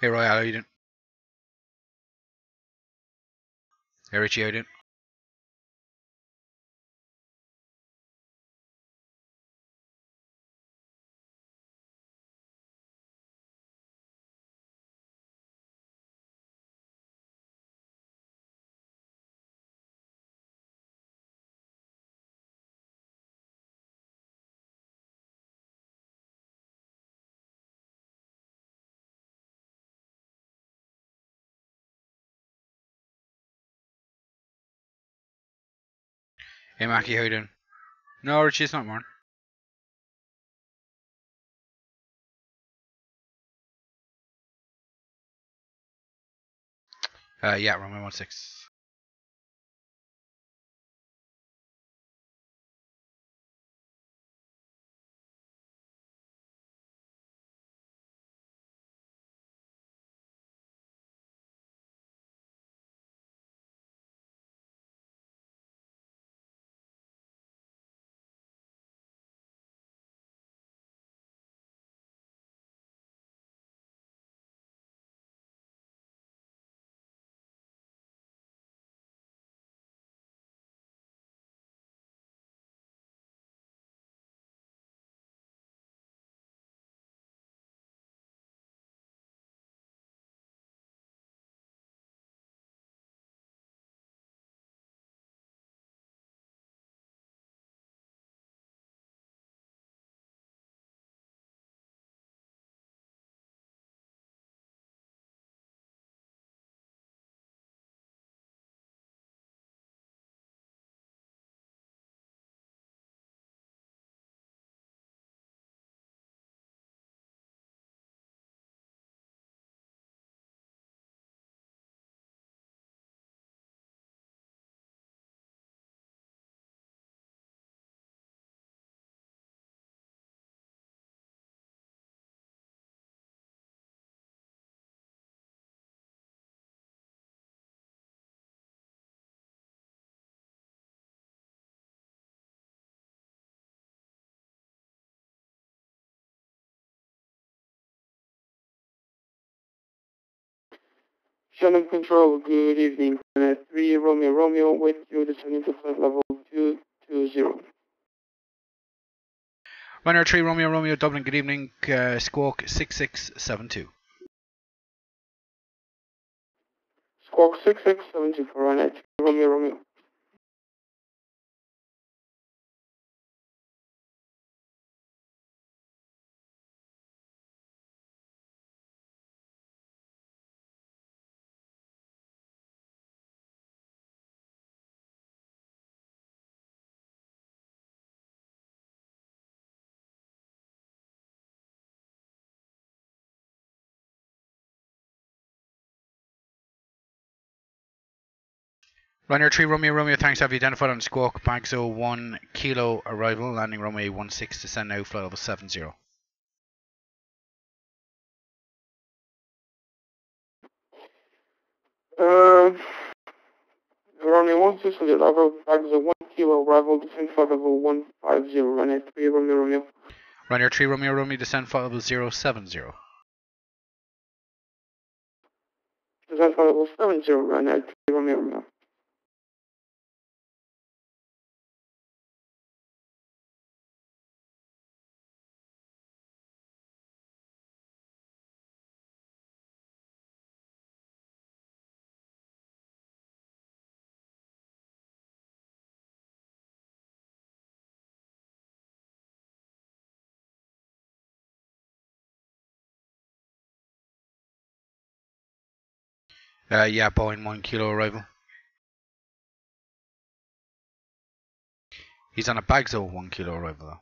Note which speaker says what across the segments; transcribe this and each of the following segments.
Speaker 1: Hey Royal, how you doing? Hey Richie, how you doing? Hey Mackie, how you doing? No, Richie, it's not morning. Yeah, Romeo 16.
Speaker 2: Shannon Control, good evening. 3 Romeo Romeo with you descending to flight level 220.
Speaker 1: Runner 3 Romeo Romeo Dublin, good evening. Squawk 6672.
Speaker 2: Squawk 6672 for runner 3 Romeo Romeo.
Speaker 1: Runner 3 Romeo Romeo, thanks. Have you identified on Squawk Bank 1 Kilo arrival, landing runway 16, descend now, flight level 70.
Speaker 2: Romeo 16 on the level, Bank 1 Kilo arrival, descend flight level 150, runner 3 Romeo Romeo.
Speaker 1: Runner 3 Romeo Romeo, descend flight level 070.
Speaker 2: Descend flight level 70, runner 3 Romeo Romeo.
Speaker 1: Yeah, Boeing 1 Kilo arrival. He's on a Bagzo 1 Kilo arrival though.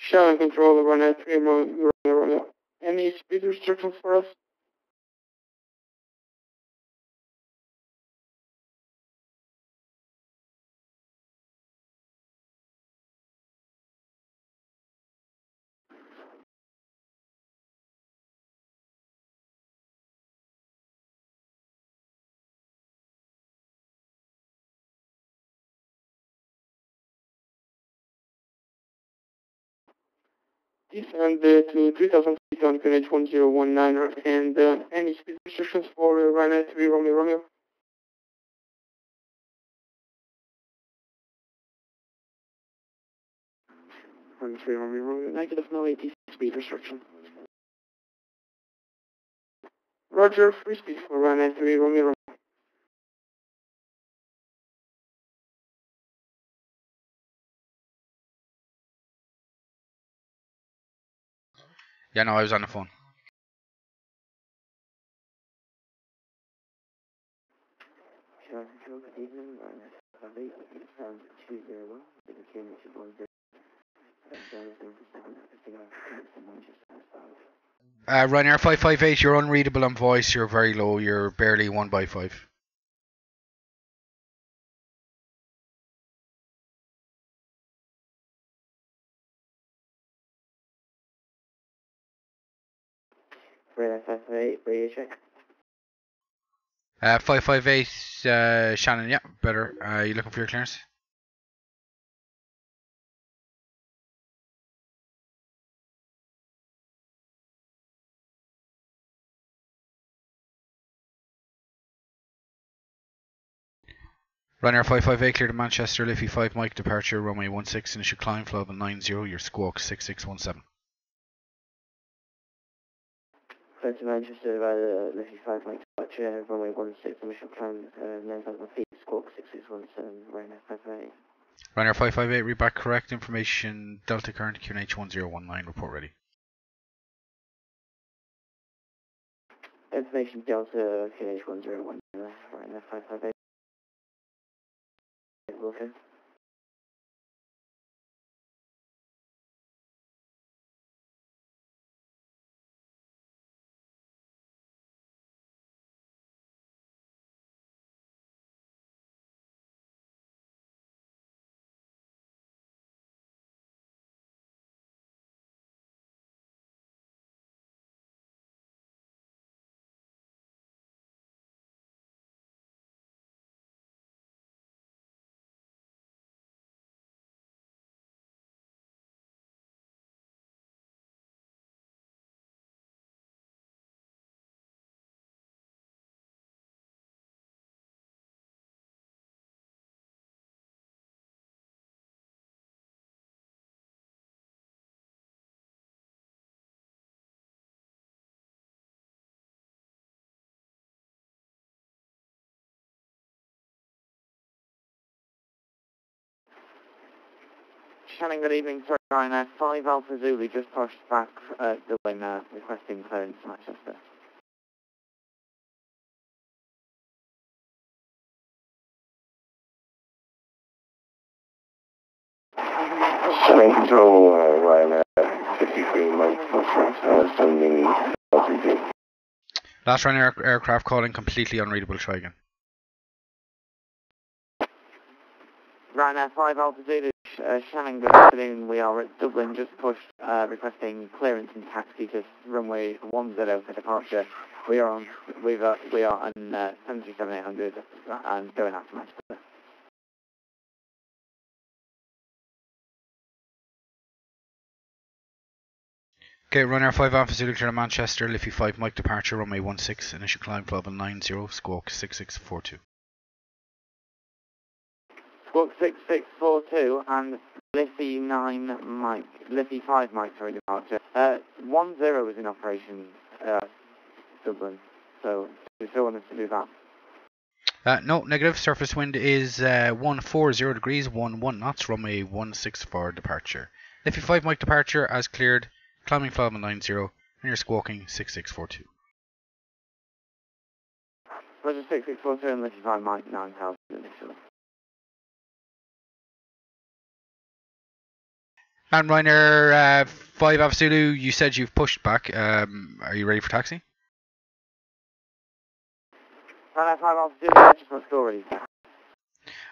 Speaker 2: Shannon control, run at 3 Romeo. Any speed restrictions for us? Descend to 3,000 feet on QNH 1019, and any speed restrictions for run at 3 Romeo. 3 Romeo, negative, no ATC speed restriction. Roger, free speed for run at 3 Romeo.
Speaker 1: Yeah, no, I was on the phone. Ryanair 558, you're unreadable on voice, you're very low, you're barely 1 by 5.
Speaker 2: Radar 558, radio check.
Speaker 1: 558, Shannon, yeah, better. You looking for your clearance? Ryanair 558, clear to Manchester, Liffey 5 Mike, departure, runway 16, initial climb, flight level 90, your squawk 6617.
Speaker 2: Clear to Manchester by the Liffey 5 Mike departure, runway 16, initial climb, 9,000 feet, squawk 6617, Ryanair 558.
Speaker 1: Ryanair 558, read back correct information, Delta current, QNH 1019, report ready.
Speaker 2: Information Delta, QNH 101, Ryanair 558. Okay. Shannon, good evening. Sorry, Ryanair 5 Alpha Zulu just pushed back Dublin, requesting clearance to Manchester. Shannon Control, Ryanair 53 Mike, sending LTG.
Speaker 1: Last Ryanair aircraft calling completely unreadable, try again.
Speaker 2: Ryanair 5 Alpha Zulu, Shannon, good afternoon. We are at Dublin, just pushed, requesting clearance and taxi to runway 10 for departure. We are on 737-800 and going out to Manchester.
Speaker 1: Okay, Ryanair 5 Alpha Zulu clear to Manchester, Liffey 5 Mike departure, runway 16, initial climb, flight level 90, squawk 6642.
Speaker 2: Squawk 6642 and Liffey 5 Mike, sorry, departure. 10 is in operation, Dublin, so we still want us to do that.
Speaker 1: No, negative. Surface wind is 140 degrees, 11 knots, runway 16 for departure. Liffey 5 Mike departure as cleared, climbing flight level 90, and you're squawking 6642.
Speaker 2: Roger 6642 and Liffey 5 Mike 9000 initially.
Speaker 1: And Ryanair 5 Alpha Zulu, you said you've pushed back. Are you ready for taxi?
Speaker 2: Ryanair 5 Alpha Zulu, just not stories.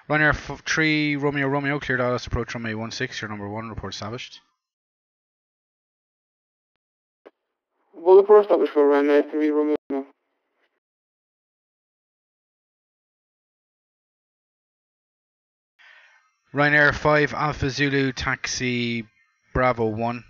Speaker 1: Ryanair 3 Romeo Romeo, cleared ILS approach runway 16, your number 1, report established.
Speaker 3: Well, the first established for Ryanair 3 Romeo.
Speaker 1: Ryanair 5 Alpha Zulu, taxi Bravo 1.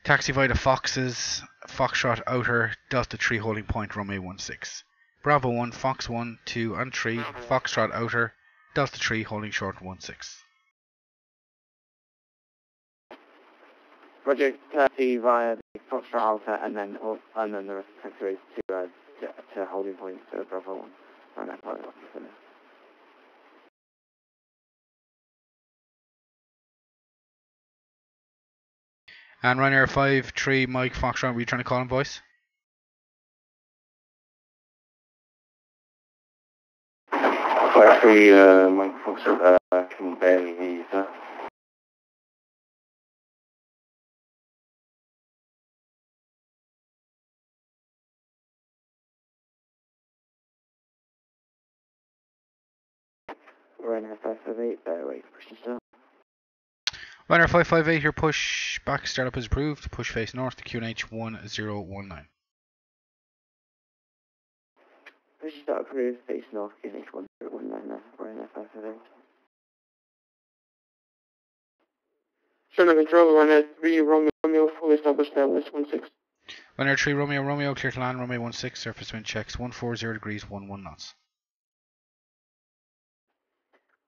Speaker 1: Taxi via the Foxes, Foxtrot Outer, Delta 3 holding point, runway 16. Bravo 1, Fox 1, 2 and 3, Foxtrot Outer, Delta 3 holding short 16.
Speaker 2: Roger, taxi via the Foxtrot Alpha and then the rest of the taxiways to holding point Bravo 1. Ryanair 5 Alpha Zulu.
Speaker 1: And Ryanair 5 3 Mike Foxtrot, were you trying to call him, voice?
Speaker 3: Fire 3 Mike Foxtrot, can barely hear you, sir.
Speaker 2: Ryanair 558, better wait, push to start.
Speaker 1: Ryanair 558, your push back startup is approved. Push face north to QNH 1019.
Speaker 2: Push to start approved, face north, QNH 1019, Ryanair 558.
Speaker 3: Shannon control, Ryanair 3 Romeo, fully established ILS 16.
Speaker 1: Ryanair 3 Romeo Romeo, clear to land, runway 16, surface wind checks 140 degrees, 11 knots.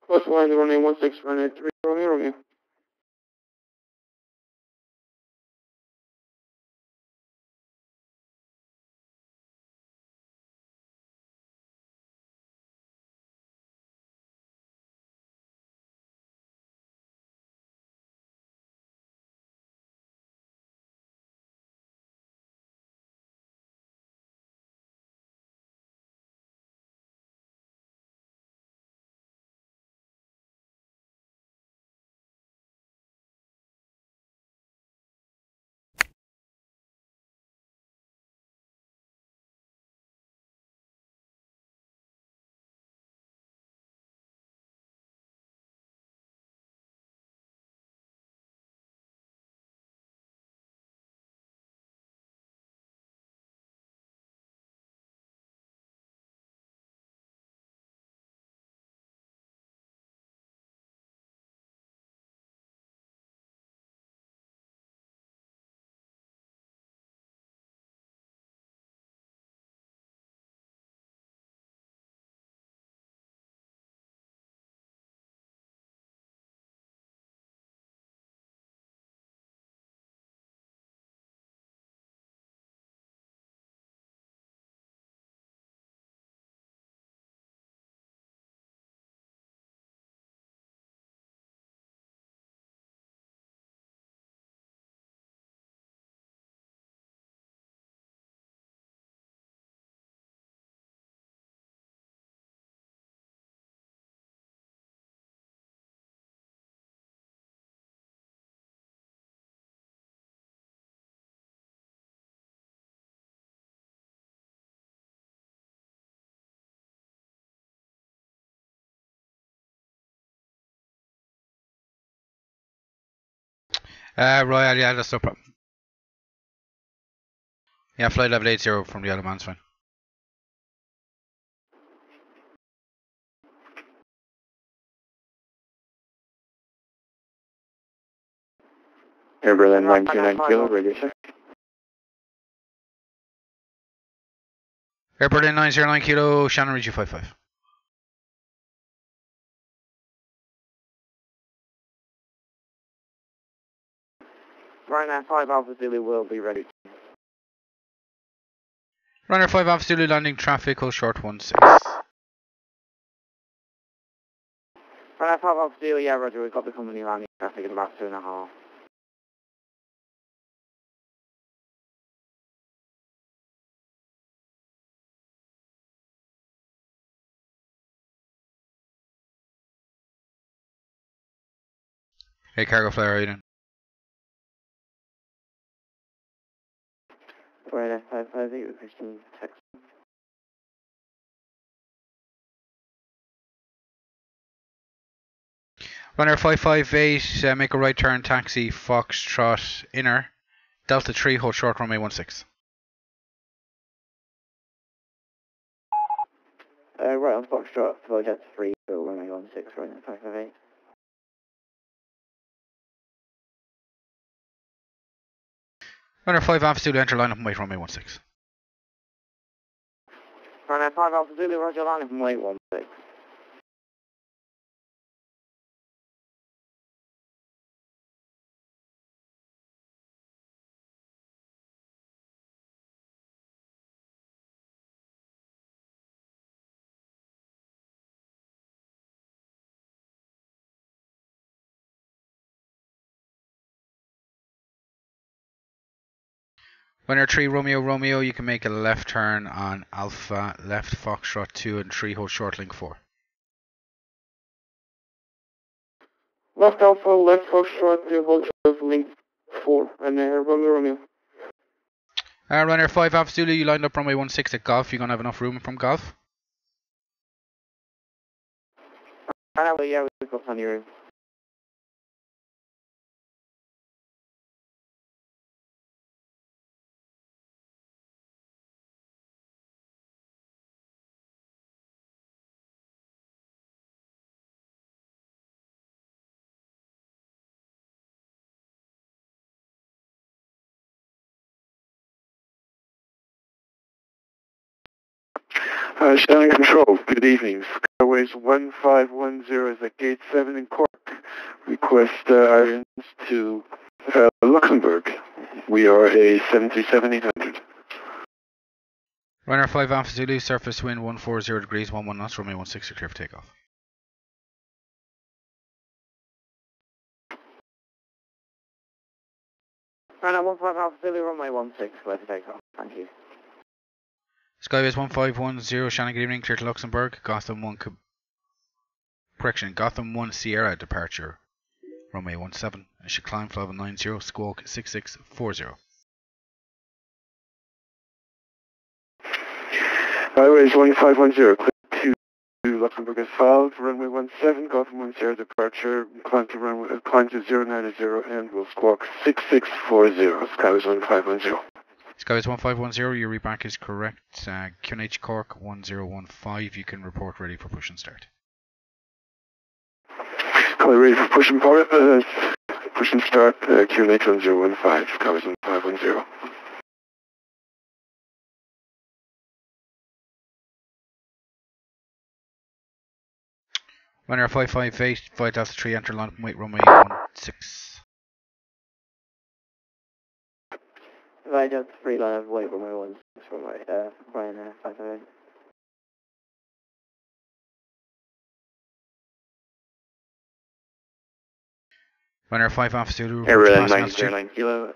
Speaker 3: Close to line, runway 16, Ryanair 3 Romeo Romeo.
Speaker 1: Royal, yeah, that's no problem. Yeah, flight level 80 from the other man's fine.
Speaker 3: Air Berlin 929 kilo, radio check.
Speaker 1: Air Berlin 909 kilo, Shannon reach you 55.
Speaker 2: Ryanair 5 Alpha Zulu will be ready.
Speaker 1: Ryanair 5 Alpha Zulu landing traffic, hold short 16.
Speaker 2: Ryanair 5 Alpha Zulu, yeah, roger, we've got the company landing traffic at about 2.5.
Speaker 1: Hey, cargo flyer, how you doing?
Speaker 2: Right, 558 Christian text.
Speaker 1: Runner 558, make a right turn, taxi, Foxtrot, inner, Delta 3, hold short, runway 16.
Speaker 2: Right on Foxtrot, for Delta 3, so runway 16, right at 558.
Speaker 1: Runner 5 Alpha Zulu, enter line up and wait, runway 16.
Speaker 2: Right, 5 Alpha Zulu, roger, line up and wait 16.
Speaker 1: Runner 3 Romeo, you can make a left turn on Alpha, left Foxtrot 2 and 3, hold short, link 4.
Speaker 3: Left Alpha, left Foxtrot, 2, hold short, link 4, and Romeo.
Speaker 1: Runner 5 Alpha Zulu, you lined up runway 16 at Golf, you going to have enough room from Golf?
Speaker 2: Yeah, we've got plenty of room.
Speaker 3: Shannon Control, good evening. Skyways 1510 is at Gate 7 in Cork. Request irons to Luxembourg. We are a 737-800.
Speaker 1: Runner 5 Alpha Zulu, surface wind 140 degrees, 11 knots, runway 16, clear for takeoff.
Speaker 2: Right, 15 Alpha Zulu, runway 16, clear for takeoff. Thank you.
Speaker 1: Skyways 1510, Shannon, good evening, clear to Luxembourg, Gotham 1 Sierra departure, runway 17, and should climb flight level 90, squawk 6640.
Speaker 3: Skyways 1510, clear to Luxembourg as filed, runway 17, Gotham 1 Sierra departure, climb to 090 and will squawk 6640. Skyways 1510.
Speaker 1: Skyways 1510, your reback is correct. QNH Cork 1015, you can report ready for push and start.
Speaker 3: Call ready for push and start, QNH 1015, Skyways 1510.
Speaker 1: Runner 558, flight Delta 3, enter line up and wait, runway 16.
Speaker 2: Right, Delta 3, line up, wait, runway 16, runway, Brian, 558.
Speaker 1: Runner 5 Alpha Zulu,
Speaker 2: Error
Speaker 1: passing
Speaker 2: 909 kilo.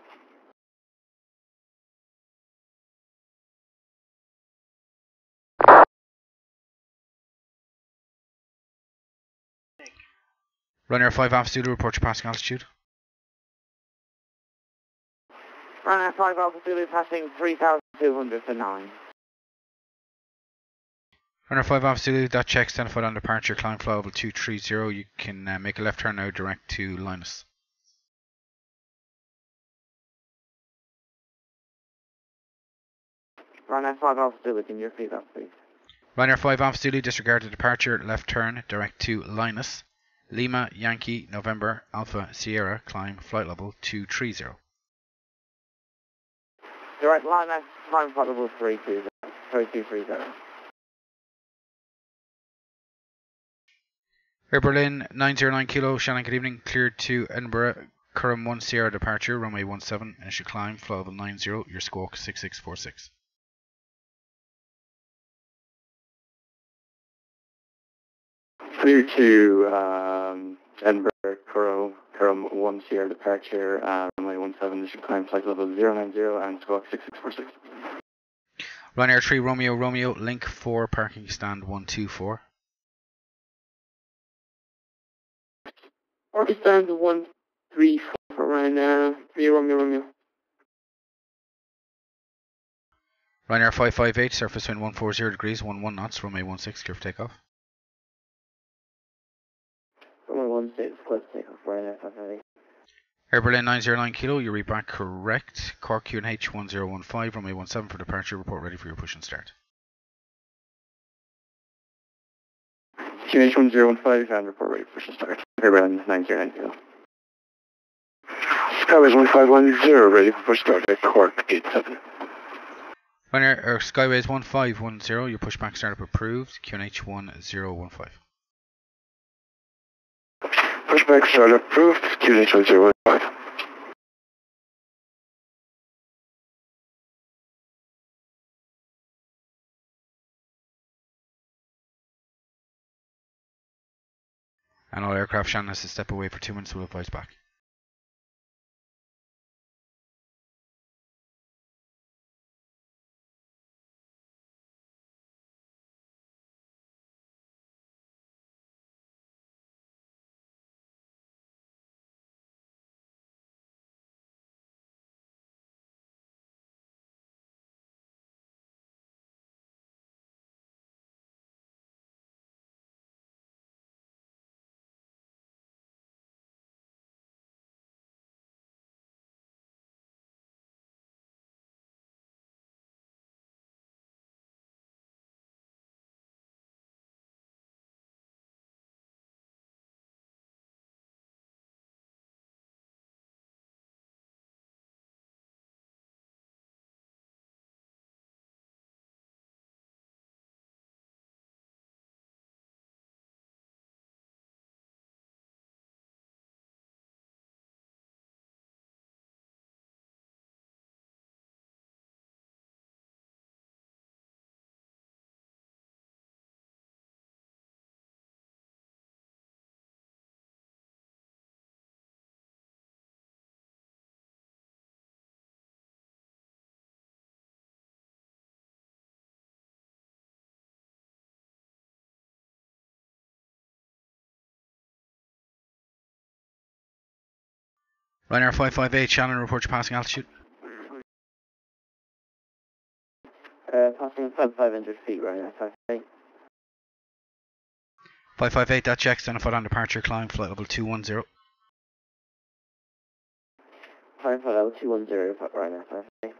Speaker 1: Runner 5 Alpha Zulu, report your passing altitude.
Speaker 2: Runner 5 Alpha Zulu, passing 3,200 for 9.
Speaker 1: Runner 5 Alpha Zulu, that check's identified on departure, climb flight level 230, you can make a left turn now direct to Linus.
Speaker 2: Runner 5 Alpha Zulu, can you repeat that please?
Speaker 1: Runner 5 Alpha Zulu, disregard the departure, left turn direct to Linus. Lima, Yankee, November, Alpha, Sierra, climb flight level 230.
Speaker 2: Direct line left, climb flight level 230.
Speaker 1: Air Berlin 909 kilo, Shannon, good evening, cleared to Edinburgh, Curram 1 Sierra departure, runway 17, and should climb flight level 90, your squawk 6646.
Speaker 2: Clear to Edinburgh, Curram 1 Sierra departure, runway 17, should climb flight level 090 and squawk 6646.
Speaker 1: Ryanair 3 Romeo, link 4, parking stand 124.
Speaker 3: Parking stand 1
Speaker 2: 3 for Ryanair, 3 Romeo.
Speaker 1: Ryanair 558, surface wind 140 degrees, 11 knots, runway 16, clear for takeoff.
Speaker 2: Runway 16, clear for takeoff, Ryanair 558.
Speaker 1: Air Berlin 909 kilo, you read back correct. Cork QNH 1015, runway 17 for departure, report ready for your push and start.
Speaker 3: QNH 1015 and report ready for push and start. Air Berlin 909 kilo. Skyways 1510, ready for push start at Cork, gate 7.
Speaker 1: Ryanair Skyways 1510, your pushback startup approved, QNH 1015.
Speaker 3: Pushback startup approved, QNH 1015.
Speaker 1: And all aircraft, Shannon has to step away for 2 minutes, we'll advise back. Ryanair 558, Shannon, report your passing altitude.
Speaker 2: Passing 500 feet, Ryanair 558.
Speaker 1: 558, that checks, identified on departure, climb flight level 210.
Speaker 2: Climb flight level 210, Ryanair 558.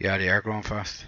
Speaker 1: Yeah, they are growing fast.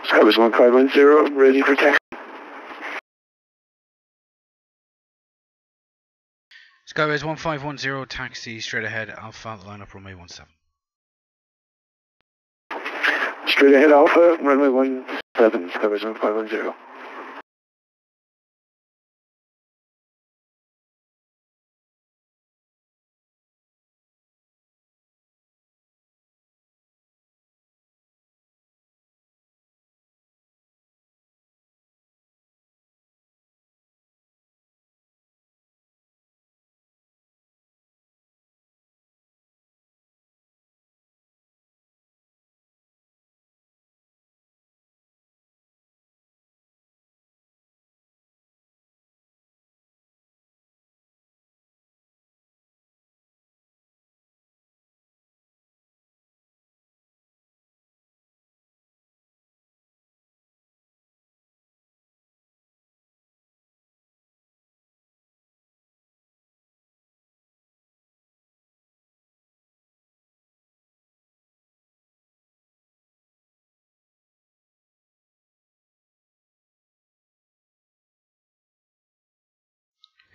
Speaker 3: Skyways 1510, ready for taxi.
Speaker 1: Skyways 1510, taxi straight ahead, Alpha, line up runway 17.
Speaker 3: Straight ahead Alpha, runway 17, Skyways 1510.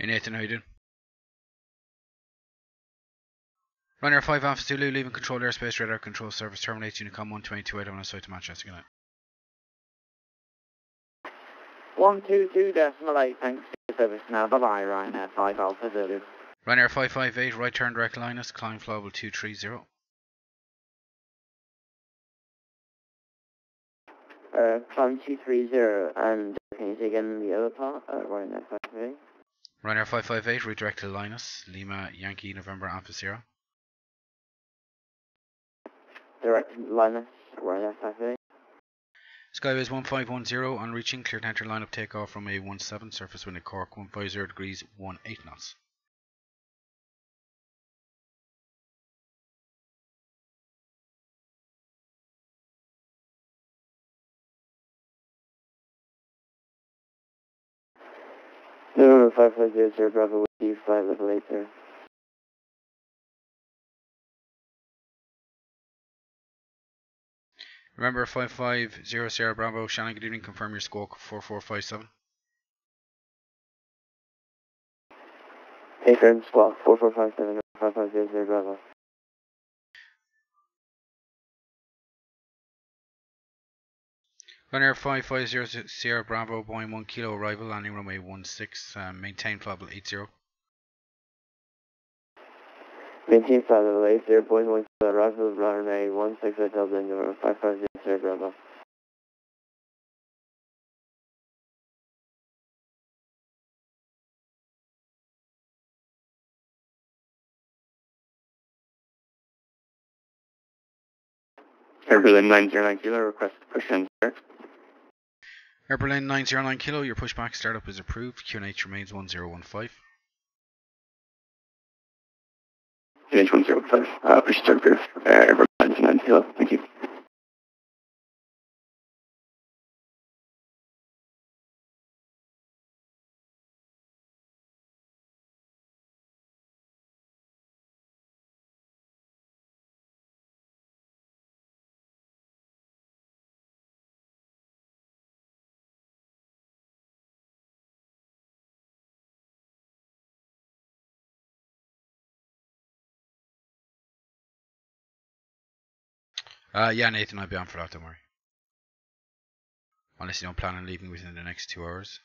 Speaker 1: Hey Nathan, how you doing? Runner 5 Alpha Zulu, leaving control airspace, radar control service terminates, Unicom 122 on a site to Manchester, good night.
Speaker 2: 122.8, thanks for your service now. Bye-bye, Ryanair 5 Alpha Zulu.
Speaker 1: Ryanair 558, right turn direct Linus, climb flight level 230.
Speaker 2: Climb 230, and can you say again the other part? Ryanair 558.
Speaker 1: Ryanair 558, redirect to Linus, Lima Yankee November Alpha Sierra.
Speaker 2: Direct Linus, Ryanair 558.
Speaker 1: Skyways 1510 on reaching, clear to enter line up takeoff from A17, surface wind at Cork 150 degrees, 18 knots.
Speaker 2: No, 5500 Bravo with you, flight level 8 there.
Speaker 1: Remember 550 Sierra Bravo, Shannon, good evening, confirm your squawk 4457.
Speaker 2: Hey friends, squawk 4457, 5500 Bravo.
Speaker 1: Ryanair 550 Sierra Bravo, Boeing 1 Kilo arrival, landing runway 16, maintain flight level 80.
Speaker 2: Maintain flight level 80, Boeing 1 Kilo arrival, runway 16 Hotel Bingo, 5500 Bravo. Berlin 909 Kilo, request push in, sir.
Speaker 1: Air Berlin 909 Kilo, your pushback startup is approved, QNH remains 1015.
Speaker 2: QNH 1015, push start approved, Air Berlin 909 Kilo, thank you.
Speaker 1: Yeah, Nathan, I'll be on for that, don't worry. Unless you don't plan on leaving within the next 2 hours.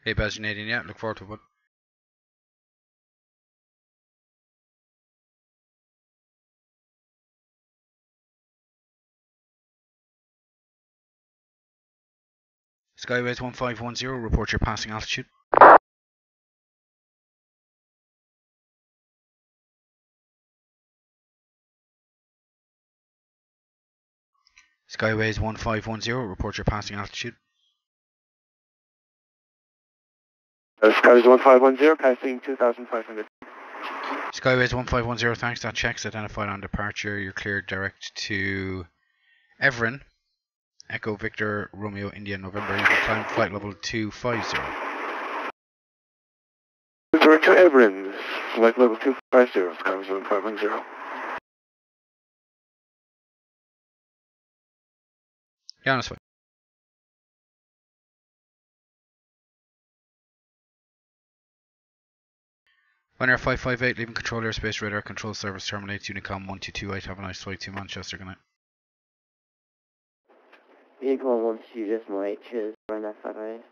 Speaker 1: Hey, Baz Canadian, yeah, look forward to it. Skyways 1510, report your passing altitude. Skyways 1510, report your passing altitude.
Speaker 3: Skyways 1510, passing 2,500.
Speaker 1: Skyways 1510, thanks, that check's identified on departure. You're cleared direct to Everin, Echo Victor Romeo India November. You can climb flight level 250.
Speaker 3: Direct to Everin, flight level 250, Skyways 1510.
Speaker 1: Yeah, that's fine. Ryanair 558, leaving control airspace, radar control service terminates, Unicom 1228. Have a nice flight to Manchester, good night.
Speaker 2: Vehicle 122.8, cheers, Ryanair 558.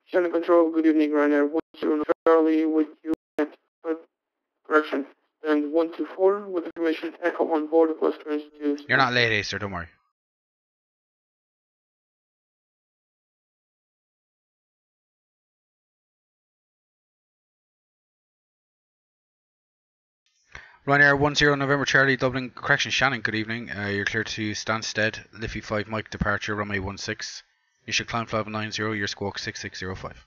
Speaker 2: Shannon Control, good evening, Ryanair 10 Charlie with you at correction. And 124 with information Echo on board request turns to...
Speaker 1: You're not late, Acer, don't worry. Ryanair 10 November Charlie, Dublin, correction Shannon, good evening. You're clear to Stansted, Liffey 5 Mike departure, runway 16. You should climb flight 90, your squawk 6605.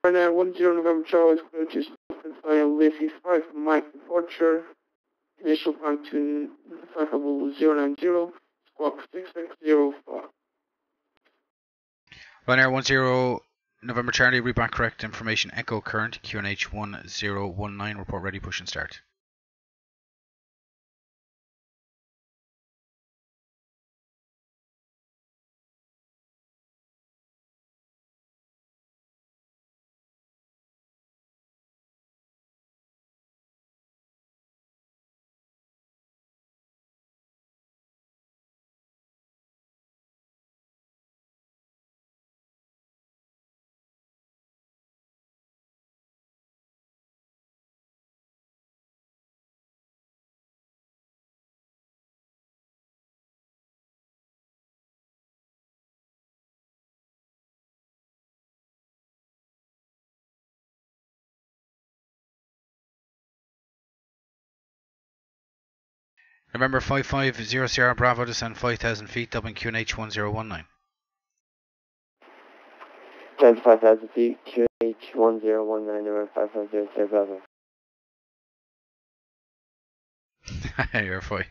Speaker 3: Ryanair 10 November Charlie, clear to Stansted, Liffey 5 Mike departure. Initial climb to flight level 090, squawk 6605.
Speaker 1: Ryanair 10 November Charlie, read back correct information, echo current, QNH 1019, report ready, push and start. November 550 Sierra Bravo, descend 5,000 feet, Dublin QNH 1019.
Speaker 2: Descend 5,000 feet, QH 1019, November 550 Sierra Bravo.
Speaker 1: You're fine.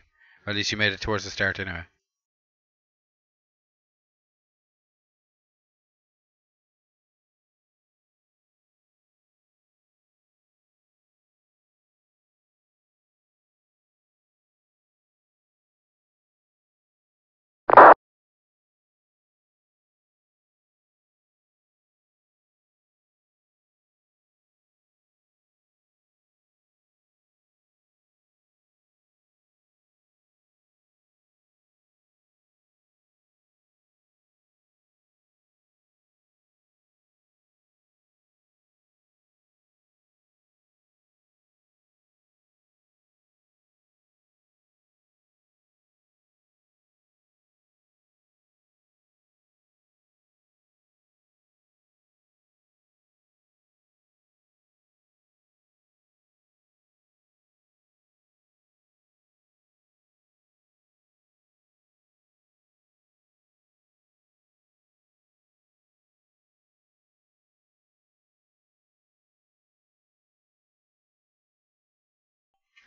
Speaker 1: At least you made it towards the start anyway.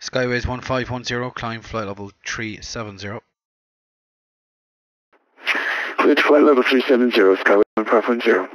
Speaker 1: Skyways 1510, climb flight level 370.
Speaker 3: Clear to flight level 370, Skyway 1510.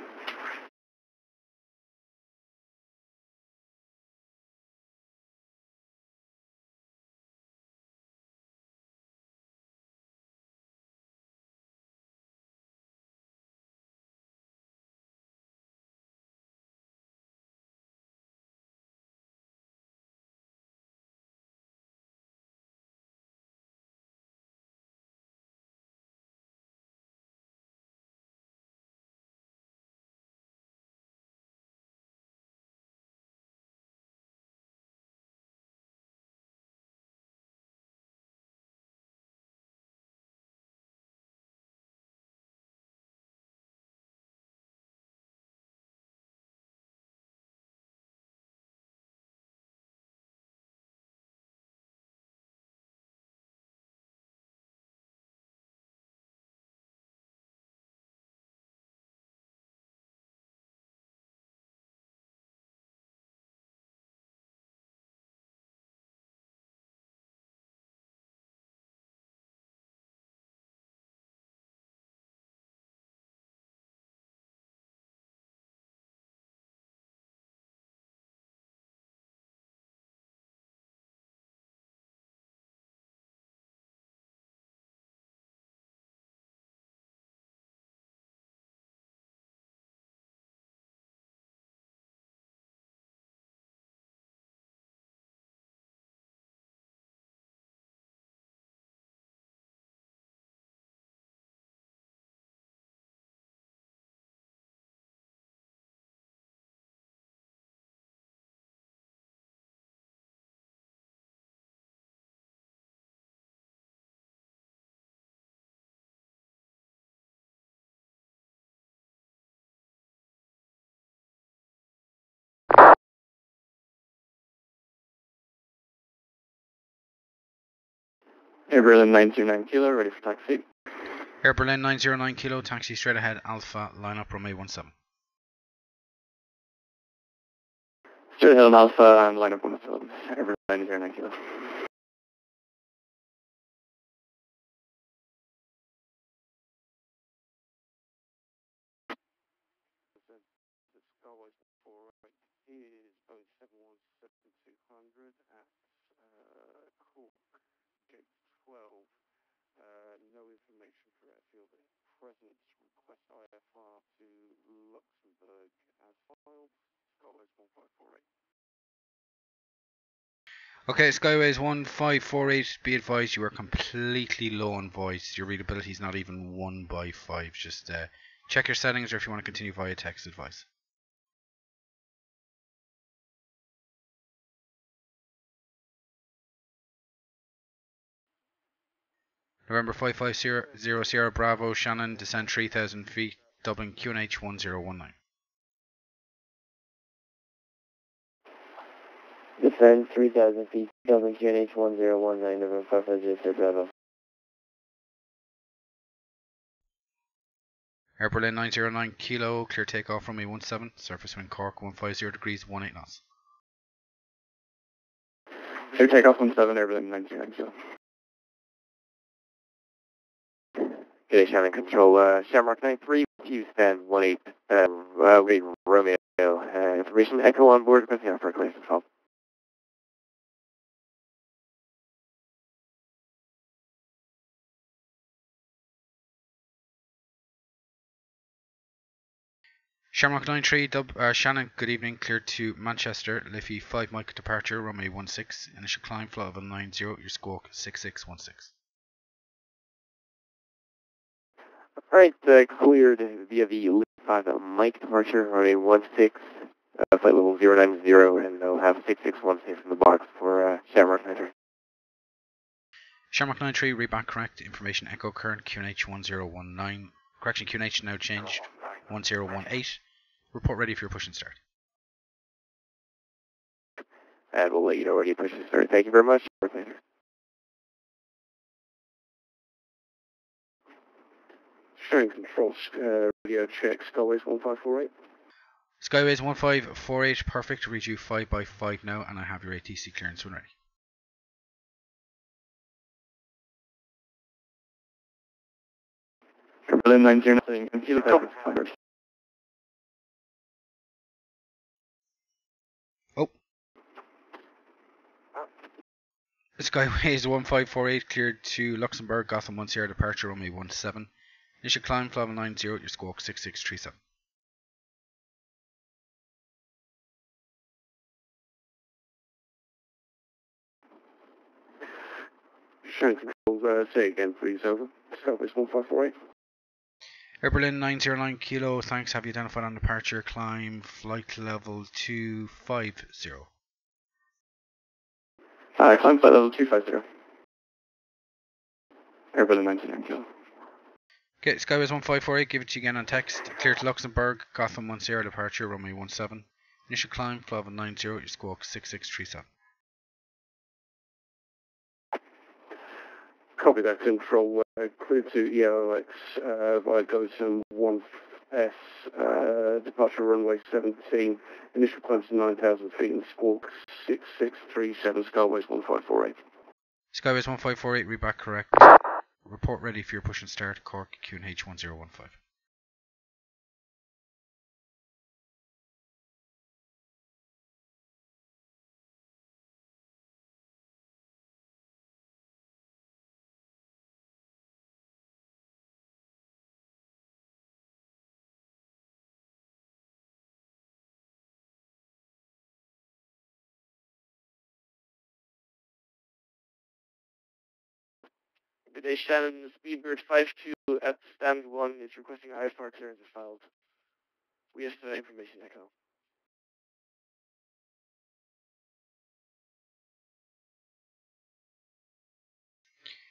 Speaker 2: Air Berlin 909 Kilo, ready for taxi.
Speaker 1: Air Berlin 909 Kilo, taxi straight ahead, Alpha, line up runway 17.
Speaker 2: Straight ahead on Alpha and line up 17. Air Berlin 909 Kilo.
Speaker 3: No information for airfield presence. Request IFR to Luxembourg as filed. Skyways 1548.
Speaker 1: Okay, Skyways 1548, be advised you are completely low on voice. Your readability is not even 1 by 5. Just check your settings, or if you want to continue via text advice. November 5500 Sierra Bravo, Shannon, descend 3000 feet, Dublin QNH 1019.
Speaker 2: Descend 3,000 feet, Dublin QNH 1019, November 5500 Bravo.
Speaker 1: Air Berlin 909 Kilo, clear takeoff runway 17, surface wind Cork 150 degrees, 18 knots.
Speaker 2: Clear takeoff 17, Air Berlin 909 Kilo. Okay, Shannon Control, Shamrock 93, Houston 18, wait, Romeo, information Echo on board, requesting out for a clearance call.
Speaker 1: Shamrock 93, Shannon, good evening, cleared to Manchester, Liffey 5 Mike departure, runway 16, initial climb, flight level 90, your squawk 6616.
Speaker 2: Alright, cleared via the Lift 5 Mike departure, runway 16, flight level 090, and they'll have 6616 from the box for Shamrock 93.
Speaker 1: Shamrock 93, read back correct, information echo current QNH 1019, correction QNH now changed 1018, report ready for your push and start.
Speaker 2: And we'll let you know when you push and start. Thank you very much.
Speaker 3: Sharing control, radio check, Skyways 1548.
Speaker 1: Skyways 1548, perfect, read you 5 by 5 now, and I have your ATC clearance when ready.
Speaker 2: Berlin 909, Kilo Pepper.
Speaker 1: Oh. Skyways 1548, cleared to Luxembourg, Gotham 1 Sierra, departure runway 17. Initial climb, flight level 90, your squawk 6637.
Speaker 3: Sharing control, say again please, over. Skyways 1548.
Speaker 1: Air Berlin 909 Kilo, thanks, have you identified on departure, climb, flight level 250.
Speaker 2: Climb flight level 250. Air Berlin 909 Kilo.
Speaker 1: Okay, Skyways 1548, give it to you again on text. Clear to Luxembourg, Gotham 1 Sierra, departure, runway 17. Initial climb, flight level 90, your squawk 6637.
Speaker 3: Copy that, control, clear to ELX, via Gotham 1S, departure runway 17, initial climb to 9,000 feet and squawk 6637, Skyways 1548.
Speaker 1: Skyways 1548, read back correct. Report ready for your push and start, Cork QNH 1015.
Speaker 2: Good day, Shannon. Speedbird 52 at stand 1 is requesting IFR clearance is filed. We have information echo.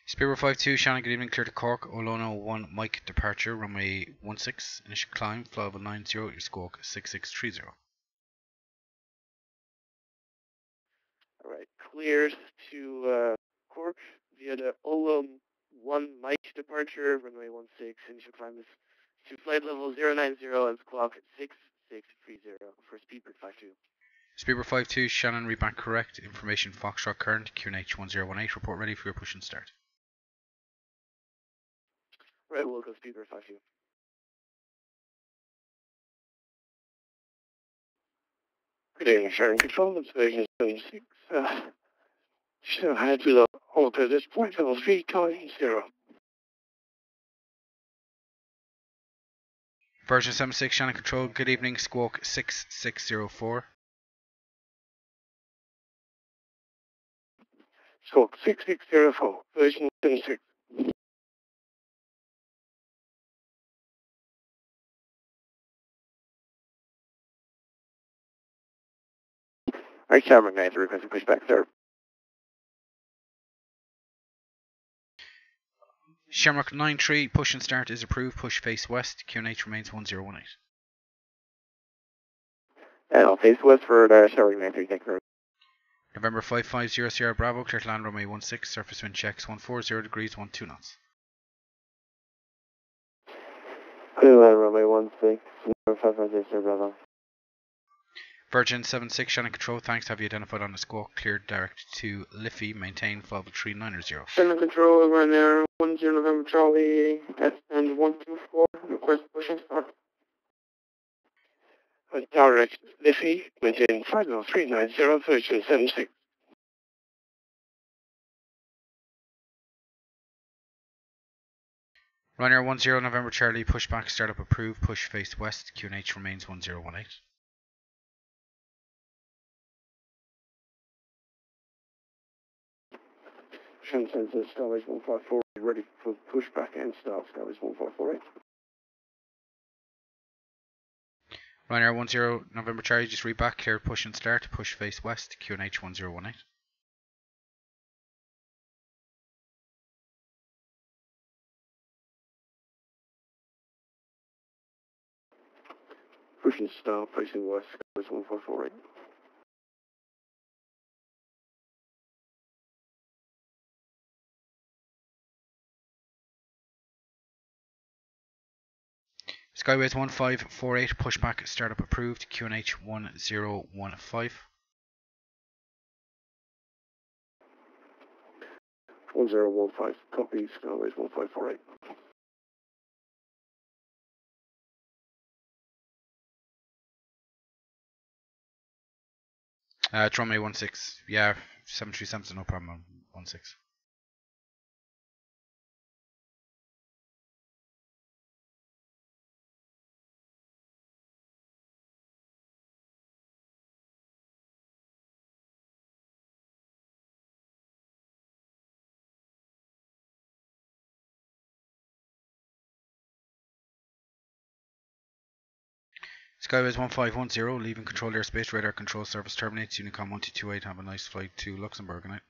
Speaker 1: Speedbird 52, Shannon, good evening, clear to Cork, Olono 1 Mike departure, runway 16, initial climb, flight level 90, your squawk 6630.
Speaker 2: Alright, cleared to Cork,
Speaker 3: via the OM1 Mike departure, runway 16, initial climb is to flight level 090 and squawk 6630 for speedbird 52.
Speaker 1: Speedbird 52, Shannon, read back correct. Information Foxtrot current, QNH 1018, report ready for your push and start.
Speaker 3: Right, we'll go speedbird 52. Good evening, Shannon Control, observation 76. Still had to the hold at this point, level 3.0.
Speaker 1: Version 76, Shannon Control, good evening, squawk 6604.
Speaker 3: Squawk 6604, version 76. Alright, Cameron 9, requesting pushback, sir.
Speaker 1: Shamrock 93, push and start is approved, push face west, QNH remains 1018.
Speaker 3: And I'll face west for Shamrock 93, thank you very much.
Speaker 1: November 550 Sierra Bravo, clear to land runway 16, surface wind checks 140 degrees, 12 knots.
Speaker 2: Clear to land runway 16, number 550 Sierra Bravo.
Speaker 1: Virgin 76, Shannon Control, thanks to have you identified on the squawk, cleared direct to Liffey, maintain flight level 390.
Speaker 2: Shannon Control, over in there, 10 November Charlie, and 124, request push and start.
Speaker 3: Direct Liffey, maintain flight level 390, version 76.
Speaker 1: Ryanair 10 November Charlie, pushback startup approved, push face west, QNH remains 1018.
Speaker 3: Shannon sends Skyway 154, ready for pushback and start, Skyway 1548.
Speaker 1: Ryanair 10 November Charlie, just read back, clear push and start, push face west, QNH 1018.
Speaker 3: Push and start, facing west, Skyway 1548.
Speaker 1: Skyways 1548, pushback startup approved, QNH 1015.
Speaker 3: 1015, copy, Skyways 1548.
Speaker 1: It's runway 16, yeah, 737, no problem, 16. Skyways 1510, leaving control airspace, radar control service terminates, Unicom 1228, have a nice flight to Luxembourg, good night.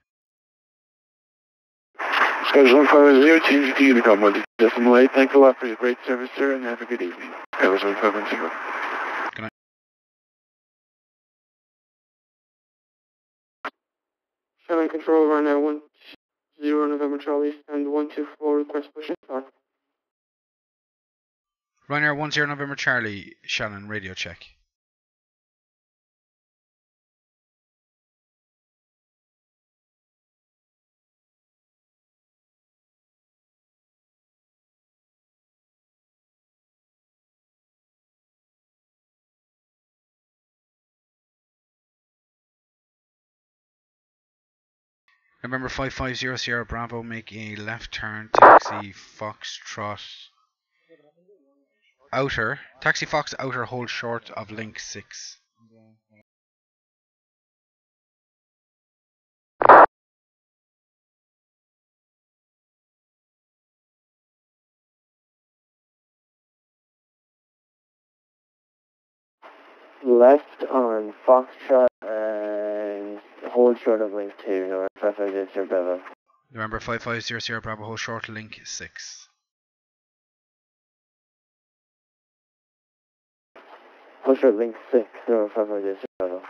Speaker 3: Skyways 1510, change to Unicom 1.8, thanks a lot for your great service, sir, and have a good evening. Skyways 1510.
Speaker 1: Good night.
Speaker 2: Shannon Control, over in there, 10 November Charlie, and 124, request push and start.
Speaker 1: Ryanair 10 November Charlie, Shannon, radio check. November 550 Sierra Bravo, make a left turn, taxi Foxtrot outer, taxi Fox outer, hold short of link 6.
Speaker 2: Left on Foxtrot and hold short of link 2, number 550 Sierra Bravo.
Speaker 1: November 550 Sierra Bravo, hold short link 6.
Speaker 2: Hold short link 6, number 550 Sierra Bravo.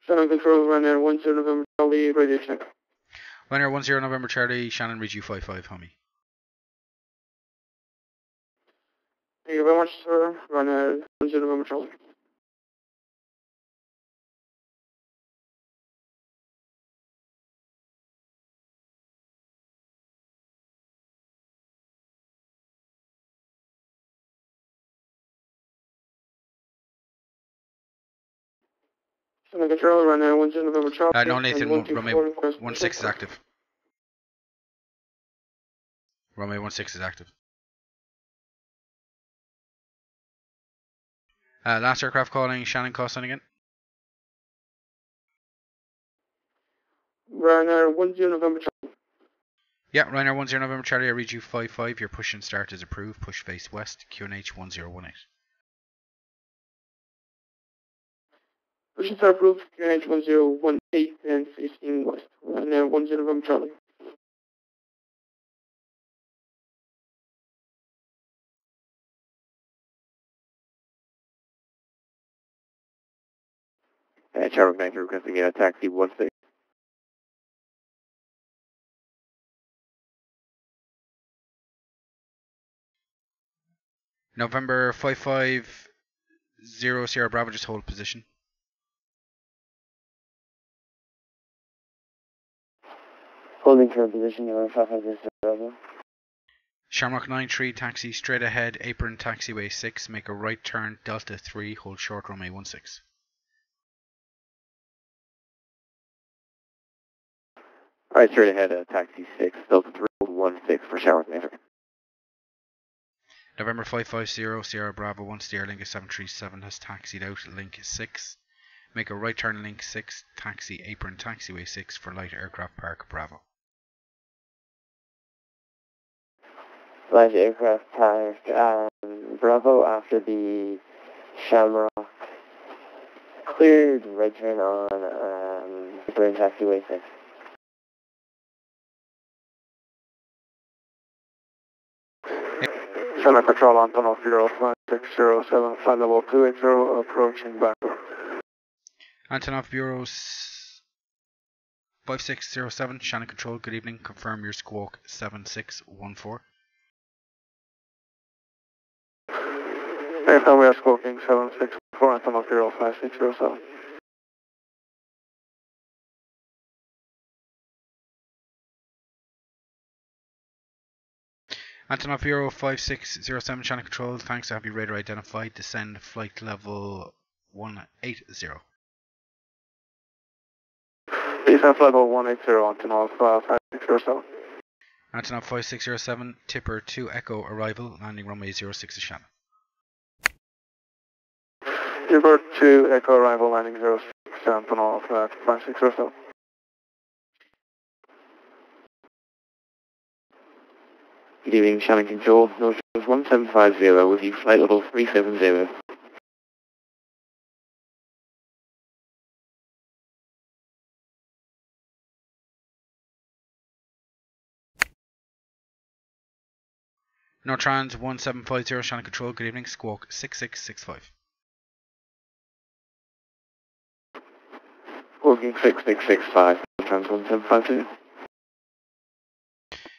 Speaker 3: Shannon Control, Ryanair 10 November Charlie, radio check.
Speaker 1: Ryanair 10 November Charlie, Shannon read you 55, homie.
Speaker 3: Thank you very much, sir. Ryanair 10 November Charlie. Shannon Control, Ryanair 10 November Charlie.
Speaker 1: No, Nathan,
Speaker 3: and
Speaker 1: Romeo
Speaker 3: 124,
Speaker 1: 16 is active. Romeo 16 is active. Last aircraft calling, Shannon Costin again.
Speaker 3: Ryanair 10 November Charlie.
Speaker 1: Yeah, Ryanair 10 November Charlie, I read you 55. Your push and start is approved. Push face west, QNH 1018.
Speaker 3: Push and start approved, QNH 1018 and 15 west. Ryanair 10 November Charlie. Charlie 9 requesting a taxi 16.
Speaker 1: November 550 Sierra Bravo, just hold position.
Speaker 2: Holding current position, you're 550 Bravo.
Speaker 1: Shamrock 93, taxi straight ahead, apron taxiway 6, make a right turn, Delta 3, hold short runway 16.
Speaker 2: Alright, straight ahead, taxi 6, Delta 3, hold 16 for Shamrock 93.
Speaker 1: November 550 Sierra Bravo 1 steer, Link 737 has taxied out, Link 6. Make a right turn, Link 6, taxi apron taxiway 6 for light aircraft park Bravo.
Speaker 2: Light aircraft park Bravo after the Shamrock. Cleared, right turn on apron taxiway 6.
Speaker 3: Shannon Control on tunnel 05607, flight level 280, approaching back.
Speaker 1: Antonov Bureau 5607, Shannon Control, good evening, confirm your squawk 7614.
Speaker 3: Next time we are squawking 764, Antonov 5607.
Speaker 1: Antonov Bureau 5607, Shannon Control, thanks to have your radar identified, descend flight level 180.
Speaker 3: Descend flight level 180, Antonov 5607.
Speaker 1: Antonov 5607, Tipper 2 Echo arrival, landing runway 06 to Shannon.
Speaker 3: Tipper 2 Echo arrival, landing 06, Antonov 5607.
Speaker 2: Good evening, Shannon Control, no shows 1750 with you, flight level 370.
Speaker 1: Nortrans 1750, Shannon Control, good evening, squawk 6665.
Speaker 2: Squawking 6665, Nortrans 1750.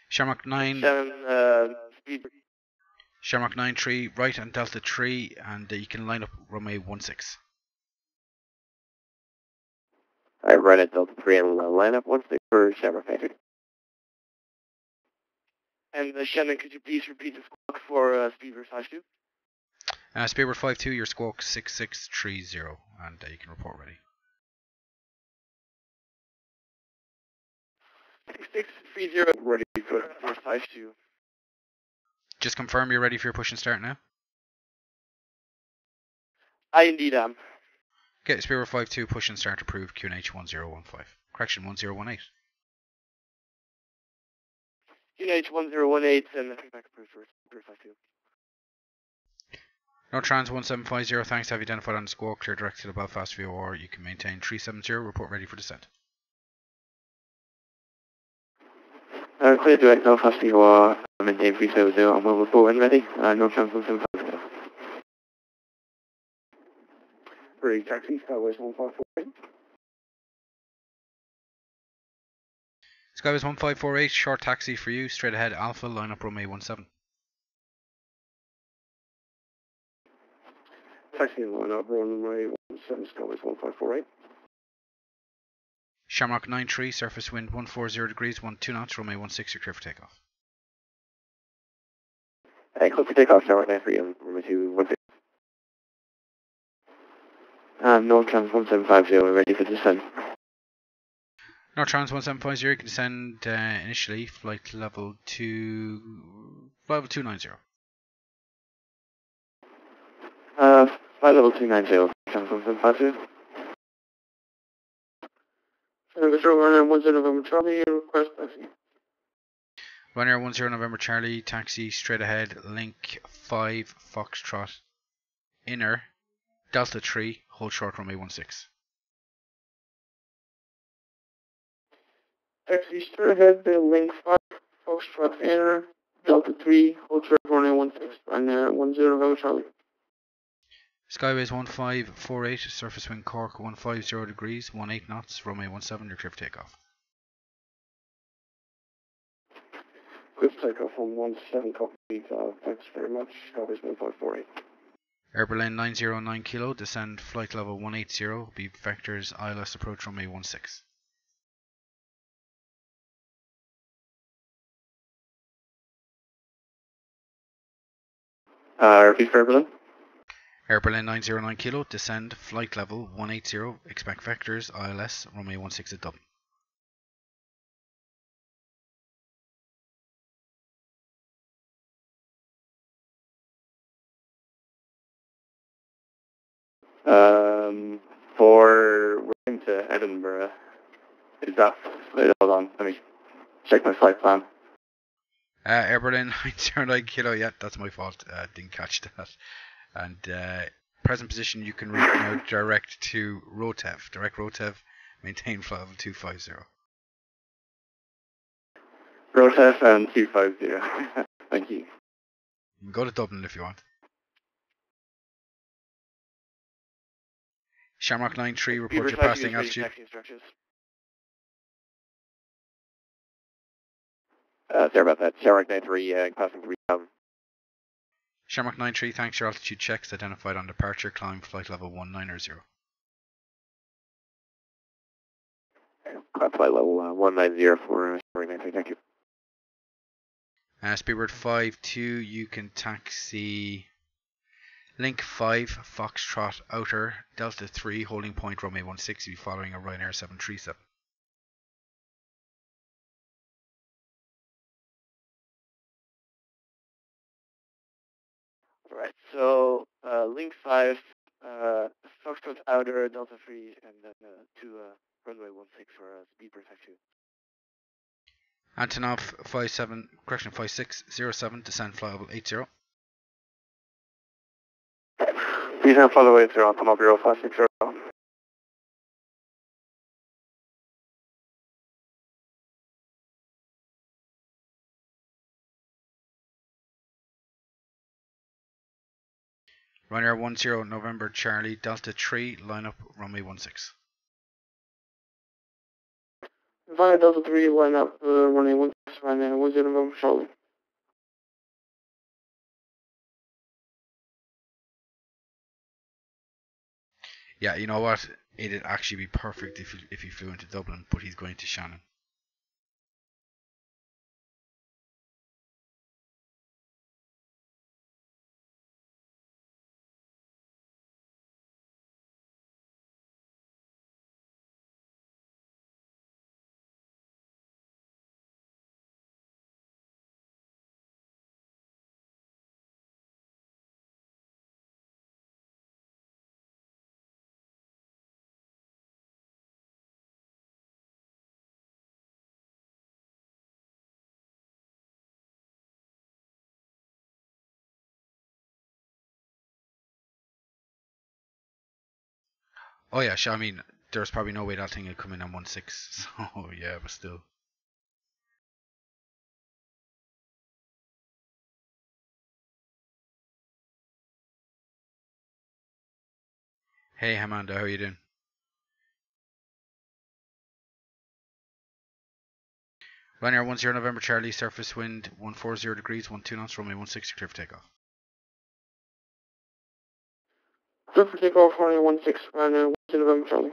Speaker 1: Shamrock 9,
Speaker 2: Speed.
Speaker 1: Shamrock 93, right and Delta 3, and you can line up runway 16.
Speaker 2: Alright, right at Delta 3 and line up 16 for Shamrock 93. And Shannon, could you please repeat the squawk for Speedbird 52?
Speaker 1: Speedbird 52, your squawk 6630, and you can report ready.
Speaker 2: 6630, ready for Speedbird 52.
Speaker 1: Just confirm you're ready for your push and start now.
Speaker 2: I indeed am.
Speaker 1: Okay, Speedbird 52, push and start approved, QNH 1015. Correction, 1018.
Speaker 2: QNH 1018 and feedback approved for Speedbird 52.
Speaker 1: Nortrans 1750, thanks to have you identified on the squawk, clear direct to the Belfast VOR, you can maintain 370, report ready for descent.
Speaker 2: Clear direct Belfast VOR, maintain 370, and we'll report when ready. Nortrans 1750.
Speaker 3: Ready, taxi, Skyways 154.
Speaker 1: Skyway's 1548, short taxi for you, straight ahead, Alpha, line up runway 17.
Speaker 3: Taxi line up, runway 17, Skyway's 1548.
Speaker 1: Shamrock 93, surface wind 140 degrees, 12 knots, runway 16, you're clear for takeoff.
Speaker 2: Clear for takeoff, Shamrock 93, and runway 216. North Trans 1750, we're ready for descent.
Speaker 1: North Trans 1750, you can descend initially, flight level 290.
Speaker 2: Flight level 290, Trans 1750. Runway 10 November Charlie, request taxi.
Speaker 1: Ryanair 10 November Charlie, taxi straight ahead, link 5 Foxtrot, inner, Delta 3, hold short runway 16.
Speaker 2: Taxi straight ahead, link 5 Foxtrot inner, Delta 3, hold short runway 16, Ryanair 10 November Charlie.
Speaker 1: Skyways 1548, surface wind Cork 150 degrees, 18 knots, runway 17, you're clear for takeoff.
Speaker 3: Quick takeoff on 17 copy, thanks very much, Skyway's 1548.
Speaker 1: Air Berlin 909 kilo, descend flight level 180, be vectors ILS approach runway 16.
Speaker 2: Repeat for Air Berlin.
Speaker 1: Air Berlin 909 kilo, descend flight level 180, expect vectors ILS runway 16 at Dublin.
Speaker 2: We're going to Edinburgh. Is that, wait, hold on, let me check my flight plan.
Speaker 1: Air Berlin 909 kilo, yeah, that's my fault, didn't catch that. And present position you can route now direct to Rotev, maintain flight level 250.
Speaker 2: Rotev and 250. Thank you.
Speaker 1: You can go to Dublin if you want. Shamrock 93, report your passing altitude.
Speaker 2: Sorry about that. Shamrock 93, passing 3000.
Speaker 1: Shamrock 93, thanks, your altitude checks identified on departure, climb flight level 190.
Speaker 2: Flight level 190 for Shamrock 93, thank you.
Speaker 1: Speedbird 52, you can taxi link 5 Foxtrot outer, Delta 3, holding point runway 16, following a Ryanair 737.
Speaker 2: Alright, so link 5, Foxtrot outer, Delta 3, and then to runway 16 for Speedbird 52.
Speaker 1: Antonov 5607, descend flight level 80.
Speaker 2: Descend flight level 80, Antonov 0560.
Speaker 1: Ryanair 10 November Charlie, Delta 3, line up runway 16.
Speaker 2: Via Delta 3, line up runway 16, Ryanair 10 November Charlie.
Speaker 1: Yeah, you know what? It'd actually be perfect if he flew into Dublin, but he's going to Shannon. Oh yeah, I mean, there's probably no way that thing would come in on 16, so yeah, but still. Hey Amanda, how are you doing? Ryanair 10 November Charlie, surface wind 140 degrees, 12 knots, runway 16, clear for takeoff.
Speaker 4: Clear for takeoff, runway 16, Ryanair 10 November Charlie.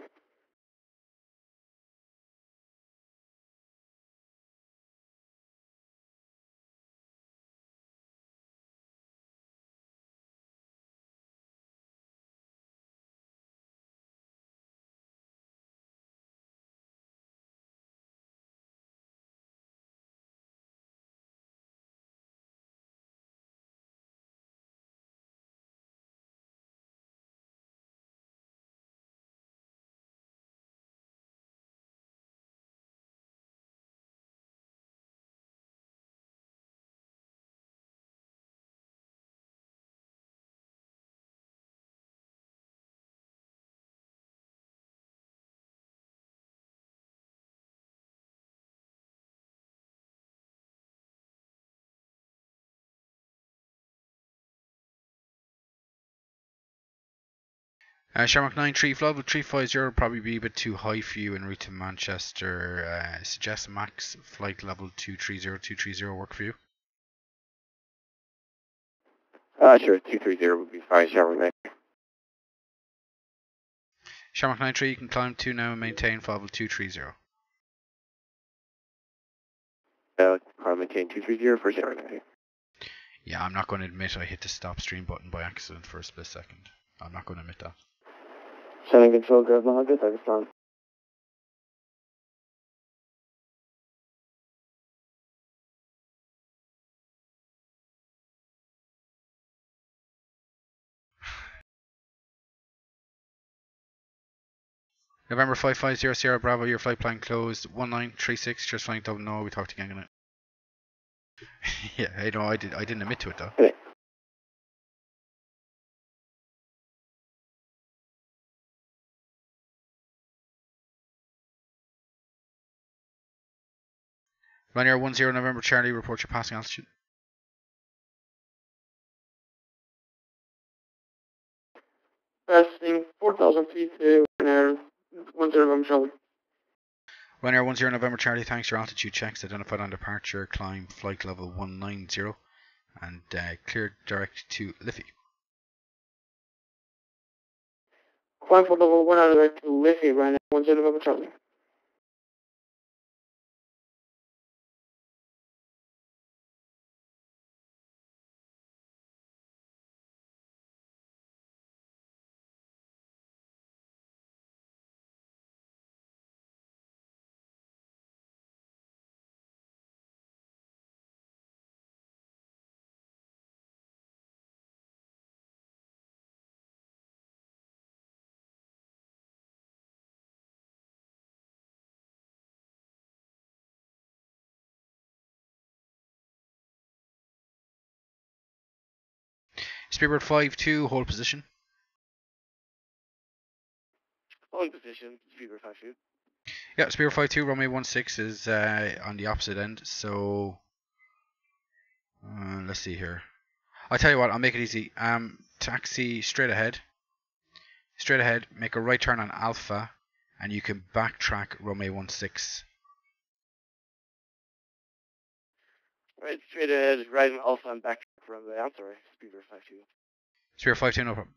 Speaker 1: Shamrock 9 3 flood with 350 will probably be a bit too high for you en route to Manchester. Suggest max flight level 230 work for you.
Speaker 2: Sure, 230 would be fine, Shamrock 9.
Speaker 1: Shamrock 9 3, you can climb to now and maintain flight level 230.
Speaker 2: I'll maintain 230 for Shamrock 9.
Speaker 1: Yeah, I'm not going to admit I hit the stop stream button by accident for a split second. I'm not going to admit that.
Speaker 4: Shannon control, grab my target, I respond.
Speaker 1: November 550 Sierra Bravo, your flight plan closed 1936, just flying double no, we talked again on it. Yeah, I know, I didn't admit to it though.
Speaker 4: Okay.
Speaker 1: Ryanair 10 November Charlie, report your passing altitude.
Speaker 4: Passing 4,000 feet, Ryanair 10 November Charlie.
Speaker 1: Ryanair 10 November Charlie, thanks. Your altitude checks identified on departure, climb flight level 190 and cleared direct to Liffey.
Speaker 4: Climb for level 1 out of direct to Liffey, Ryanair 10 November Charlie.
Speaker 1: Speedbird 5-2, hold position.
Speaker 2: Holding position, Speedbird 5-2.
Speaker 1: Yeah, Speedbird 5-2, runway 16 is on the opposite end, so let's see here. I'll tell you what, I'll make it easy. Taxi straight ahead, make a right turn on Alpha, and you can backtrack runway 16.
Speaker 2: Right, straight ahead, right on Alpha and back from the answer, Speedbird 5-2.
Speaker 1: Speedbird 5-2, no problem.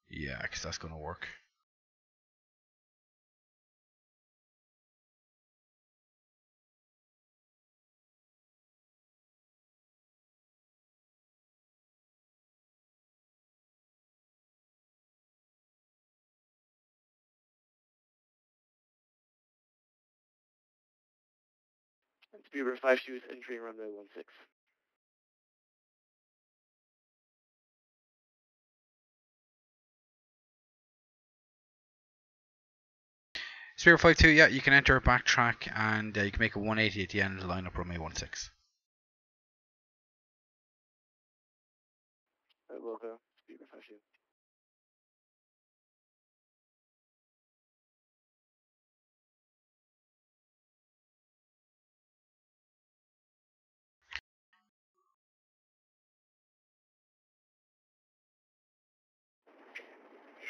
Speaker 1: Yeah, because that's going to work.
Speaker 2: Speedbird 5-2 is entering runway 16.
Speaker 1: Speedbird 5-2, yeah, you can enter a backtrack and you can make a 180 at the end of the line up runway 16.
Speaker 2: We'll go, Speedbird 5-2.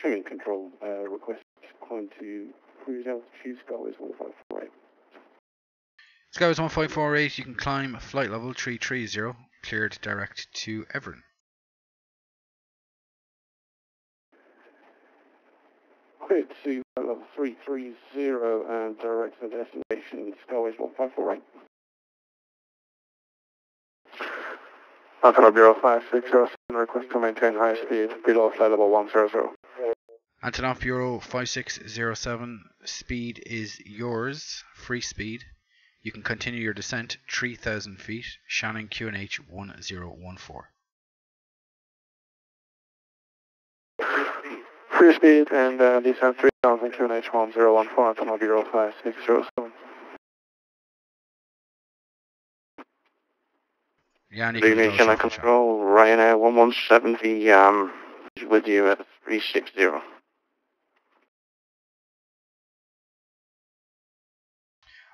Speaker 3: Shannon Control, request climb to cruise altitude, Skyways 1548.
Speaker 1: Skyways 1548, you can climb flight level 330, cleared direct to Everton.
Speaker 3: Cleared to level 330 and direct to destination, Skyways 1548. Antonov Bureau 5607, request to maintain high speed below flight level 100.
Speaker 1: Antonov Bureau 5607, speed is yours, free speed. You can continue your descent 3,000 feet, Shannon QNH 1014.
Speaker 3: Free speed and descent 3000 QNH 1014, Antonov Bureau 5607.
Speaker 1: Yeah, and you
Speaker 3: Good
Speaker 1: can
Speaker 3: evening, Shannon Control, Ryanair 1170 with you at 360.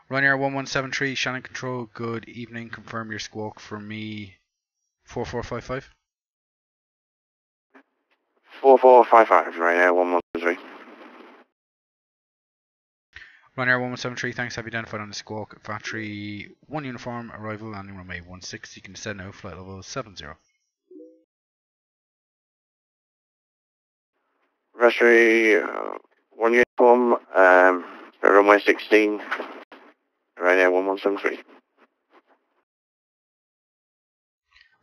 Speaker 1: Ryanair 1173, Shannon Control, good evening. Confirm your squawk for me 4455.
Speaker 3: 4455, Ryanair 1173.
Speaker 1: Ryanair 1173, thanks. Have you identified on the squawk? Factory 1 uniform, arrival, landing runway 16. You can descend now, flight level 70.
Speaker 3: Factory 1 uniform, runway 16, Ryanair 1173.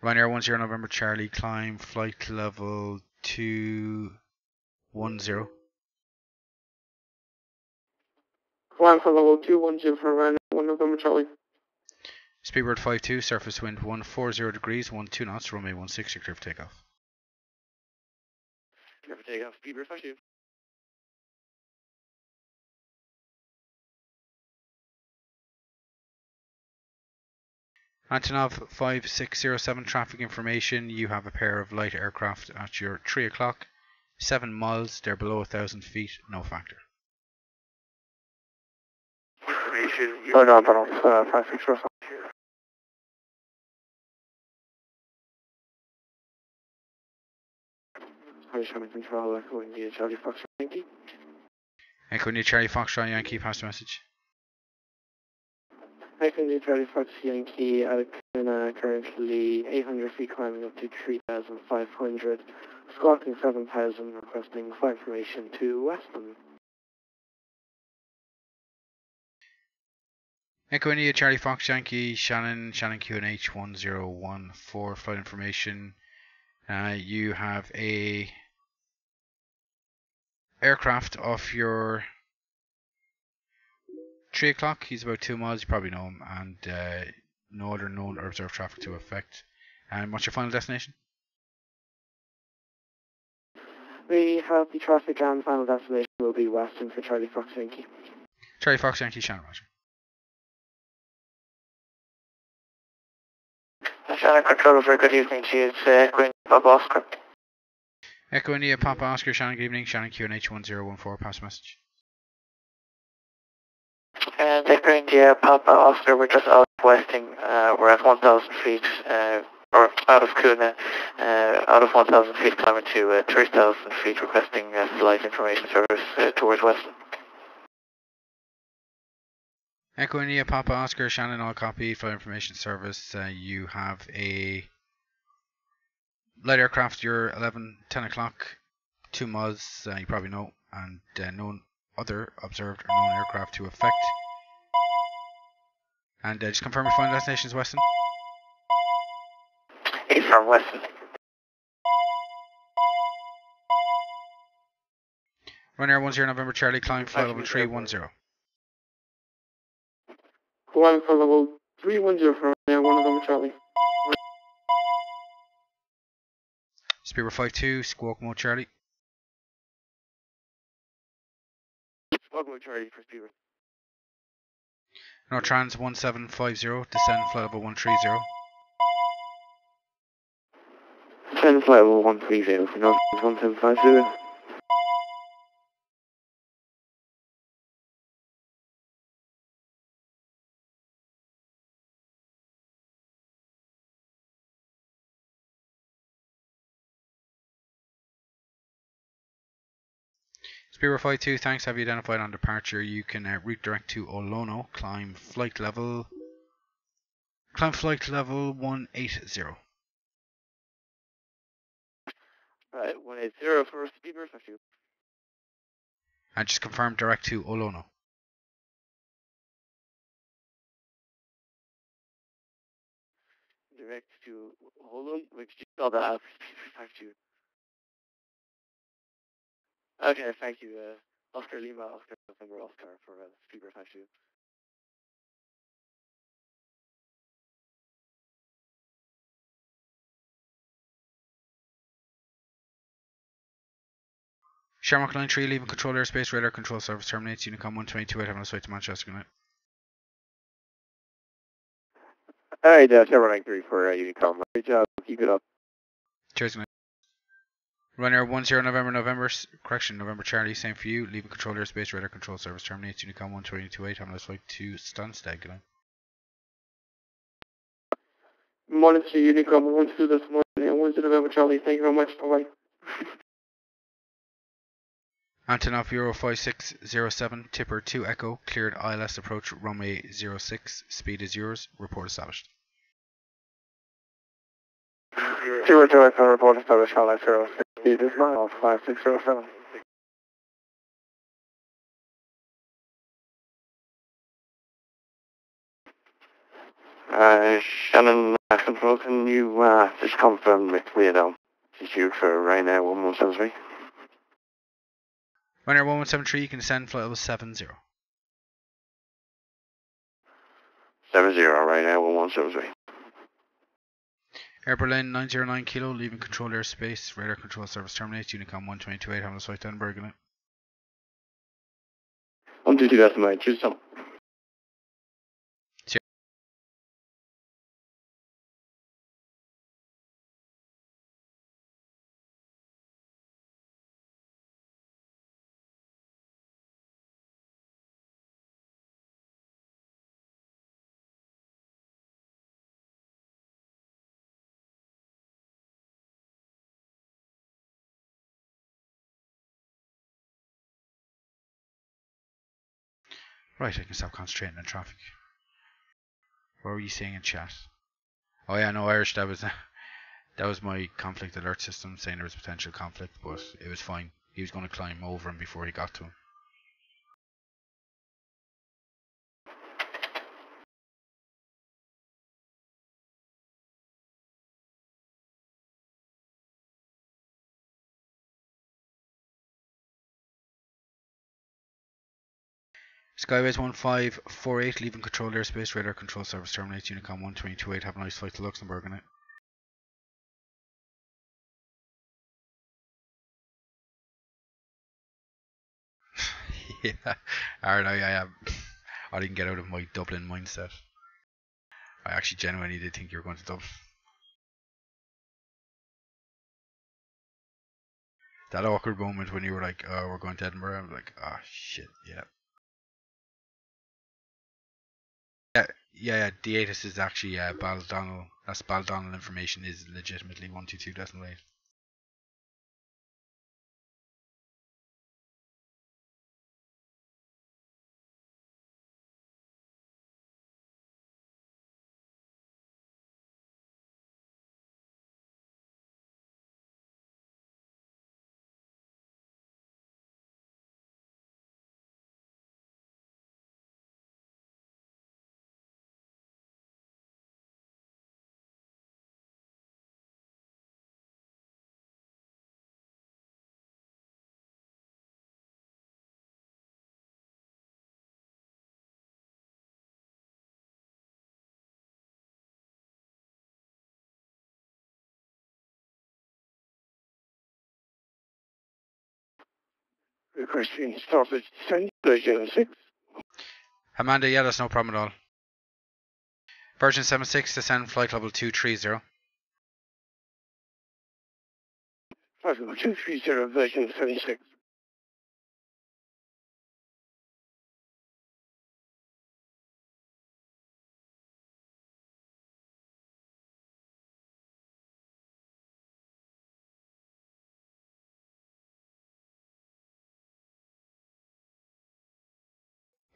Speaker 1: Ryanair 10 November Charlie, climb flight level 210.
Speaker 4: Climb for level 210 for Ryanair 1 November Charlie.
Speaker 1: Speedbird 52, surface wind 140 degrees, 12 knots, runway 16, clear for takeoff.
Speaker 3: Clear for takeoff, Speedbird 52.
Speaker 1: Antonov 5607, traffic information. You have a pair of light aircraft at your 3 o'clock, 7 miles, they're below 1,000 feet, no factor.
Speaker 3: Oh no, Antonov 5607. Hi, Shannon Control, Echo India Charlie Fox Yankee.
Speaker 1: Echo India Charlie Foxtrot Yankee, pass the message.
Speaker 4: Echo India Charlie Fox Yankee, currently 800 feet climbing up to 3,500, squawking 7,000, requesting flight information to Weston.
Speaker 1: Echo India Charlie Fox Yankee, Shannon QNH 1014, flight information. You have a aircraft off your 3 o'clock, he's about 2 miles, you probably know him, and no other known or observed traffic to affect. And what's your final destination?
Speaker 4: We have the traffic and final destination will be Weston for Charlie Fox Yankee.
Speaker 1: Charlie Fox Yankee, Shannon, Roger.
Speaker 3: Shannon Control, very good evening to you. It's Quinn Bob Oscar.
Speaker 1: Echo India Papa Oscar, Shannon, good evening. Shannon QNH 1014, pass message.
Speaker 3: And Echo India Papa Oscar, we're just out of Westing. We're at 1,000 feet, or out of Kuna, out of 1,000 feet climbing to 3,000 feet, requesting flight information service towards Weston.
Speaker 1: Echo India Papa Oscar, Shannon, all copy, flight information service. You have a light aircraft, you're 10 o'clock, 2 miles, you probably know, and no other observed or known aircraft to affect. And just confirm your final destination is Weston.
Speaker 3: From Weston.
Speaker 1: Ryanair 10 November Charlie, climb flight level 310.
Speaker 4: Climb for level 310 for Ryanair 1 November Charlie.
Speaker 1: Speedbird 52, squawk mode Charlie.
Speaker 3: Squawk mode Charlie for Speedbird.
Speaker 1: Nortrans 1750, descend flight level 130.
Speaker 2: Descend flight level 130 for Northwest 1750.
Speaker 1: Speedbird 52, thanks. Have you identified on departure? You can route direct to Olono. Climb flight level 180.
Speaker 2: Right, 180 for Speedbird 52.
Speaker 1: And just confirm direct to Olono.
Speaker 2: Direct to, hold on, we could spell that out, Speedbird 52. Okay, thank you, Oscar Lima, Oscar November, Oscar for Speedbird 52.
Speaker 1: Shamrock Line 3, leaving control airspace, radar control service terminates. Unicom 1228, having a flight to Manchester. Good night.
Speaker 2: Alright, Shamrock Line 3 for Unicom. Great job, keep it up.
Speaker 1: Cheers, good night. Runner 10 November Charlie, same for you. Leaving control airspace, radar control service terminates. Unicom 1228, having a flight to Stansted. Good night.
Speaker 4: Morning to Unicom 12 this morning, and 1 November Charlie. Thank you very much. Bye-bye.
Speaker 1: Antonov Euro 5607, Tipper 2 Echo, cleared ILS approach runway 06, speed is yours, report established.
Speaker 3: 02 Echo, report established, Charlie 06, speed is 95607. Shannon, control, can you just confirm with Weirdo? Institute for Ryanair 1173.
Speaker 1: Runner 1173, you can descend flight level 70.
Speaker 3: 70, Ryanair 1173.
Speaker 1: Air Berlin 909 kilo, leaving control airspace, radar control service terminates. Unicom 1228, having a flight to Edinburgh. Good night.
Speaker 3: 122 decimal, choose some.
Speaker 1: Right, I can stop concentrating on traffic. What were you saying in chat? Oh yeah, no, Irish, that was my conflict alert system saying there was potential conflict, but it was fine. He was going to climb over him before he got to him. Skyways 1548, leaving control airspace, radar control service terminates. Unicom 1228, have a nice flight to Luxembourg. Good night. Yeah, alright, I didn't get out of my Dublin mindset. I actually genuinely did think you were going to Dublin. That awkward moment when you were like, oh, we're going to Edinburgh, I'm like, oh shit, yeah. Yeah, D8 is actually Baldonnel. That's Baldonnel information is legitimately 122.8.
Speaker 3: Requesting started descent, 06.
Speaker 1: Amanda, yeah, that's no problem at all. Virgin 76, descend flight level 230.
Speaker 3: 230, Virgin 76.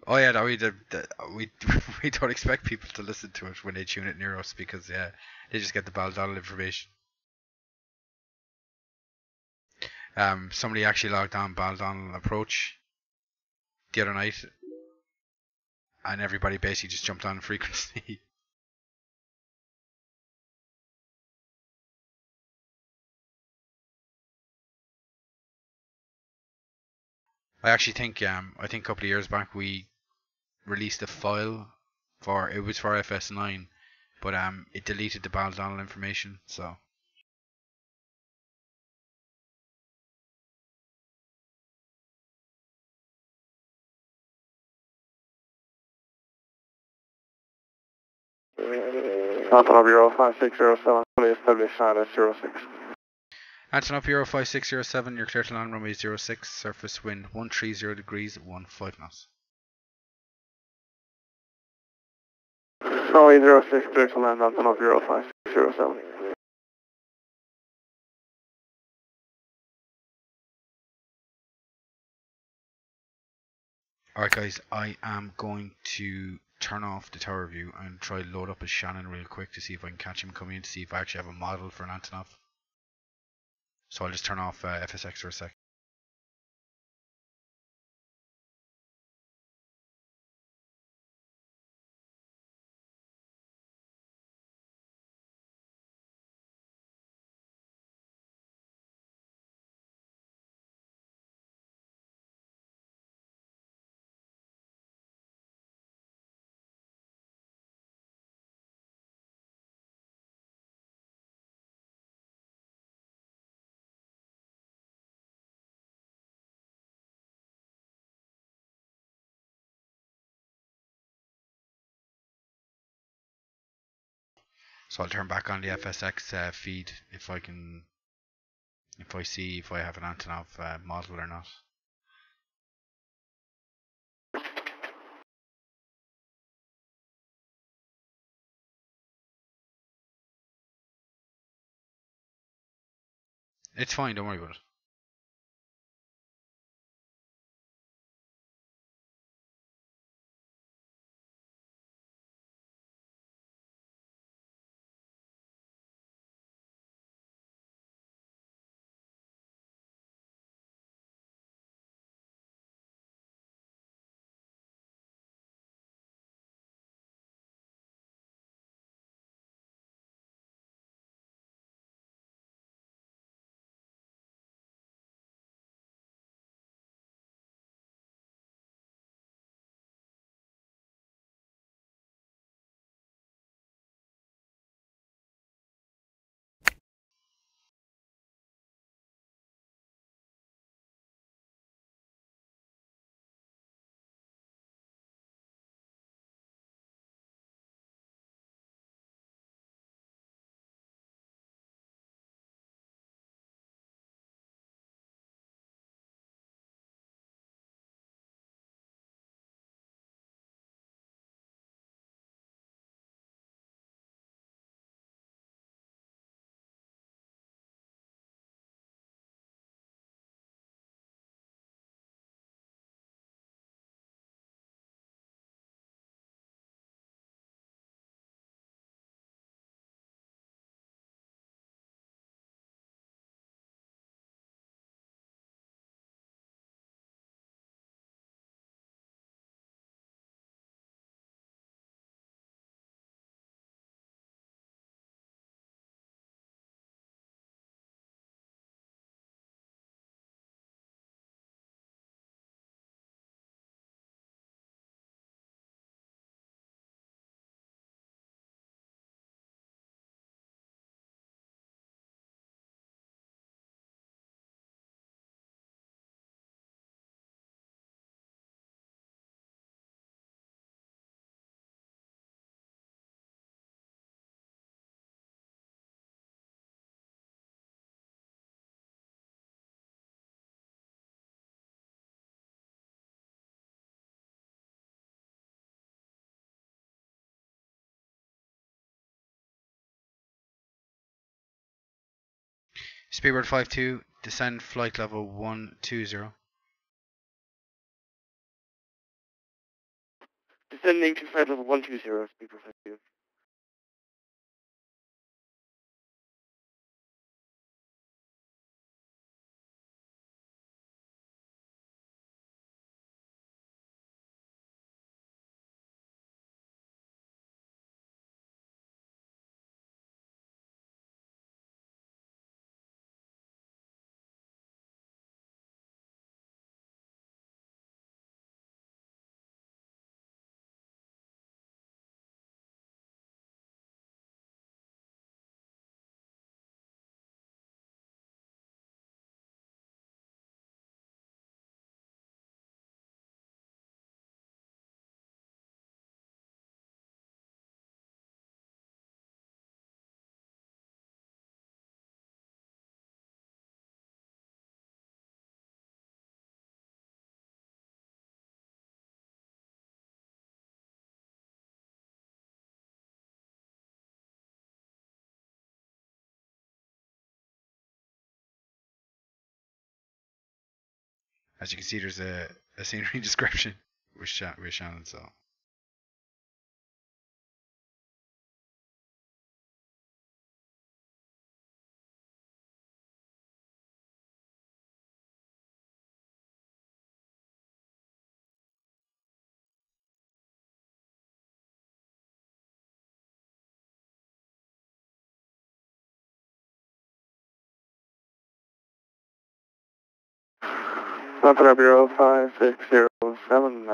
Speaker 1: Oh yeah, no, we we don't expect people to listen to it when they tune it near us because they just get the Baldonnel information. Somebody actually logged on Baldonnel approach the other night, and everybody basically just jumped on frequency. I actually think I think a couple of years back we released a file for it was for FS9, but it deleted the Baldonnel information, so.
Speaker 3: Antonov Euro 5607, fully established status 06.
Speaker 1: Antonov Euro 5607, you're clear to land runway 06, surface wind 130 degrees, 15 knots.
Speaker 3: Runway 06, clear to land, Antonov Euro 5607.
Speaker 1: Alright guys, I am going to turn off the tower view and try load up a Shannon real quick to see if I can catch him coming in, to see if I actually have a model for an Antonov. So I'll just turn off FSX for a sec. So I'll turn back on the FSX feed if I see if I have an Antonov model or not. It's fine, don't worry about it. Speedbird 52, descend flight level 120.
Speaker 4: descending to flight level 120, to be precise.
Speaker 1: As you can see, there's a scenery description with Shannon, so.
Speaker 4: Bureau Bureau 5607,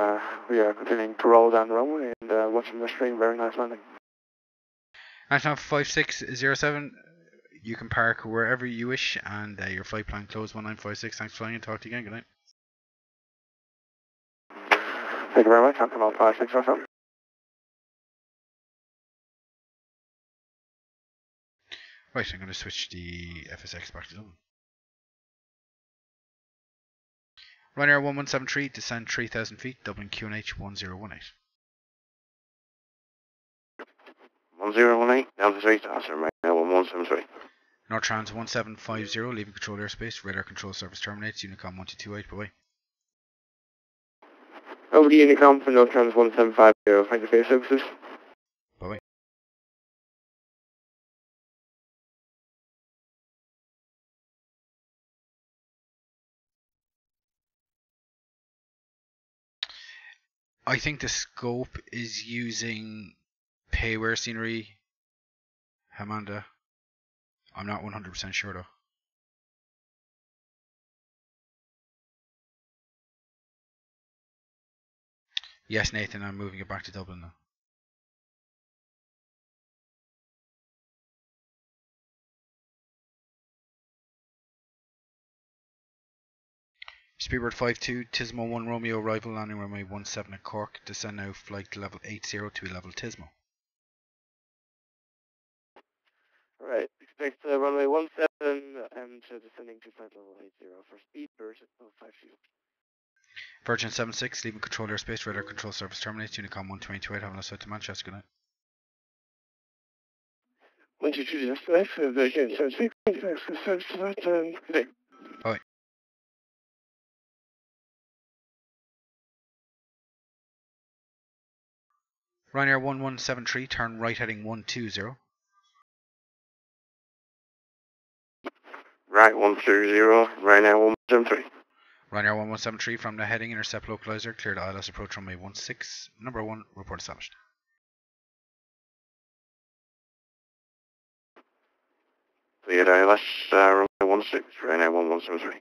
Speaker 4: we are continuing to roll down the runway and watching the stream. Very nice landing.
Speaker 1: National 5607, you can park wherever you wish, and your flight plan closed 1956. Thanks for flying and talk to you again. Good night.
Speaker 4: Thank you very much. I'm from 5607.
Speaker 1: Right, I'm going to switch the FSX back to Dublin. Ryanair 1173, descend 3,000 feet, Dublin QNH 1018.
Speaker 4: 1018, down to 3, Asher, right now 1173.
Speaker 1: Nortrans 1750, leaving control airspace, radar control service terminates, Unicom 1228, bye bye.
Speaker 4: Over to Unicom for Nortrans 1750, thank you for your services.
Speaker 1: Bye bye. I think the scope is using payware scenery, Amanda. I'm not 100% sure though. Yes, Nathan, I'm moving it back to Dublin now. Speedbird 52, Tismo 1 Romeo, arrival landing runway 17 at Cork, descend now flight level 80 to level Tismo.
Speaker 4: Right, expect runway 17 and descending to flight level 80 for Speedbird 52.
Speaker 1: Virgin 76, leaving control airspace, radar control service terminates, Unicom 1228, having us out to Manchester, good night.
Speaker 4: 122, that's correct, Virgin 76, good day.
Speaker 1: Bye. Ryanair 1173, turn right heading 120.
Speaker 4: Right, 120, right now 173.
Speaker 1: Ryanair 1173 from the heading intercept localizer, cleared ILS approach runway 16, number 1, report established.
Speaker 4: Cleared ILS, runway 16, right now 1173.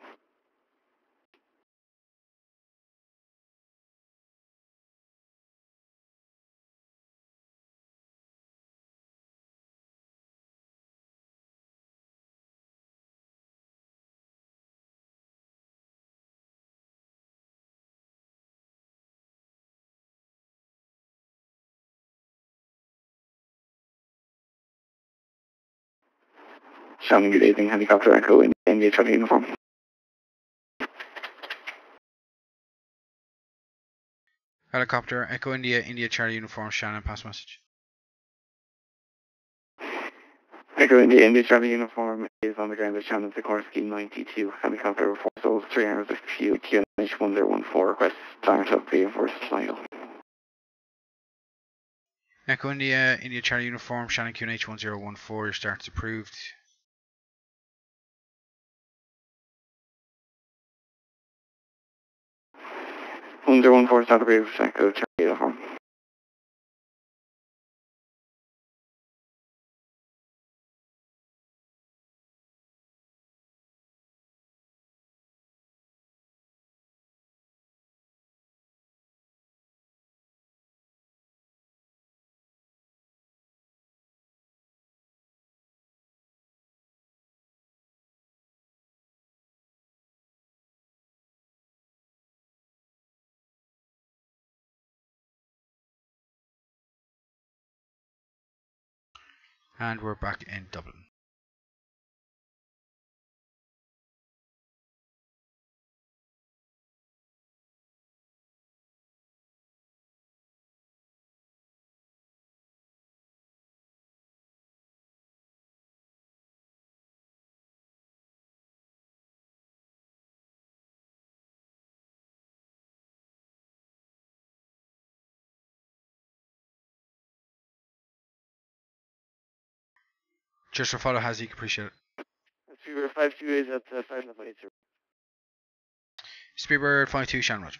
Speaker 4: Shannon, good evening, helicopter Echo in India Charlie uniform.
Speaker 1: Helicopter Echo India, India Charlie uniform, Shannon, pass message.
Speaker 4: Echo India, India Charlie uniform is on the ground at Shannon Sikorsky 92, helicopter reports over 3 hours of fuel, QNH 1014, request time to be for final.
Speaker 1: Echo India Charlie Uniform, Shannon QNH 1014, your start's approved.
Speaker 2: 1014 start approved, Echo Charlie Uniform.
Speaker 1: And we're back in Dublin. Just for follow Hazik, appreciate it.
Speaker 2: Speedbird 52 is at 580.
Speaker 1: Speedbird 52, Shannon Roger.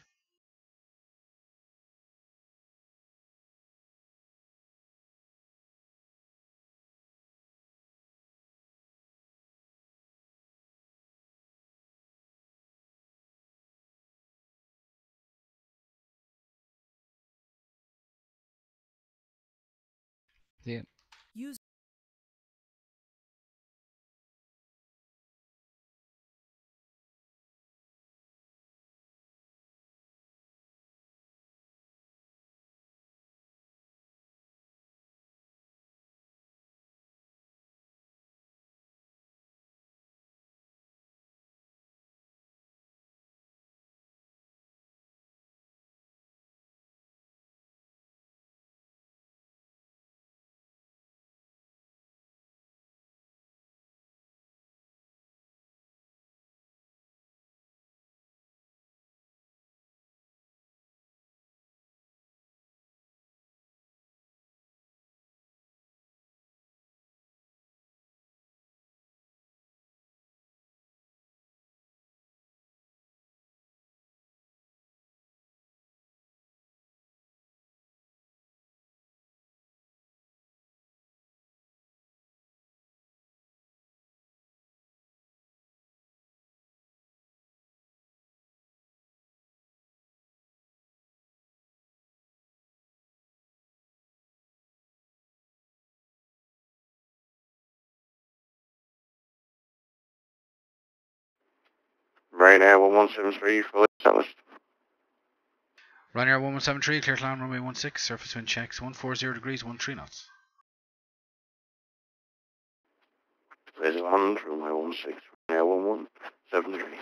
Speaker 5: Yeah.
Speaker 2: Right now, 1173, fully established.
Speaker 1: Ryanair 1173, clear climb runway 16, surface wind checks 140 degrees, 13 knots.
Speaker 2: Please land, runway 16, Ryanair 1173.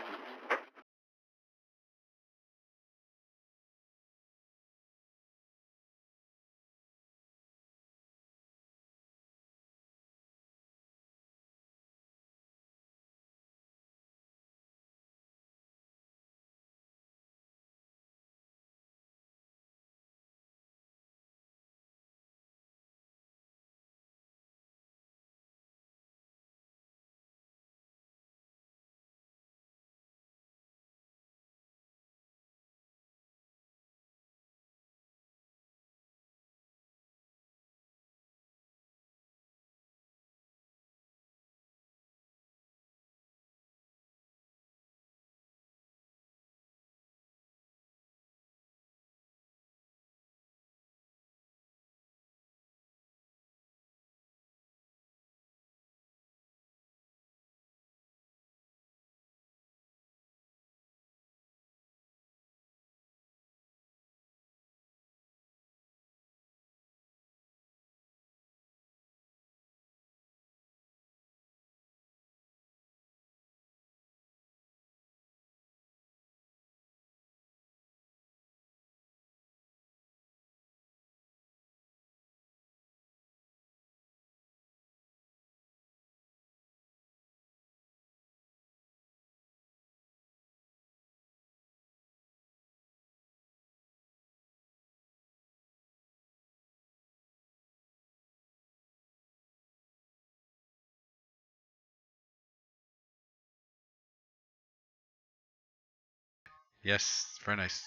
Speaker 1: Yes, very nice.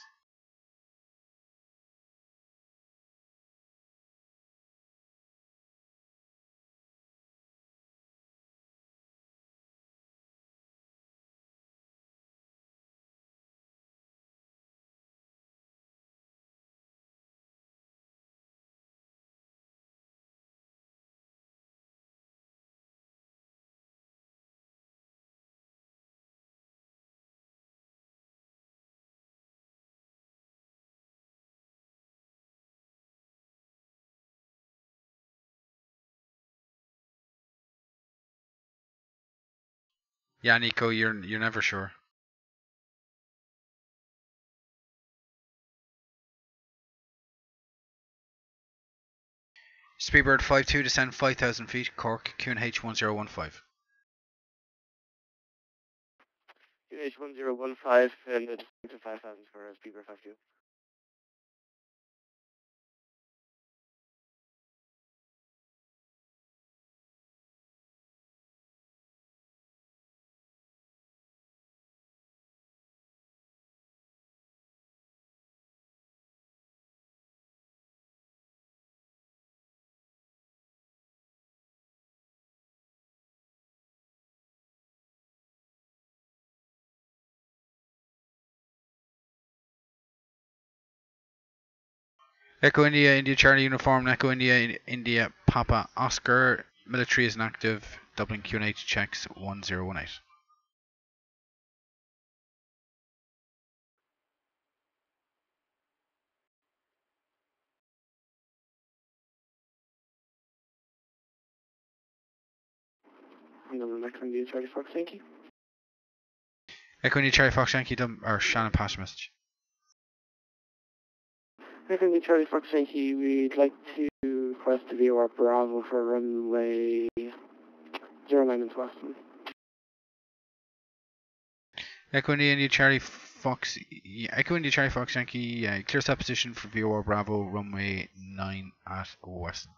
Speaker 1: Yeah, Nico, you're never sure. Speedbird 52 descend 5,000 feet, Cork, QNH 1015.
Speaker 4: QH1015 and the descent to 5,000 for Speedbird 52.
Speaker 1: Echo India, India Charlie Uniform, Echo India, India Papa Oscar. Military is inactive. Dublin QNH checks 1018.
Speaker 4: And then the next one, the Charlie Fox Yankee.
Speaker 1: Echo India Charlie Fox Yankee, or Shannon pass message.
Speaker 4: Next one, the Charlie Fox Yankee, we'd like to request a VOR Bravo for runway 09 into Weston.
Speaker 1: Echo India Charlie Fox, Echo India Charlie Fox Yankee, clear stop position for VOR Bravo, runway 9 at Weston.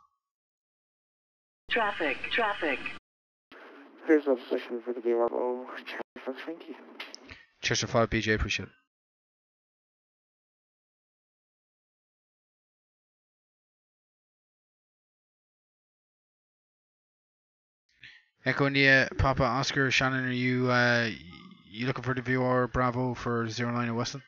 Speaker 5: Traffic.
Speaker 4: Here's the position for the VOR Bravo, Charlie Fox Yankee.
Speaker 1: Chester 5 BJ, appreciate it. Echo India Papa Oscar, Shannon, are you looking for the VOR Bravo for 09 at Weston?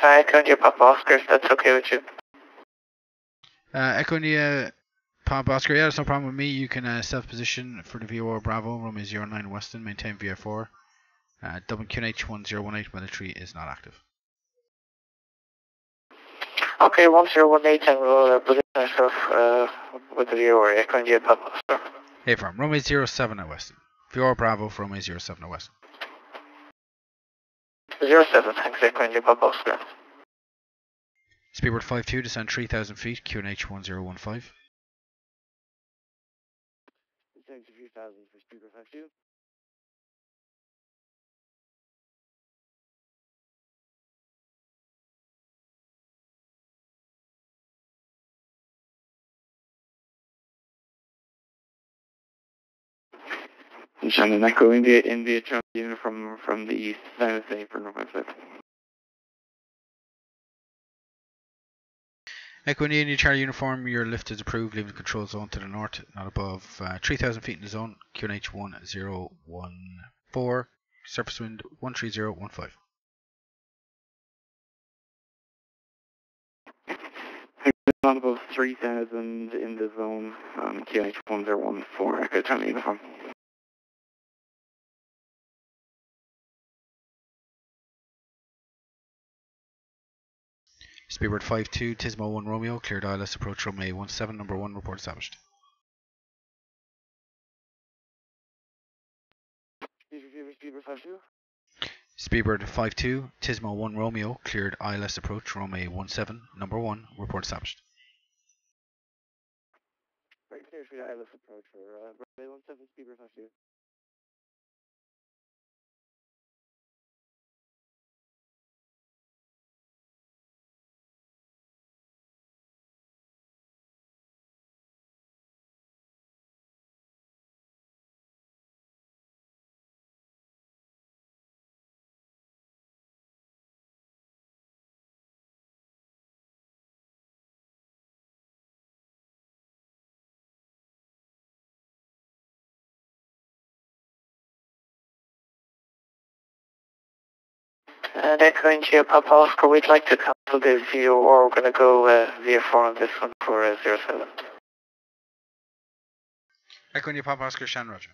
Speaker 4: Echo India Papa Oscar, if that's okay with you.
Speaker 1: Echo India Papa Oscar, yeah, that's no problem with me. You can self-position for the VOR Bravo, runway 09 Weston, maintain VF4. Dublin QNH 1018, military is not active.
Speaker 4: Okay, 1018 and we'll position ourselves with the VOR, Echo India Papa Oscar.
Speaker 1: Hey, from runway 07 at Weston. VOR Bravo for runway 07 at Weston.
Speaker 4: 07, thanks, Echo India Papa Oscar.
Speaker 1: Speedbird 52, descend 3,000 feet, QNH 1015.
Speaker 4: Thanks a few thousand for Speedbird 52.
Speaker 2: Shannon, Echo India Charlie Uniform from the east, San Jose for November 5.
Speaker 1: Echo India Charlie Uniform, your lift is approved, leaving the control zone to the north, not above 3,000 feet in the zone, QNH 1014, surface wind 13015.
Speaker 2: Not above 3,000 in the zone, QH 1014, Echo Charlie Uniform.
Speaker 1: Speedbird 52, Tismo 1 Romeo, cleared ILS approach runway 17, number 1, report established.
Speaker 4: Speedbird 52.
Speaker 1: Speedbird 52, Tismo 1 Romeo, cleared ILS approach runway 17, number 1, report established.
Speaker 4: Right, clear for the ILS approach for runway 17, Speedbird 52. And echoing to your Papa Oscar, we'd like to cancel the view, or we're going to go VF4 on this one for 07.
Speaker 1: Echoing your Papa Oscar, Shannon, roger.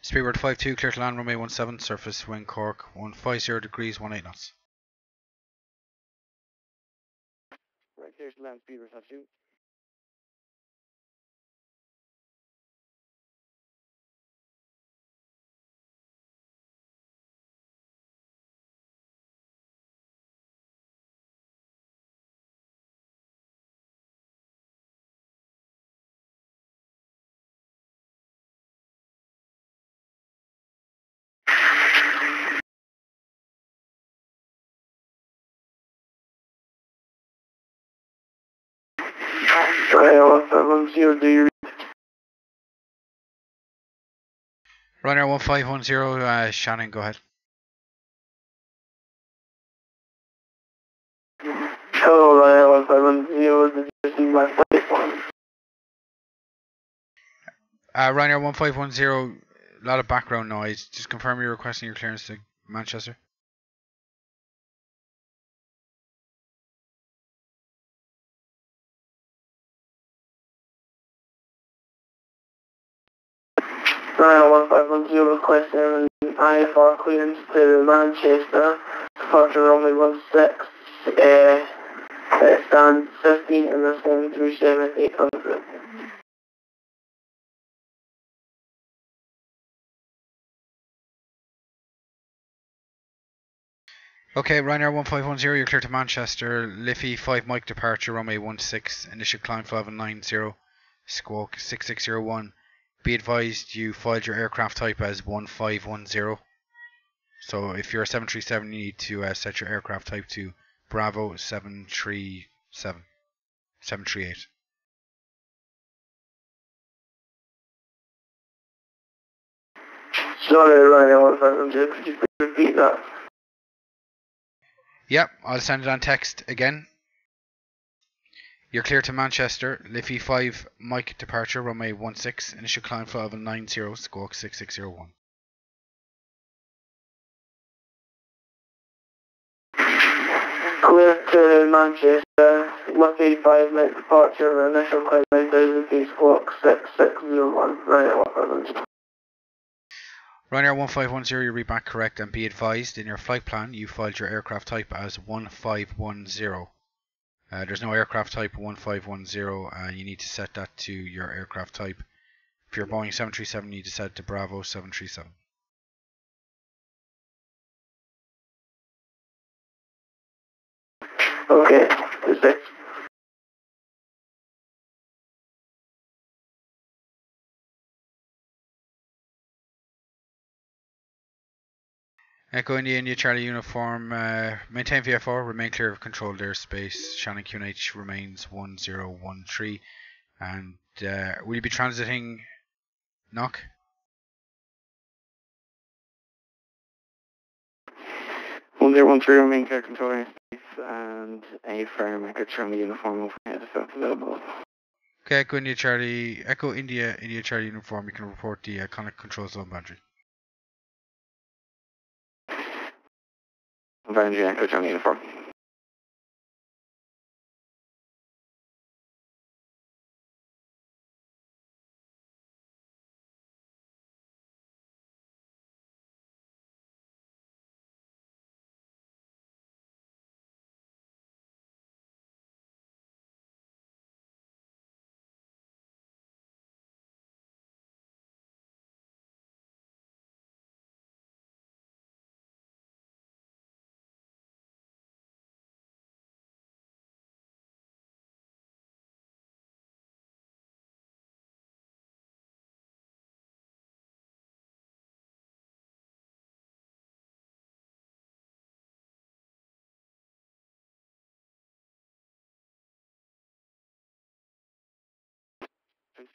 Speaker 1: Speedbird 52, clear to land, runway 17, surface wind Cork, 150 degrees, 18 knots.
Speaker 2: Right, clear to land, Speedbird 52.
Speaker 1: Ryanair 1510, Shannon, go ahead.
Speaker 4: Hello, Ryanair 1510, this is my platform.
Speaker 1: Ryanair 1510, a lot of background noise. Just confirm you're requesting your clearance to Manchester.
Speaker 4: Ryanair 1510 requesting IFR clearance to Manchester, departure runway 16, stand 15 and respond through 7800.
Speaker 1: Okay, Ryanair 1510, you're clear to Manchester. Liffey 5 Mike departure, runway 16, initial climb 1190, squawk 6601. Be advised you filed your aircraft type as 1510. So if you're a 737, you need to set your aircraft type to Bravo 737, 738.
Speaker 4: Sorry, Ryanair 1510, could you please repeat that?
Speaker 1: Yep, I'll send it on text again. You're clear to Manchester, Liffey 5, Mike departure, runway 16, initial climb flight level 90, squawk 6601.
Speaker 4: Clear to Manchester, Liffey 5, make departure, initial climb 9000 feet, squawk 6601. Right, what happens?
Speaker 1: Ryanair 1510, you read back correct, and be advised, in your flight plan you filed your aircraft type as 1510. There's no aircraft type 1510, and you need to set that to your aircraft type. If you're Boeing 737, you need to set it to Bravo 737.
Speaker 4: Okay, is it?
Speaker 1: Echo India Charlie uniform, maintain VFR, remain clear of controlled airspace. Shannon QNH remains 1013. And will you be transiting knock?
Speaker 2: 1013 remain clear control airspace and a firm echo Charlie uniform overhead if available.
Speaker 1: Okay, Echo India Charlie uniform, you can report the conic control zone boundary.
Speaker 2: Boundary echo Charlie uniform.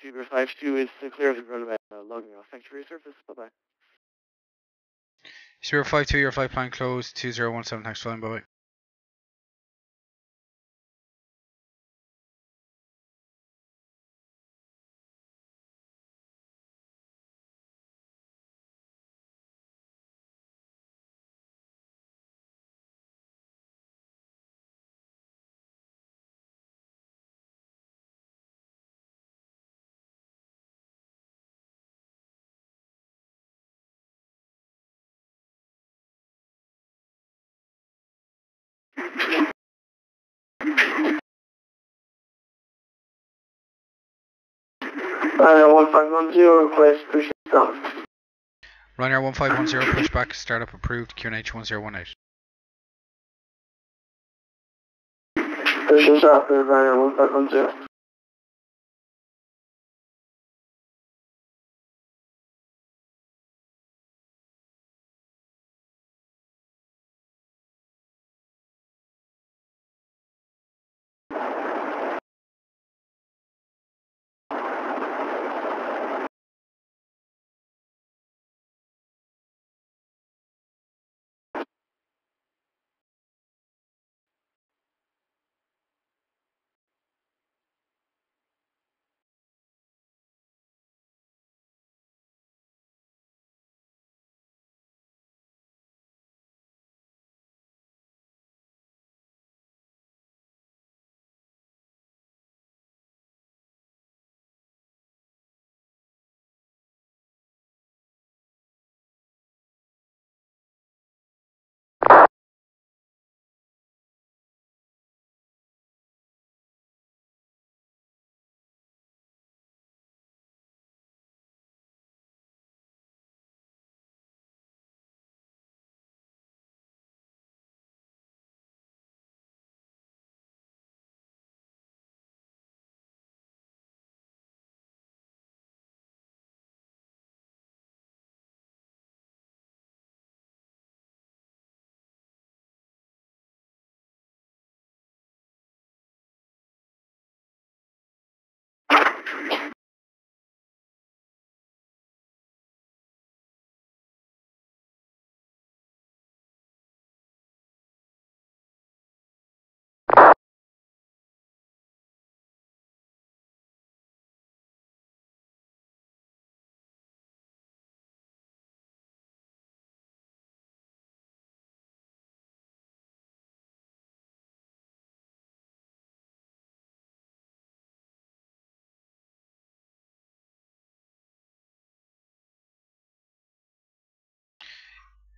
Speaker 2: Tuber 52 is clear of the runway, logging off. Thanks for your service. Bye-bye.
Speaker 1: 052, your flight plan closed, 2017, thanks for flying, bye bye.
Speaker 4: Ryanair 1510, request push stop.
Speaker 1: Ryanair 1510, pushback, startup approved, QNH 1018.
Speaker 4: Push stop, Ryanair 1510.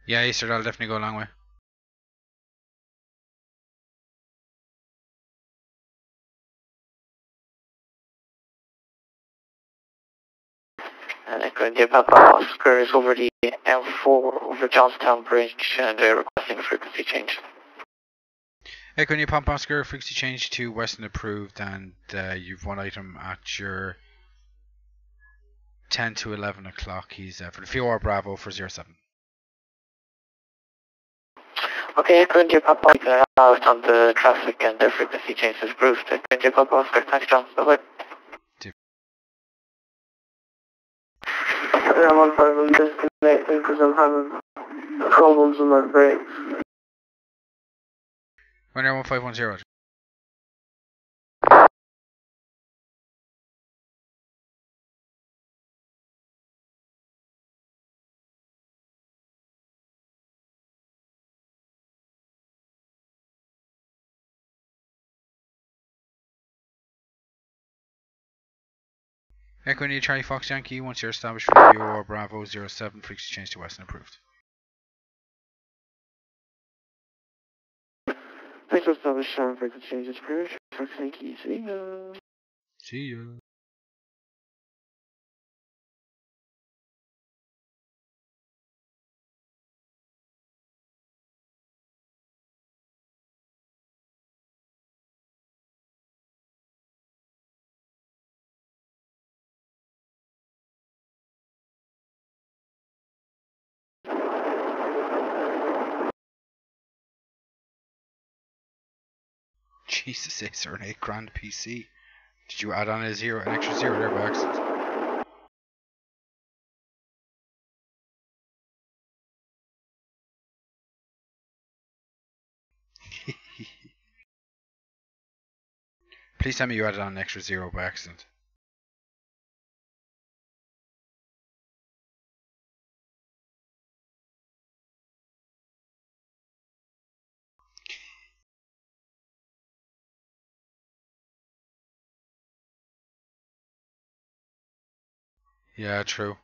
Speaker 1: Yeah, Easter, that'll definitely go a long way.
Speaker 2: And Echo Papa Oscar is over the M4 over Johnstown Bridge and requesting a frequency change.
Speaker 1: Echo India Papa Oscar, frequency change to Western approved, and you've one item at your 10 to 11 o'clock. He's for the FOR Bravo for 07.
Speaker 2: Okay, Echo India Papa out on the traffic and the frequency change is approved. Echo India Papa Oscar, thanks John, bye-bye.
Speaker 4: I'm on phone, I'm disconnecting because I'm having problems with my brakes.
Speaker 1: Ryanair 1510. Echo India Charlie Fox Yankee, once you're established for FOR Bravo 07, frequency change to Western approved.
Speaker 4: Thanks for establishing Shannon frequency changes approved. Thank you, see ya.
Speaker 1: See ya. Jesus, Acer, an £8,000 PC. Did you add on an extra zero there by accident? Please tell me you added on an extra zero by accident. Yeah, true.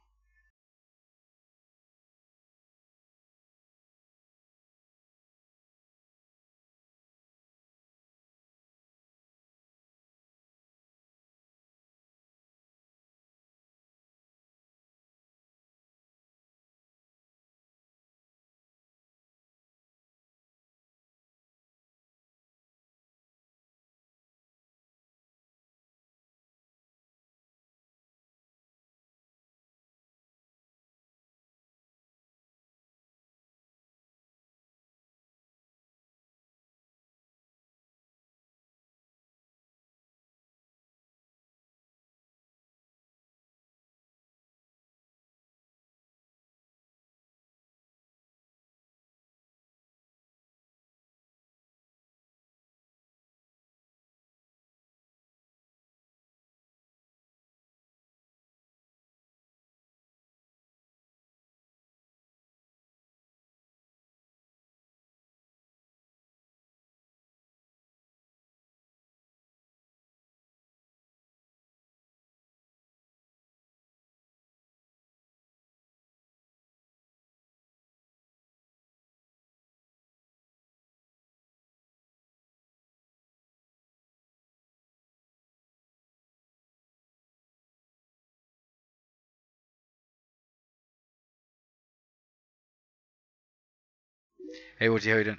Speaker 1: Hey, what you doing?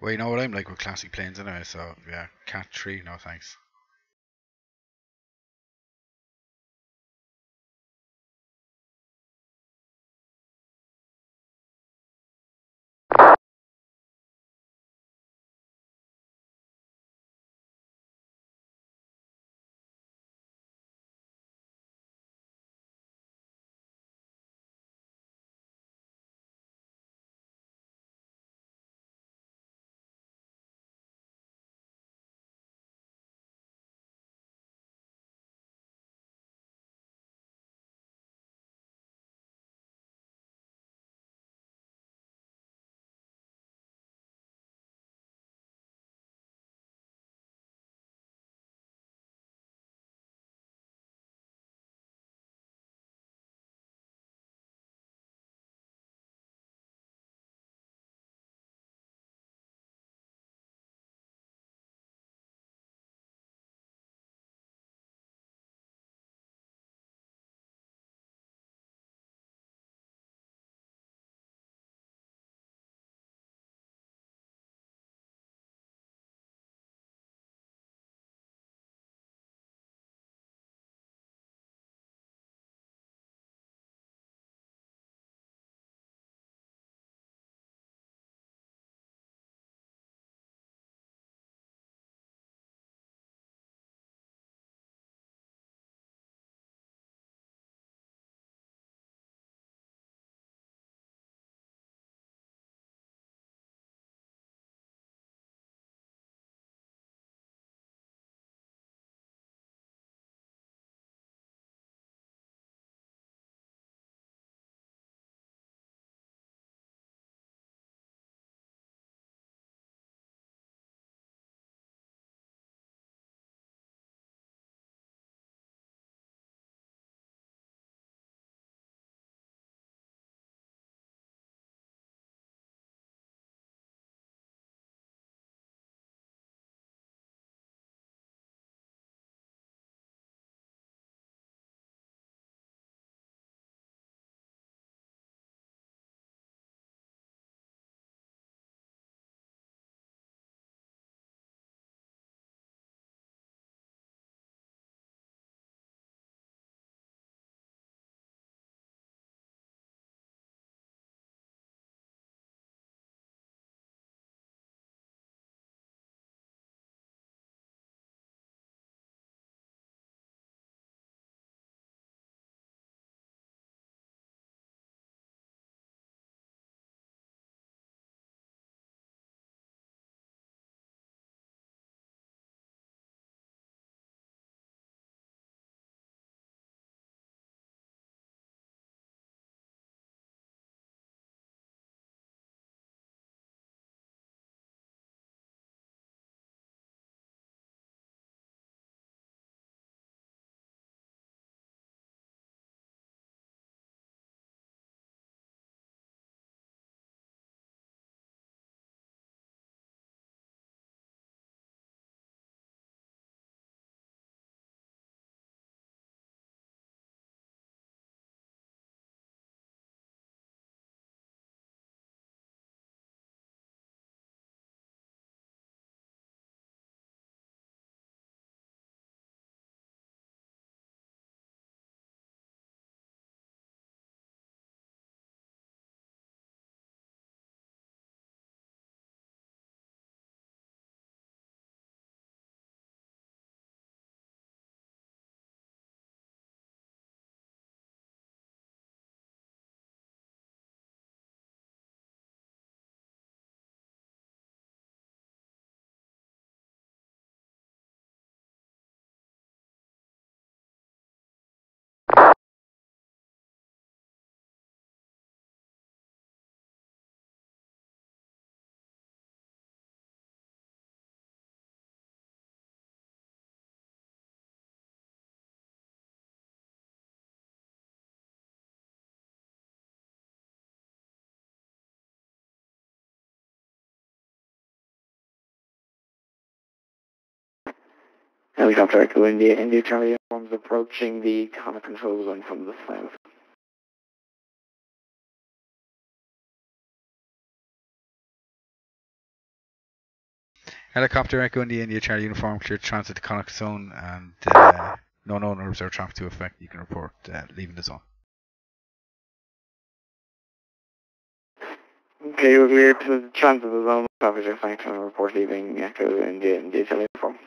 Speaker 1: Well, you know what I'm like with classic planes anyway, so yeah, Cat 3, no thanks.
Speaker 2: Helicopter Echo India, India Charlie Arms approaching the common control zone from the south.
Speaker 1: Helicopter Echo India Charlie Uniform cleared transit to Connacht Zone and no known or observed traffic to affect. You can report leaving the zone.
Speaker 2: Okay, we're clear to the transit zone. Officer Function report leaving Echo India Charlie Uniform.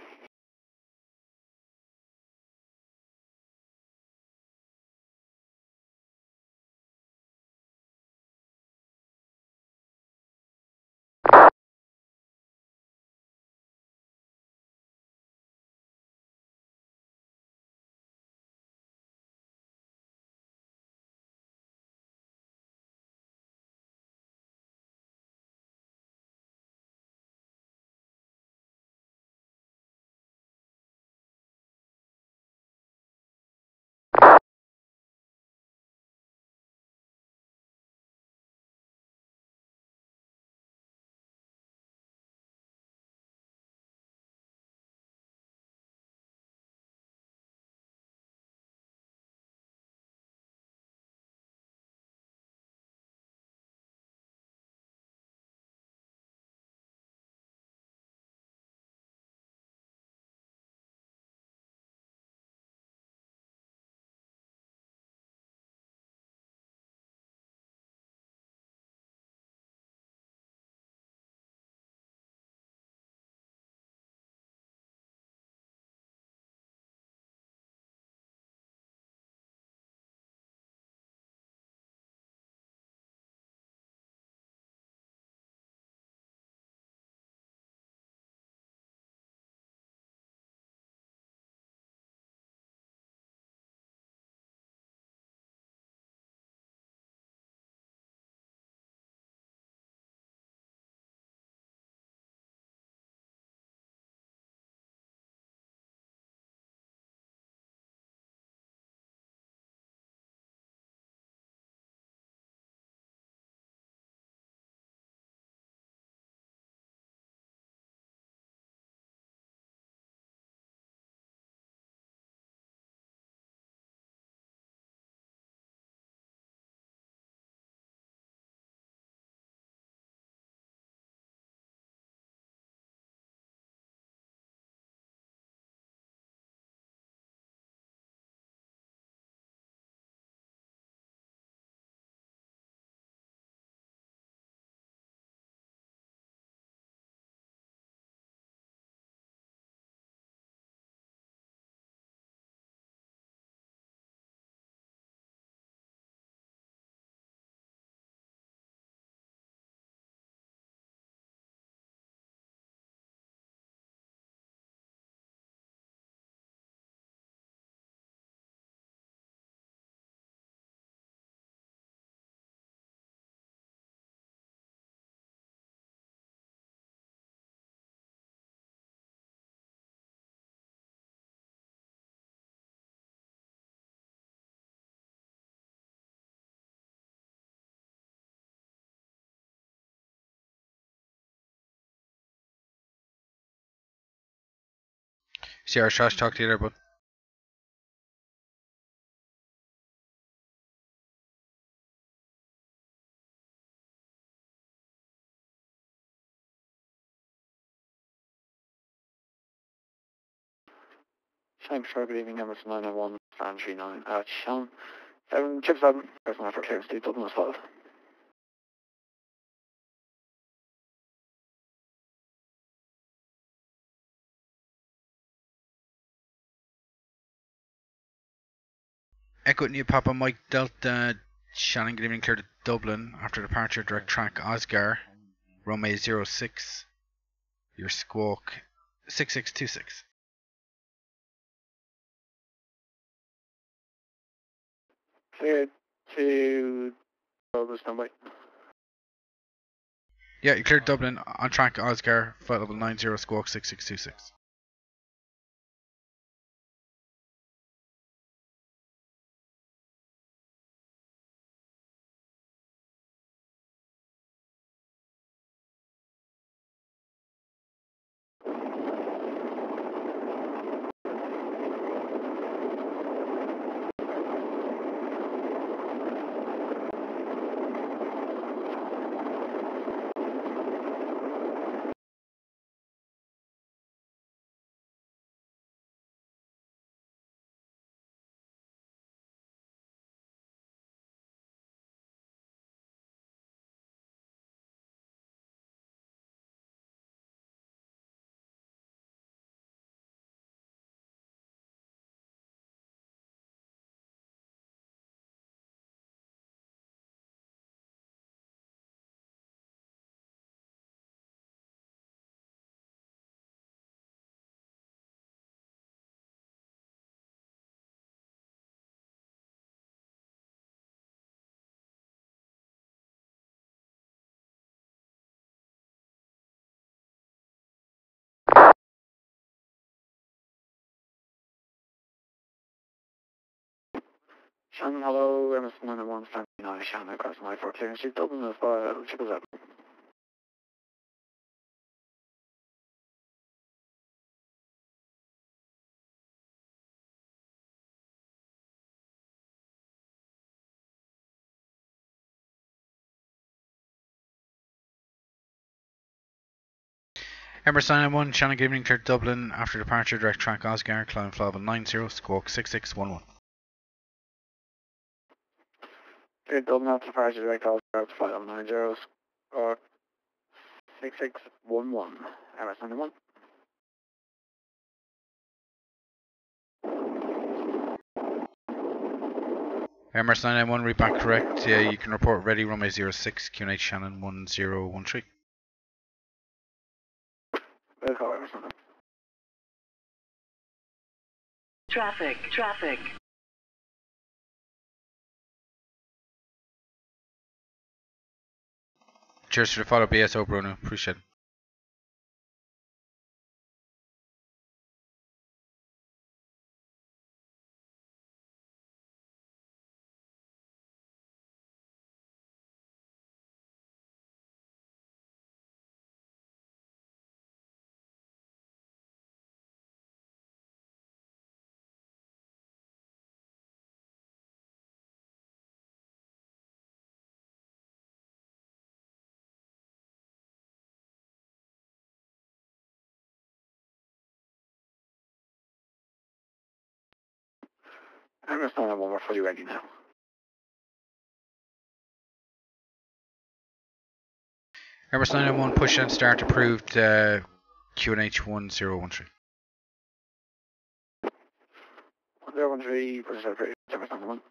Speaker 1: Sierra Shosh, talk to you there, bud.
Speaker 2: Same sure, good evening, Emerson 901, Fan 39, Shannon. 7, Chip 7, personal effort clearance to Dublin as 5.
Speaker 1: Echo India Papa Mike Delta Shannon, good evening, clear to Dublin after departure direct track Oscar Rome 06. Your squawk 6626.
Speaker 2: Clear to Dublin standby.
Speaker 1: Yeah, you cleared Dublin on track Oscar flight level 90 squawk 6626.
Speaker 2: Shannon, hello, Emerson 101, standing 9, Shannon, across my 4 clearance, she's Dublin as far, 777.
Speaker 1: Emerson 911, Shannon, good evening, clear to Dublin. After departure, direct track Oscar, climb flight level 90, squawk 6611.
Speaker 2: Clear to Dublin after departure, direct Oscar, flight level 90, or 6611, Emerson 911.
Speaker 1: Emerson 911, read back correct. You can report ready, runway 06, QNH Shannon 1013.
Speaker 2: Welcome, Emerson.
Speaker 5: Traffic.
Speaker 1: Cheers for the follow, BSO Bruno. Appreciate it.
Speaker 2: Emerson 911, we're fully ready now.
Speaker 1: Emerson 911, push and start approved, QNH 1013.
Speaker 2: 1013, push and start, Emerson 911.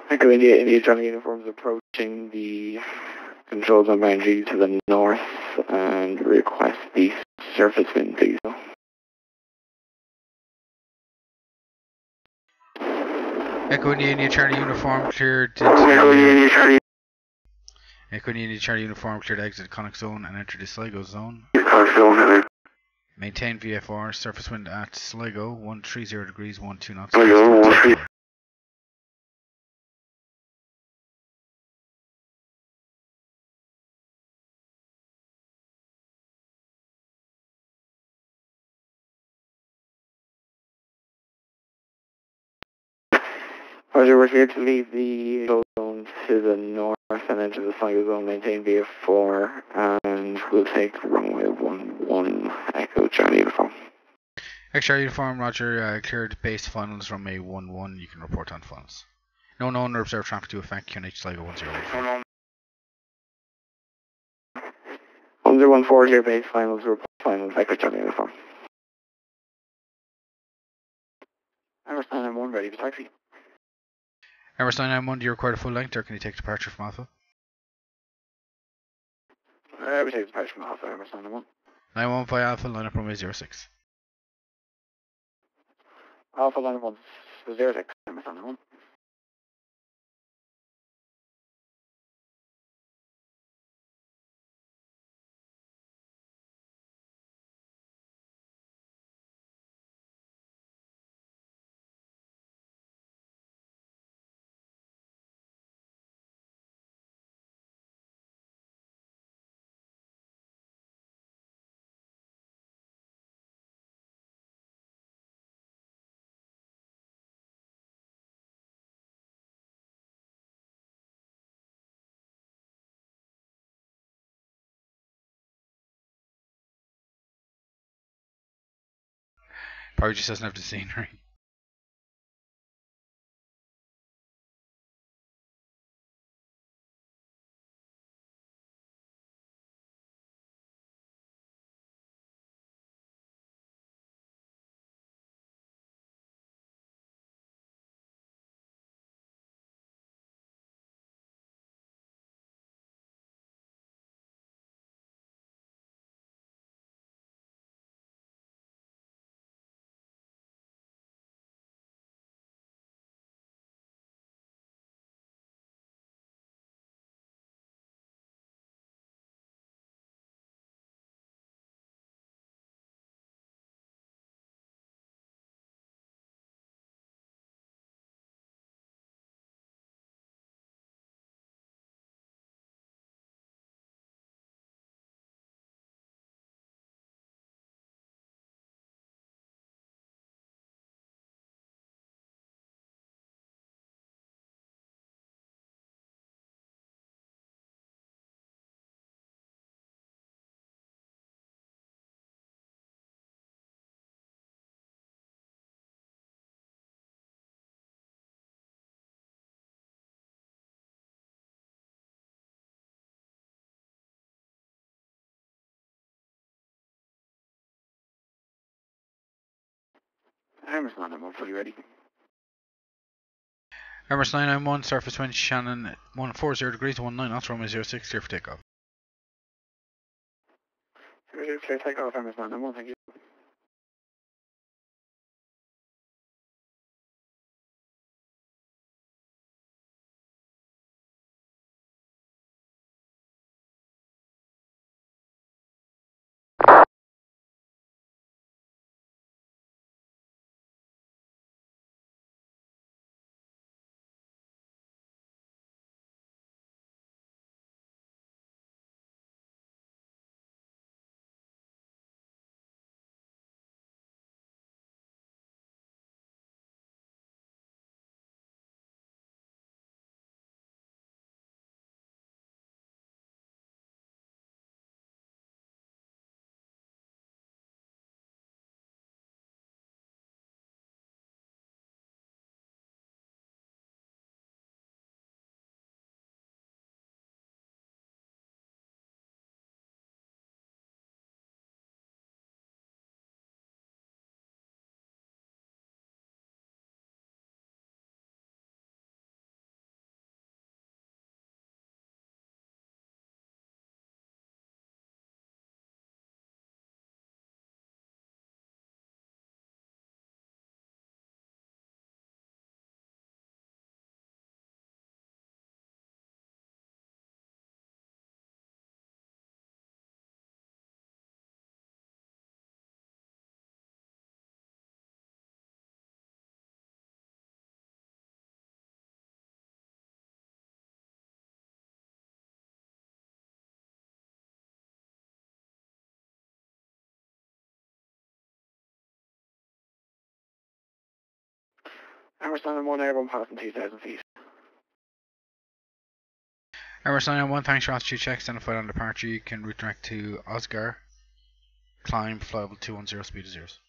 Speaker 2: Echo India Charlie uniforms approaching the control zone boundary to the north and request the surface wind, please.
Speaker 1: Echo India Charlie uniform cleared.
Speaker 2: Echo India Charlie.
Speaker 1: Echo India Charlie uniform cleared to exit Conic zone and enter the Sligo zone. Maintain VFR, surface wind at Sligo 130 degrees 12 knots.
Speaker 2: Roger, we're here to leave the control zone to the north and enter the Sligo zone, maintain VF4, and we'll take runway 11 Echo Charlie uniform.
Speaker 1: Echo uniform, Roger, cleared base finals, runway 11, you can report on finals. No known or observed traffic to affect QNH Sligo 1014.
Speaker 2: 1014 here, base finals, report finals, Echo Charlie uniform. Emerson 911, ready for taxi.
Speaker 1: Emerson 991, do you require a full length or can you take departure from Alpha?
Speaker 2: We take departure from Alpha, Emerson 911.
Speaker 1: 915 Alpha, line up runway 06.
Speaker 2: Alpha line 106, Emerson 911.
Speaker 1: Probably just doesn't have the scenery.
Speaker 2: Emerson, I'm fully ready.
Speaker 1: Emirates 991, surface wind Shannon 140 degrees, 19 knots, runway 06, clear for takeoff.
Speaker 2: Clear takeoff, Emerson, I'm thank you. Emerson, I'm 1 airborne passing 2,000 feet.
Speaker 1: Emirates 991, thanks for altitude checks, identified on departure. You can route direct to Oscar, climb, flyable 210, speed of zeros.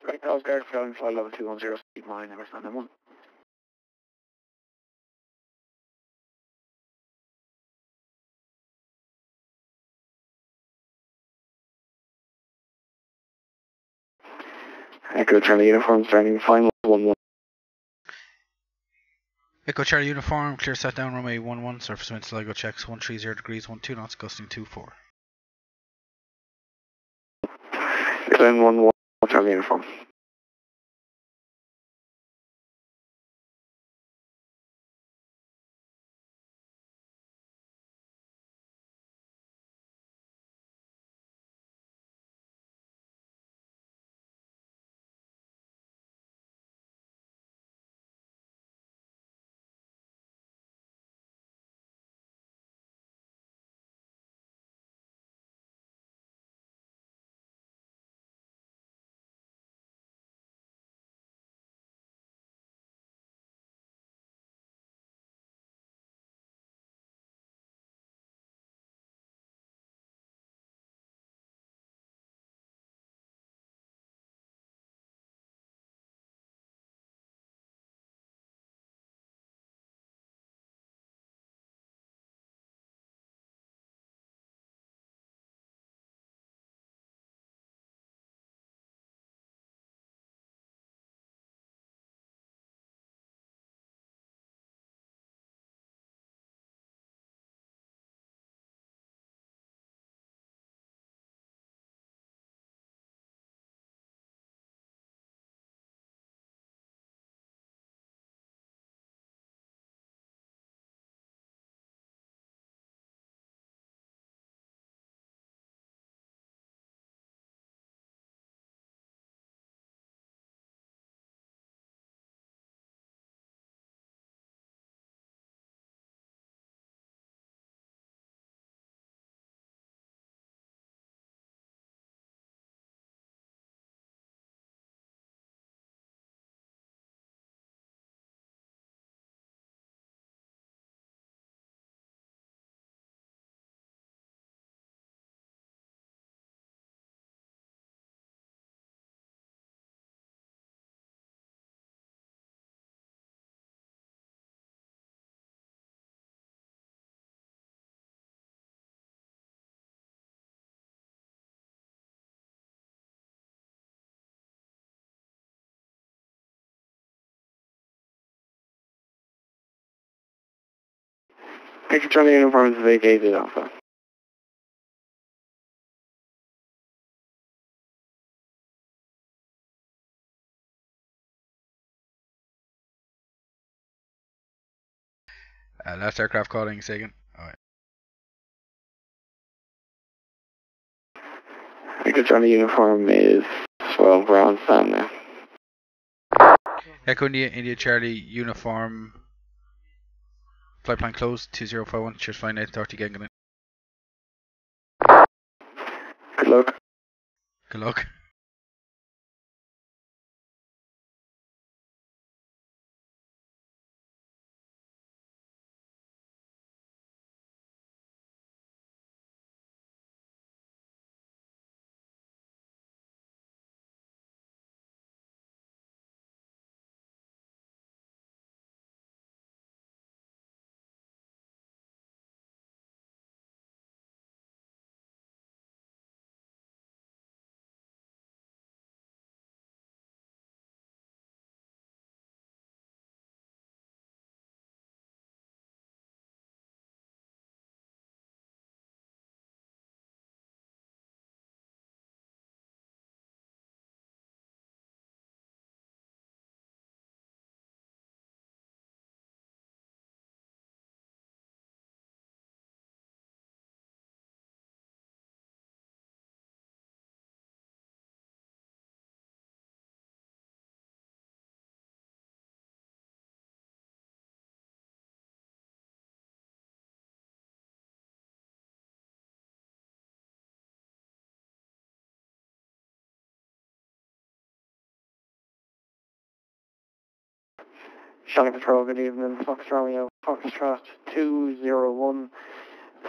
Speaker 2: Direct to Oscar, fly level 210, speed line, Emerson, I'm 1. Echo Charlie Uniform, starting final 1-1.
Speaker 1: Echo Charlie Uniform, clear set down, runway 11, surface wind Sligo checks 130 degrees, 12 knots, gusting 24.
Speaker 2: Then 1-1, Charlie Uniform.
Speaker 3: Victor Charlie uniform is vacated Alpha.
Speaker 1: Last aircraft calling, Sagan. Alright.
Speaker 3: Victor Charlie uniform is 12, we're on stand now.
Speaker 1: Echo India Charlie uniform. Flight plan closed 2051. Cheers, flying 830 getting it.
Speaker 3: Good luck.
Speaker 1: Good luck.
Speaker 4: Shannon Patrol, good evening. Fox Romeo, Foxtrot 201.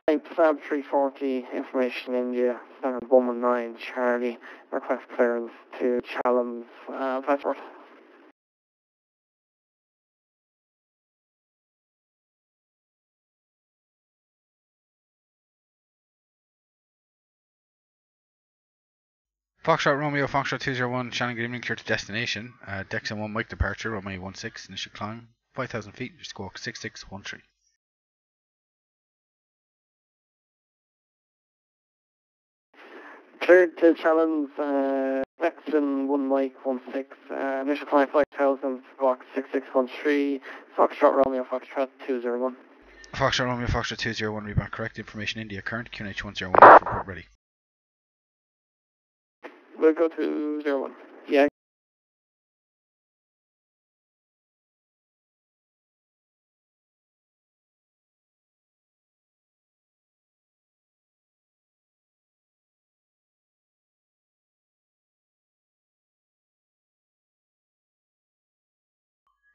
Speaker 4: Type Fab 340, Information India, Standard 119, Charlie. Request clearance to Challam's passport.
Speaker 1: Foxtrot Romeo, Foxtrot 201, Shannon, good evening, clear to destination. Dex and 1 Mike departure, runway 16, initial climb, 5,000 feet, squawk 6613.
Speaker 4: Cleared to Challam's, VATSIM 1 Mike 16, initial climb 5,000, squawk 6613, Foxtrot Romeo, Foxtrot 201.
Speaker 1: Foxtrot Romeo, Foxtrot 201, read correct, Information India, current, QNH 101, report ready.
Speaker 4: We'll go to 01. Yeah.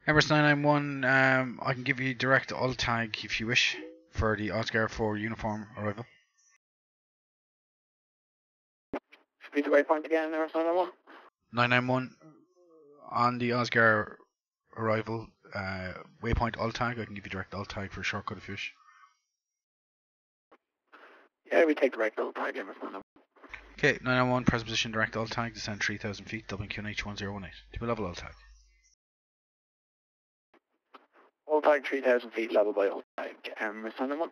Speaker 1: Emirates 991, I can give you direct alt tag if you wish for the Oscar 4 uniform arrival.
Speaker 4: Speed the waypoint again, Emirates 991.
Speaker 1: 991 on the Oscar arrival, waypoint alt tag. I can give you direct alt tag for a shortcut if you wish.
Speaker 4: Yeah, we take direct alt tag, Emirates 991.
Speaker 1: Okay, 991, present position, direct alt tag, descend 3,000 feet, WQNH 1018. To be level alt tag.
Speaker 4: Alt tag 3,000 feet, level by alt tag, Emirates 991.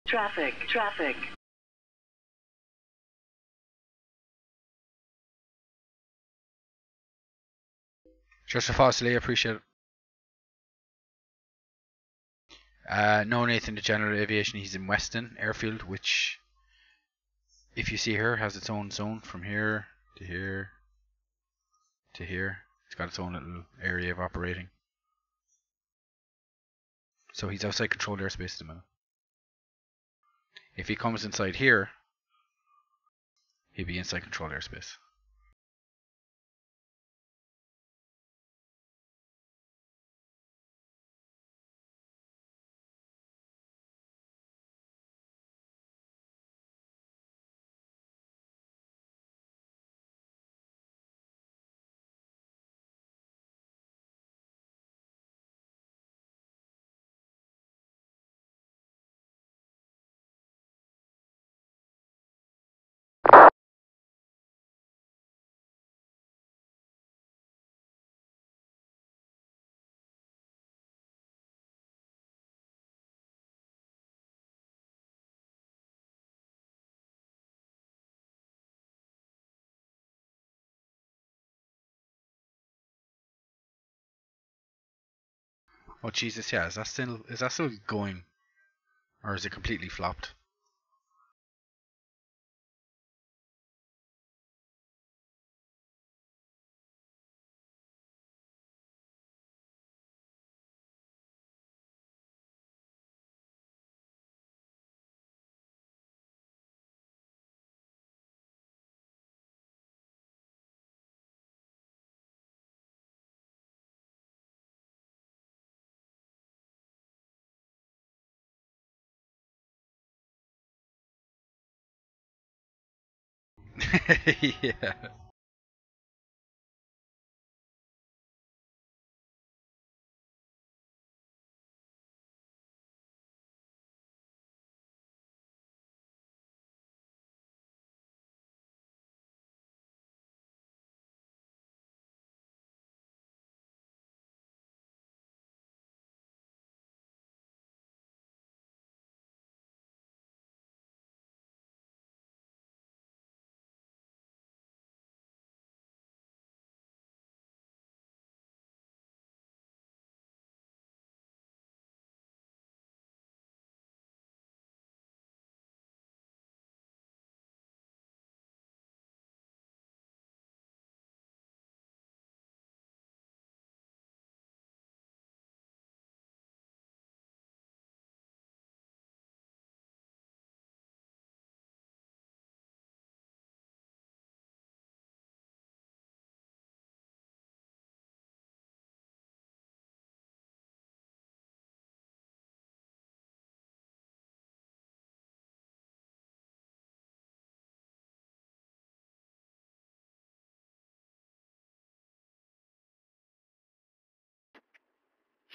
Speaker 5: Traffic.
Speaker 1: Just a falsely, appreciate it. No, Nathan, the General Aviation, he's in Weston Airfield, which, if you see here, has its own zone from here to here to here. It's got its own little area of operating. So he's outside controlled airspace at the minute. If he comes inside here, he'll be inside controlled airspace. Oh Jesus, yeah, is that still going? Or is it completely flopped? Yeah.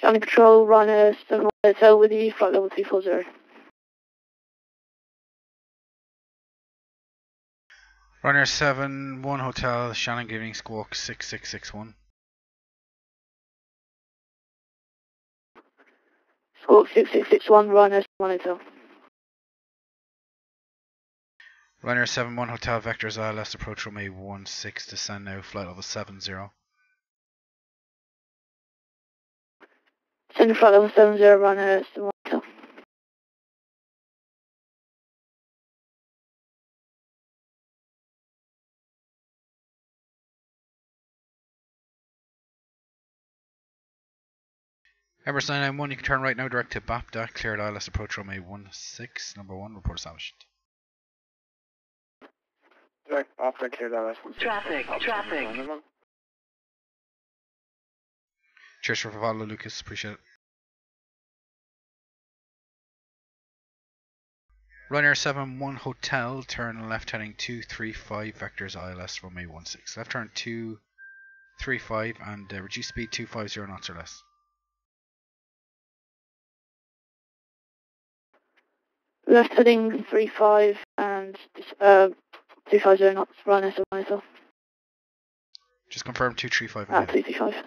Speaker 4: Shannon Control, run a 7 hotel with you, flight level 240.
Speaker 1: Runner 7-1 Hotel, Shannon giving squawk 6661.
Speaker 4: Squawk 6661, run a 1 hotel.
Speaker 1: Runner 7-1 Hotel, vectors ILS, approach runway 16, descend now, flight level 70.
Speaker 4: Send flight level 70, run a 1 hotel.
Speaker 1: Emirates 991, you can turn right now direct to BAPDA, cleared ILS, approach runway 16, number 1, report established.
Speaker 3: Direct after cleared ILS.
Speaker 5: Traffic.
Speaker 1: Cheers for Pavalo, Lucas, appreciate it. Ryanair 71 Hotel, turn left heading 235, vectors ILS, runway 16. Left turn 235 and reduce speed 250 knots or less.
Speaker 4: Left heading 35 and 250 knots, run a 1 hotel.
Speaker 1: Just confirm 235 again.
Speaker 4: 235.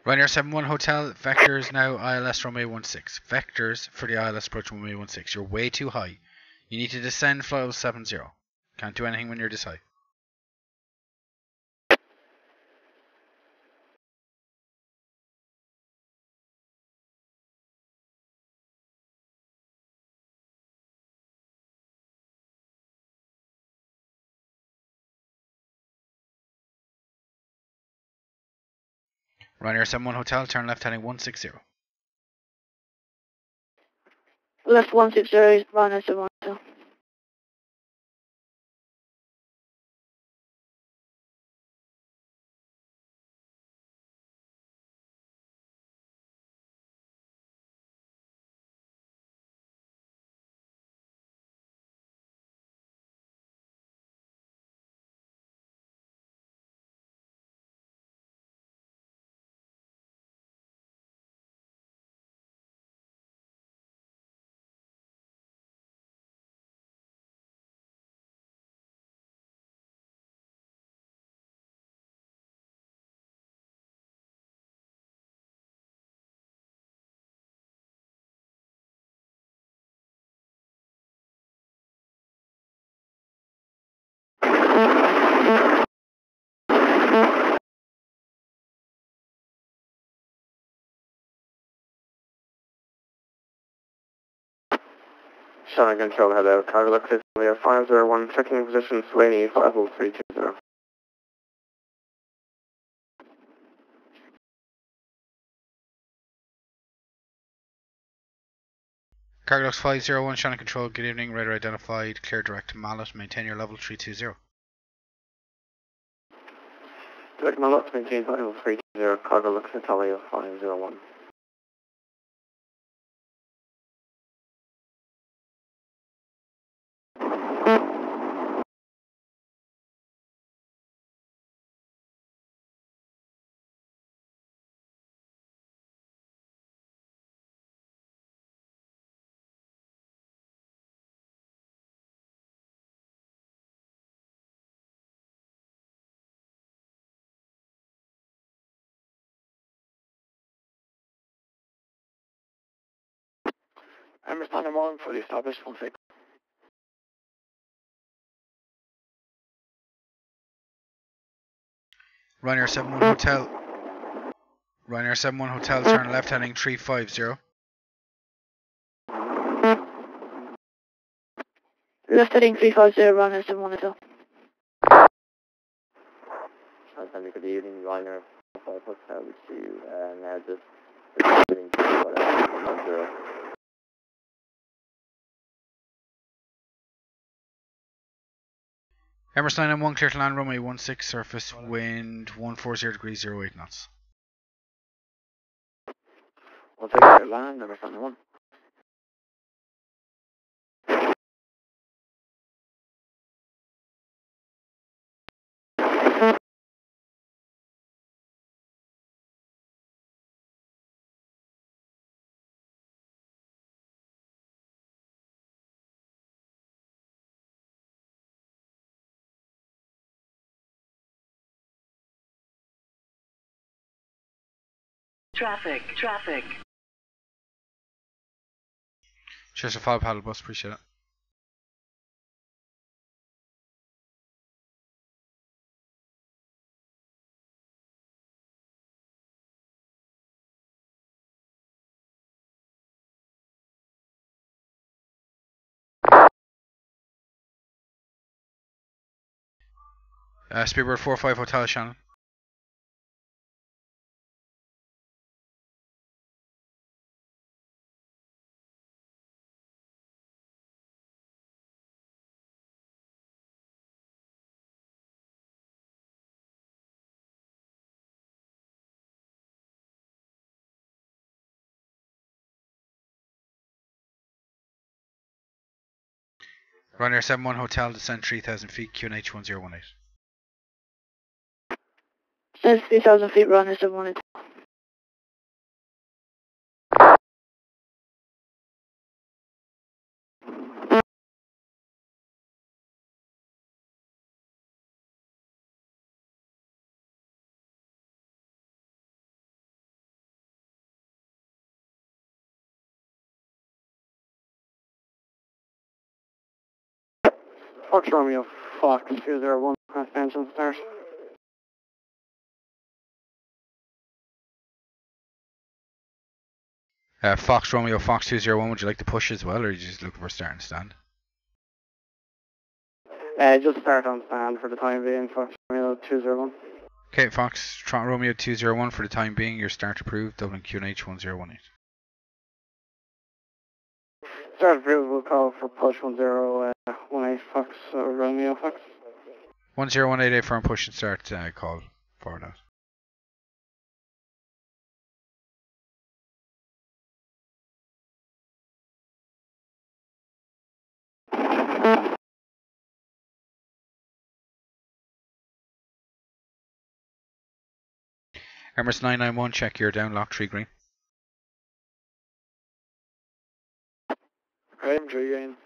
Speaker 1: Ryanair 71 Hotel, vectors now ILS runway 16. Vectors for the ILS approach runway 16. You're way too high. You need to descend flight level 70. Can't do anything when you're this high. Ryanair 71 Hotel, turn left heading 160.
Speaker 5: Left 160, Ryanair 71 Hotel.
Speaker 4: Shannon Control, hello. Cargo Lux is 501, checking position, Sweeney, level 320.
Speaker 1: Cargolux 501, Shannon Control, good evening, radar identified, clear direct to Mallet, maintain your level 320.
Speaker 4: Direct Mallet, maintain level 320, Cargo Lux Italia 501. Understand, I'm on fully established, 16.
Speaker 1: Ryanair 71 Hotel. Ryanair 71 Hotel, turn left heading 350.
Speaker 5: Left heading 350, Ryanair 71 Hotel.
Speaker 2: Good evening, Ryanair 5 Hotel with you, now just getting to
Speaker 1: Emirates 991, clear to land, runway 16, surface wind 140 degrees, 08 knots.
Speaker 2: We'll take it to land, number 71.
Speaker 6: Traffic.
Speaker 1: Cheers for follow paddle bus, appreciate it. Speedbird 45 Hotel, Shannon. Ryanair 71 Hotel, descend 3000 feet, QNH 1018.
Speaker 5: Says 3,000 feet, Ryanair 71 Hotel.
Speaker 4: Fox Romeo, Fox 201, engine start.
Speaker 1: Fox Romeo, Fox 201, would you like to push as well, or are you just looking for starting stand?
Speaker 4: Just start on stand for the time being, Fox Romeo 201.
Speaker 1: Okay, Fox Romeo 201 for the time being, your start approved, Dublin QNH 1018.
Speaker 4: Start approved, we'll call for push 1018 Fox Romeo Fox.
Speaker 1: 10188 for push and start call forward out. Emirates 991, check your down, lock 3 green.
Speaker 4: I'm 3 green.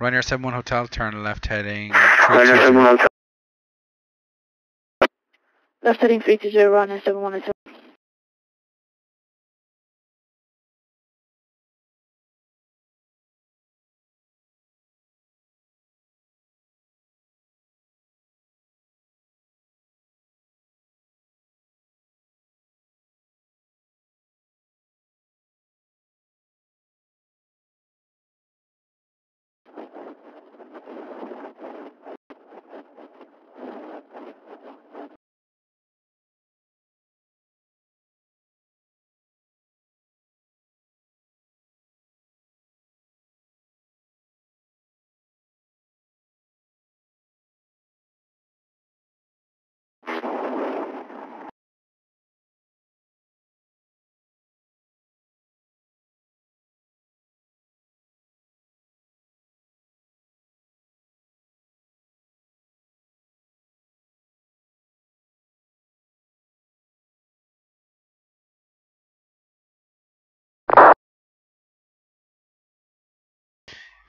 Speaker 1: Ryanair 71 Hotel, turn left heading
Speaker 5: Ryanair 71 Hotel. Left heading 320, Ryanair 71 Hotel.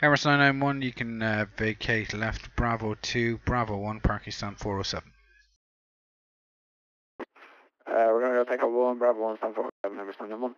Speaker 1: Emirates 991, you can vacate left Bravo 2, Bravo 1, parking stand 407.
Speaker 4: We're going to go take up 1, Bravo 1, stand 47, Emirates 991.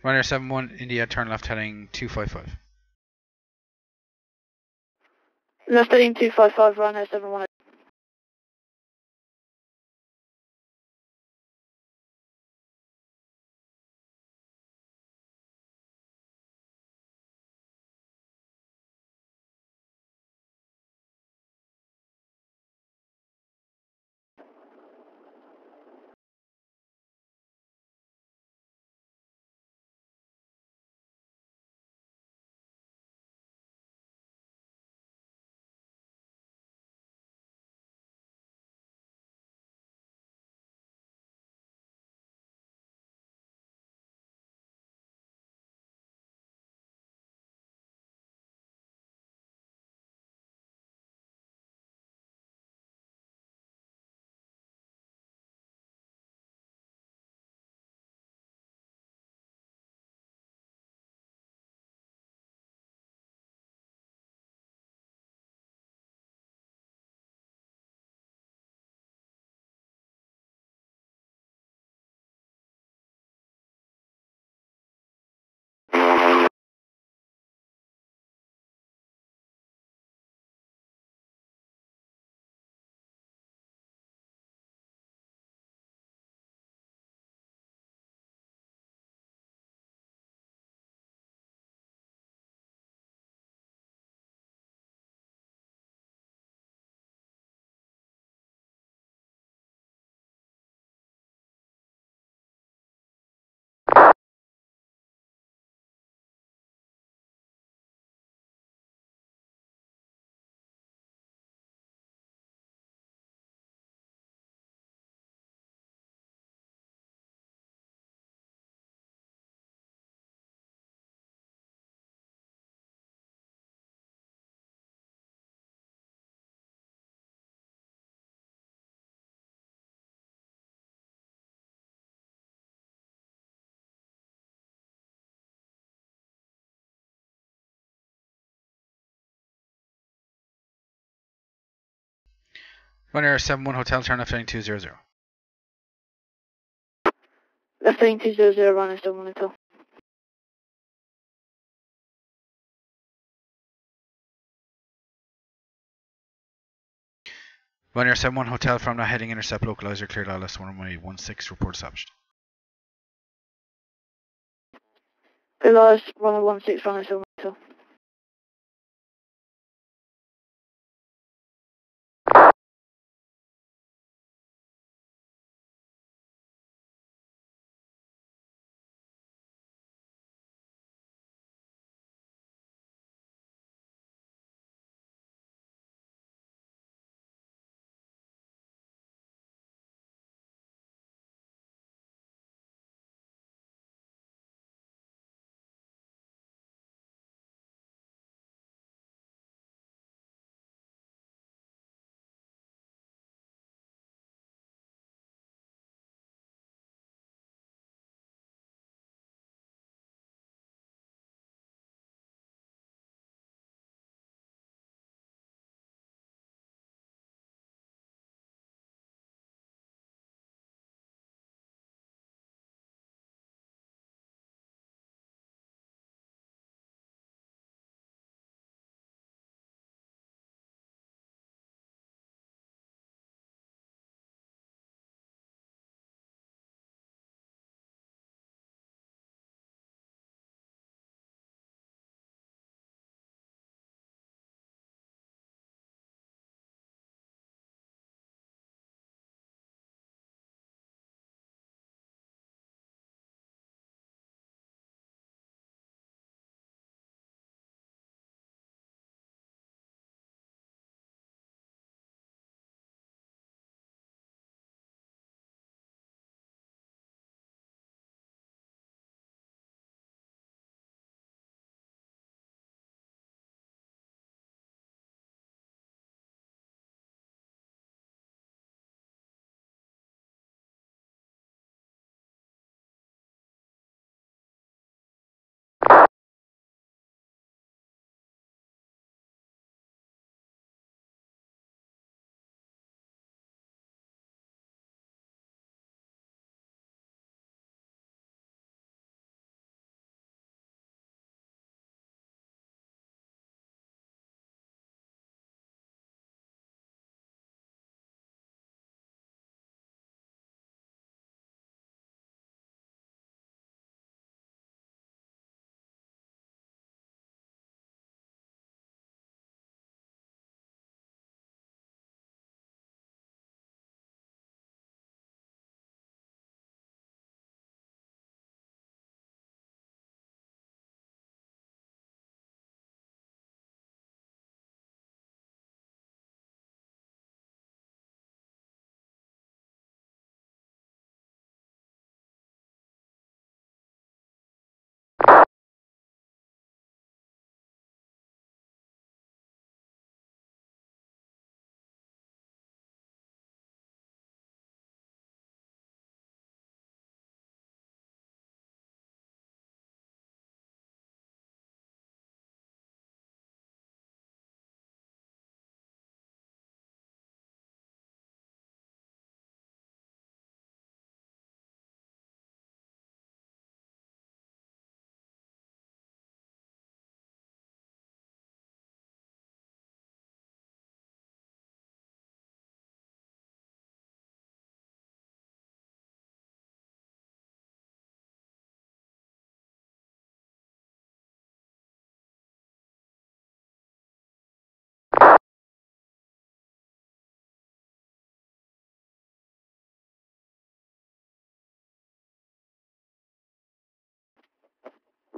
Speaker 1: Ryanair 71 India, turn left heading 255.
Speaker 5: Left heading 255, Ryanair 71.
Speaker 1: Ryanair 71 Hotel, turn left heading 200.
Speaker 5: Left heading 200, Ryanair 71 Hotel.
Speaker 1: Ryanair 71 Hotel, from now heading intercept localizer, cleared ILS runway 16, report established.
Speaker 5: Elias, runway 16, Ryanair 71 Hotel.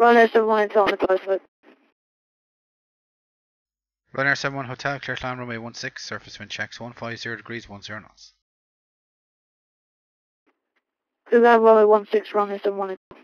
Speaker 5: Ryanair 71 Hotel on the close foot.
Speaker 1: Ryanair 71 Hotel, clear climb runway 16, surface wind checks 150 degrees 10 knots.
Speaker 5: Clear runway 16, Ryanair 71 Hotel.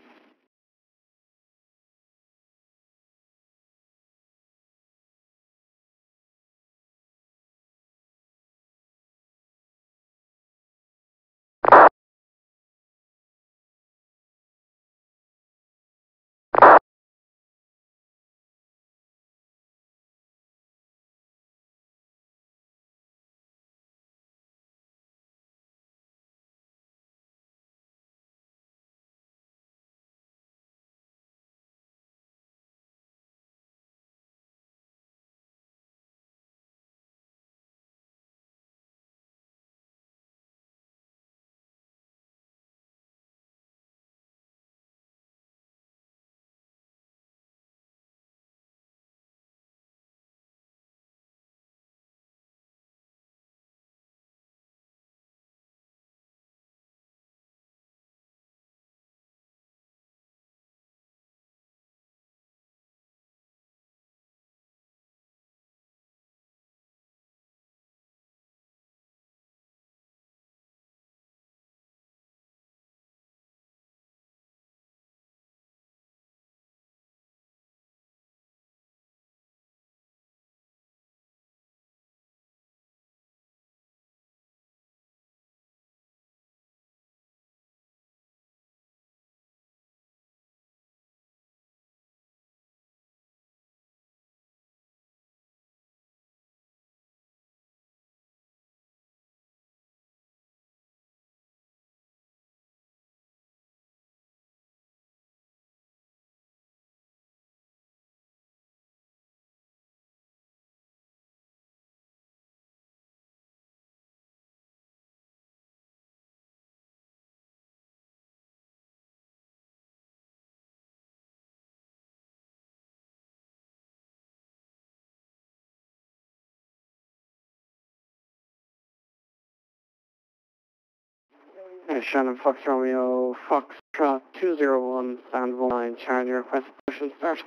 Speaker 4: Shannon, Fox Romeo, Foxtrot 201, stand 19, Charlie, request push and start.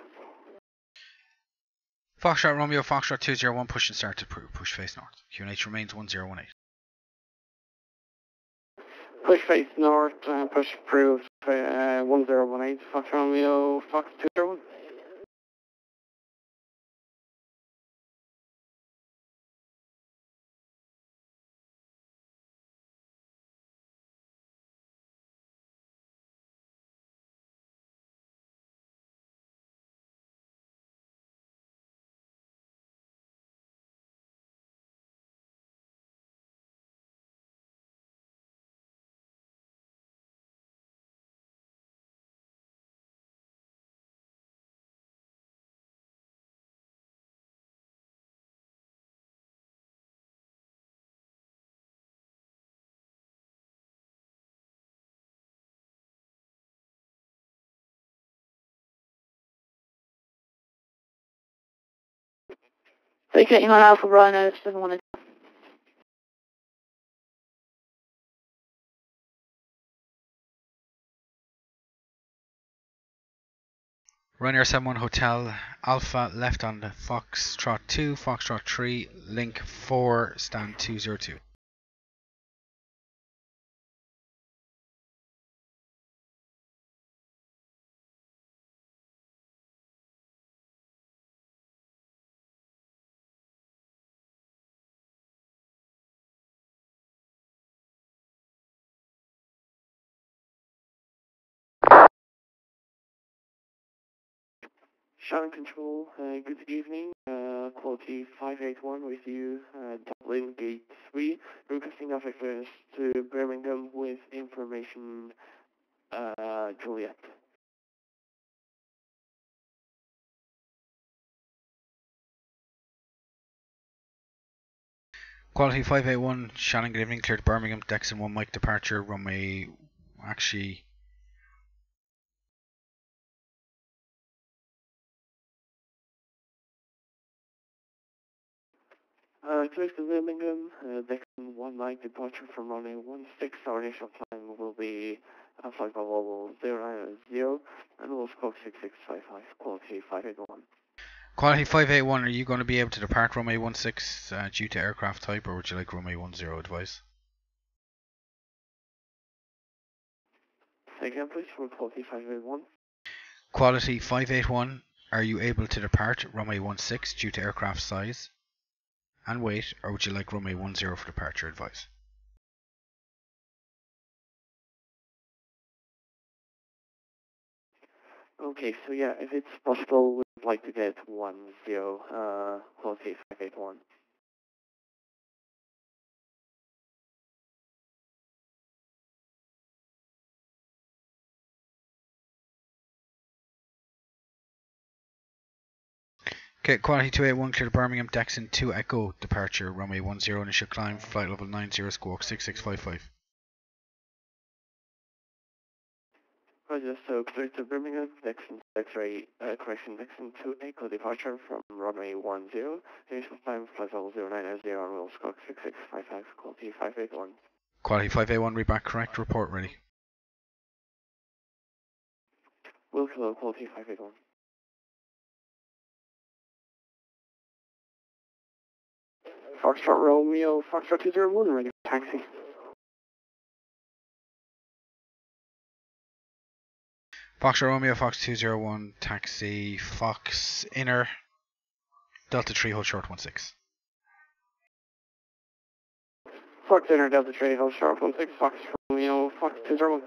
Speaker 1: Foxtrot Romeo, Foxtrot 201, push and start to push face north. QNH remains 1018.
Speaker 4: Push face north, push approved, 1018, Fox Romeo, Fox 201.
Speaker 5: Vacating on Alpha Rhino 718.
Speaker 1: Ryanair 71 Hotel, Alpha left on the Foxtrot 2, Foxtrot 3, link 4, stand 202.
Speaker 4: Shannon Control, good evening, quality 581 with you, Dublin Gate 3, requesting access to Birmingham with information, Juliet.
Speaker 1: Quality 581, Shannon, good evening, cleared Birmingham, Dexon 1 Mike departure, runway, actually,
Speaker 4: Clear to Birmingham, Dexon 1 Mike departure from runway 16, our initial climb will be flight level 090, and we'll scope 6655, quality 581.
Speaker 1: Quality 581, are you going to be able to depart runway 16 due to aircraft type, or would you like runway 10 advice?
Speaker 4: Say again please, for quality 581.
Speaker 1: Quality 581, are you able to depart runway 16 due to aircraft size and weight, or would you like runway 10 for departure advice?
Speaker 4: Okay, so yeah, if it's possible, we'd like to get 10, quality 581.
Speaker 1: Okay, quality 281, clear to Birmingham, Dexon 2 Echo, departure, runway 10, initial climb, flight level 90, squawk 6655.
Speaker 4: Roger, so clear to Birmingham, Dexon X-ray, correction, Dexon 2 Echo departure from runway 10, initial climb, flight level 090, and we'll squawk 6655, quality 581.
Speaker 1: Quality 581, read back correct, report ready.
Speaker 4: Will hello, quality 581. Foxtrot Romeo, Foxtrot 201, ready for taxi.
Speaker 1: Fox Romeo, Fox 201, taxi, Fox Inner, Delta 3, hold short 16.
Speaker 4: Fox Inner, Delta 3, hold sharp 16, Fox Romeo, Fox 201.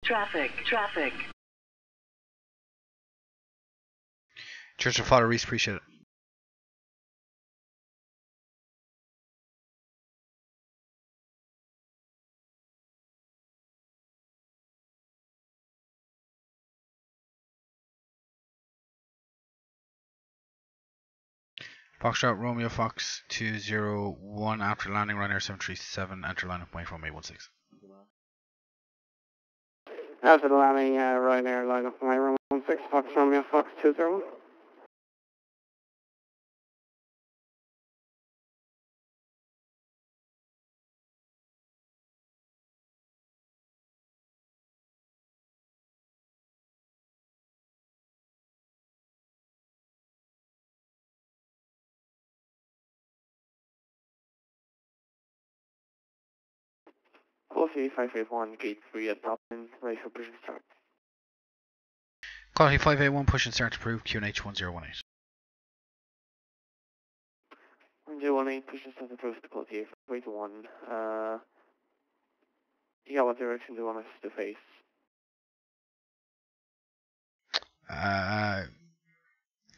Speaker 6: Traffic.
Speaker 1: Church of Father Reese, appreciate it. Foxtrot Romeo Fox 201 after landing Ryanair 737, enter line up way from A16.
Speaker 4: After the landing, Ryanair line up my room 16, Fox Romeo Fox 201. Quality 581, gate 3 at Dublin, ready for push and start.
Speaker 1: Quality 581, push and start to prove QNH 1018.
Speaker 4: 1018, push and start approved to quality 581. Yeah, what direction do you want us to face?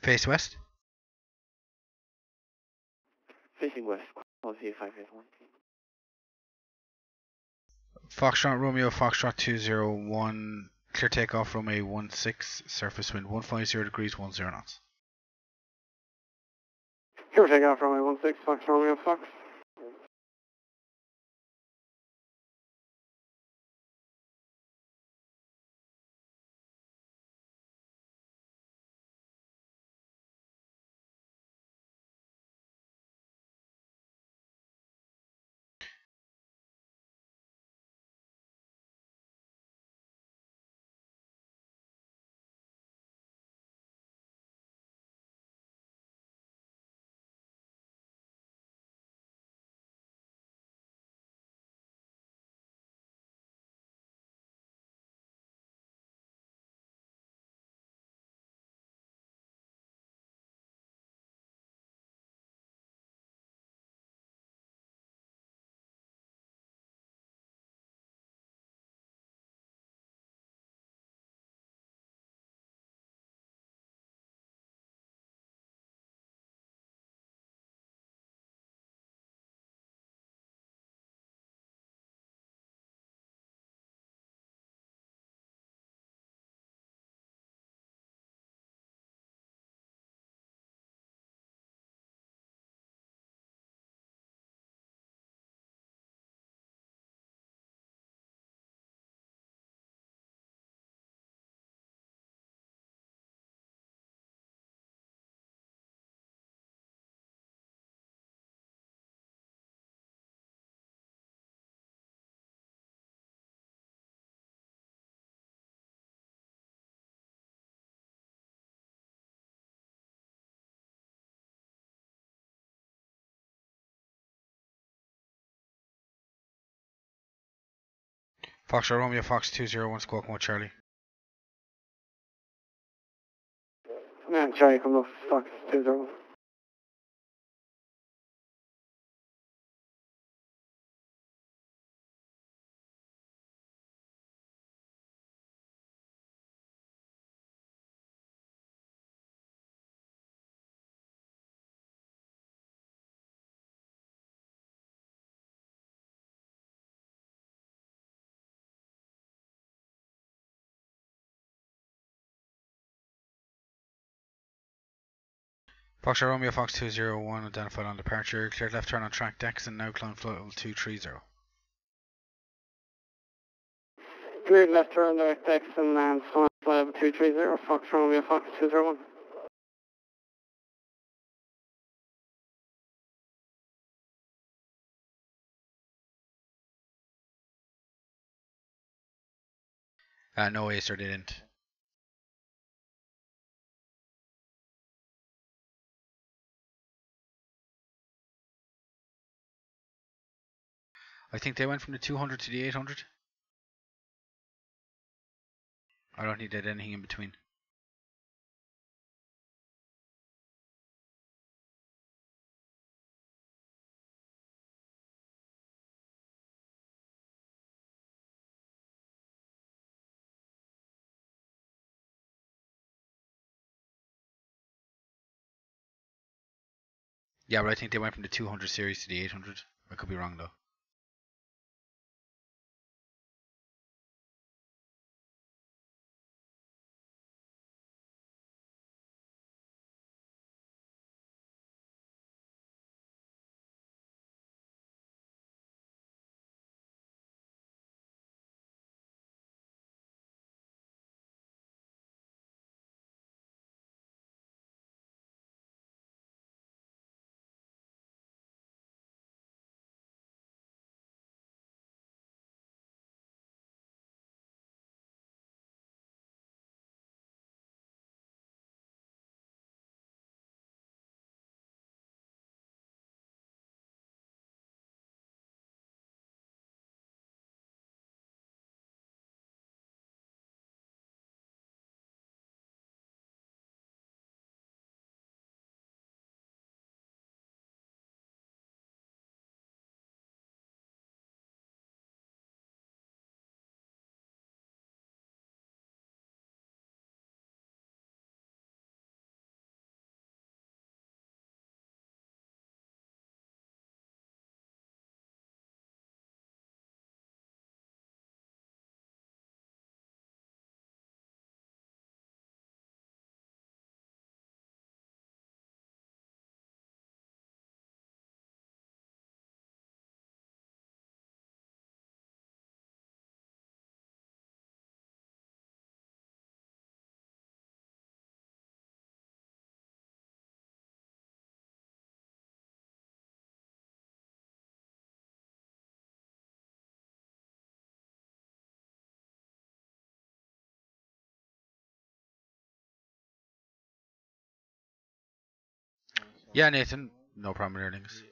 Speaker 1: Face west.
Speaker 4: Facing west, quality 581.
Speaker 1: Foxtrot Romeo Foxtrot 201, clear takeoff Romeo 16, surface wind 150 degrees 10 knots.
Speaker 4: Here we take off Romeo 16, Fox Romeo Fox.
Speaker 1: Foxtrot Romeo Fox 201, squawk 1 Charlie.
Speaker 4: Yeah, Charlie, come off Fox 201.
Speaker 1: Foxtrot Romeo Fox 201, identified on departure, cleared left turn on track decks and now climb flight level 230.
Speaker 4: Cleared left turn direct X and land flight level 230, Fox Romeo Fox 201.
Speaker 1: No, Acer didn't. I think they went from the 200 to the 800. I don't think they did anything in between. Yeah, but I think they went from the 200 series to the 800. I could be wrong though. Yeah, Nathan, no problem with earnings.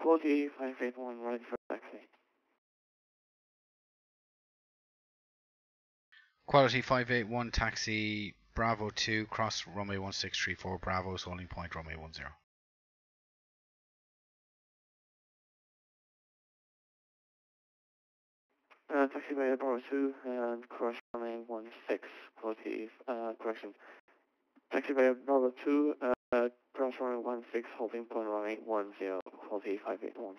Speaker 4: Quality 581 right for taxi.
Speaker 1: Quality 581 taxi Bravo 2 cross runway 1634 Bravo's holding point runway 10.
Speaker 4: Taxi by Bravo 2 and cross runway 16, quality, correction. Taxi by Bravo 2, cross runway 16, holding point runway 10, quality 581.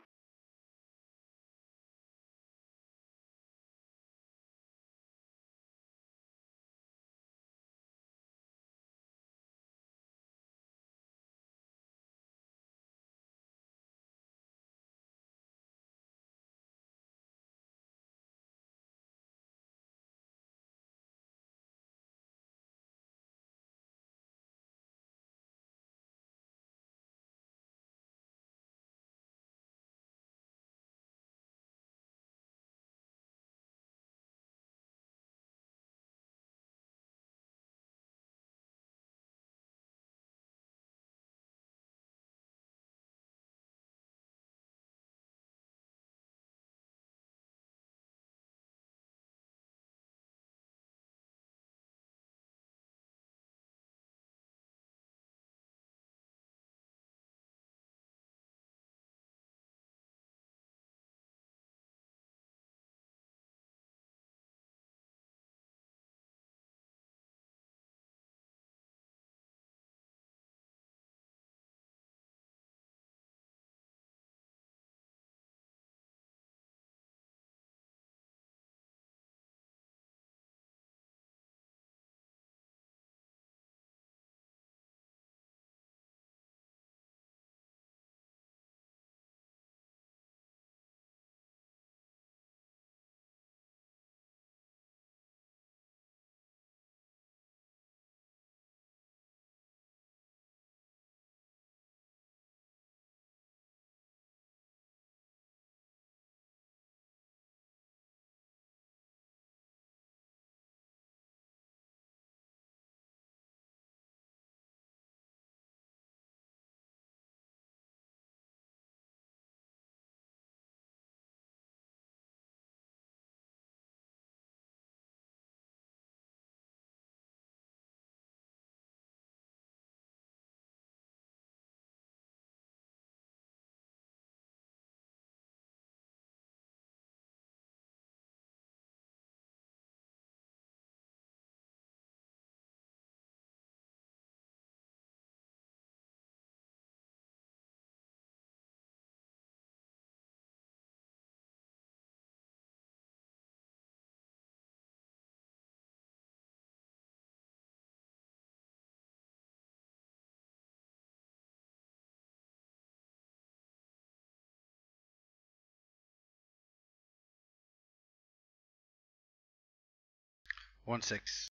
Speaker 1: 16.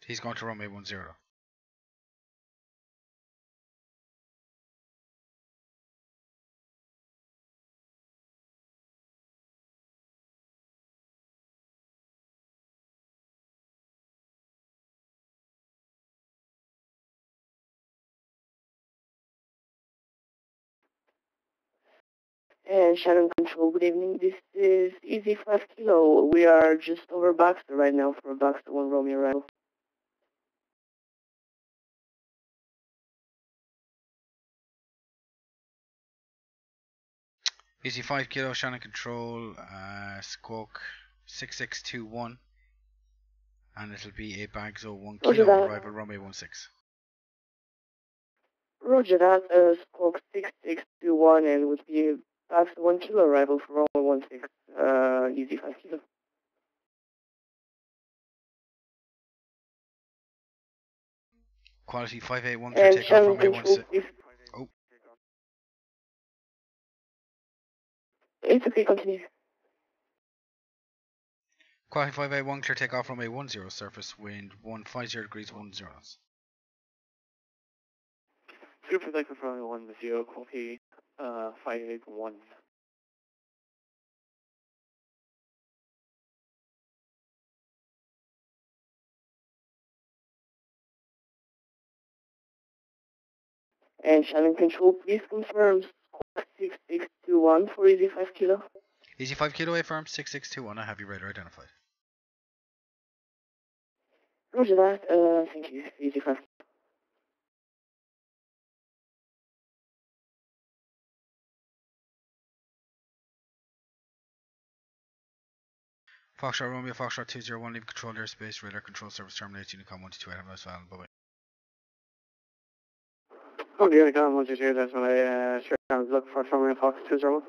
Speaker 1: He's going to runway 10.
Speaker 4: And Shannon Control, good evening. This is Easy 5 Kilo. We are just over Baxter right now for Baxter 1 Romeo arrival.
Speaker 1: Easy 5 Kilo, Shannon Control, Squawk 6621. And it'll be a Bags 01
Speaker 4: Roger
Speaker 1: Kilo
Speaker 4: that.
Speaker 1: arrival runway 16.
Speaker 4: Roger that, Squawk 6621, and would be Baxter 1 Kilo arrival for Romeo 16, Easy 5 Kilo.
Speaker 1: Quality 581
Speaker 4: And
Speaker 1: takeoff
Speaker 4: Shannon
Speaker 1: runway
Speaker 4: Control,
Speaker 1: 16.
Speaker 4: please.
Speaker 1: Oh,
Speaker 4: It's okay, continue.
Speaker 1: quality 581 clear takeoff runway 10, surface wind 150 degrees 10 knots.
Speaker 2: Group protector for runway 10, copy 581.
Speaker 4: And Shannon Control, please confirm Squawk 6621 for Easy 5 Kilo.
Speaker 1: Easy 5 Kilo A firm 6621. I have you radar identified.
Speaker 4: Roger that, thank you, Easy 5 Kilo.
Speaker 1: Foxtrot Romeo, Foxtrot 201, leave control airspace, radar control service terminates, Unicom 122, have a nice island, bye bye.
Speaker 2: Okay, Unicom 122, that's when I look for Romeo Fox 201.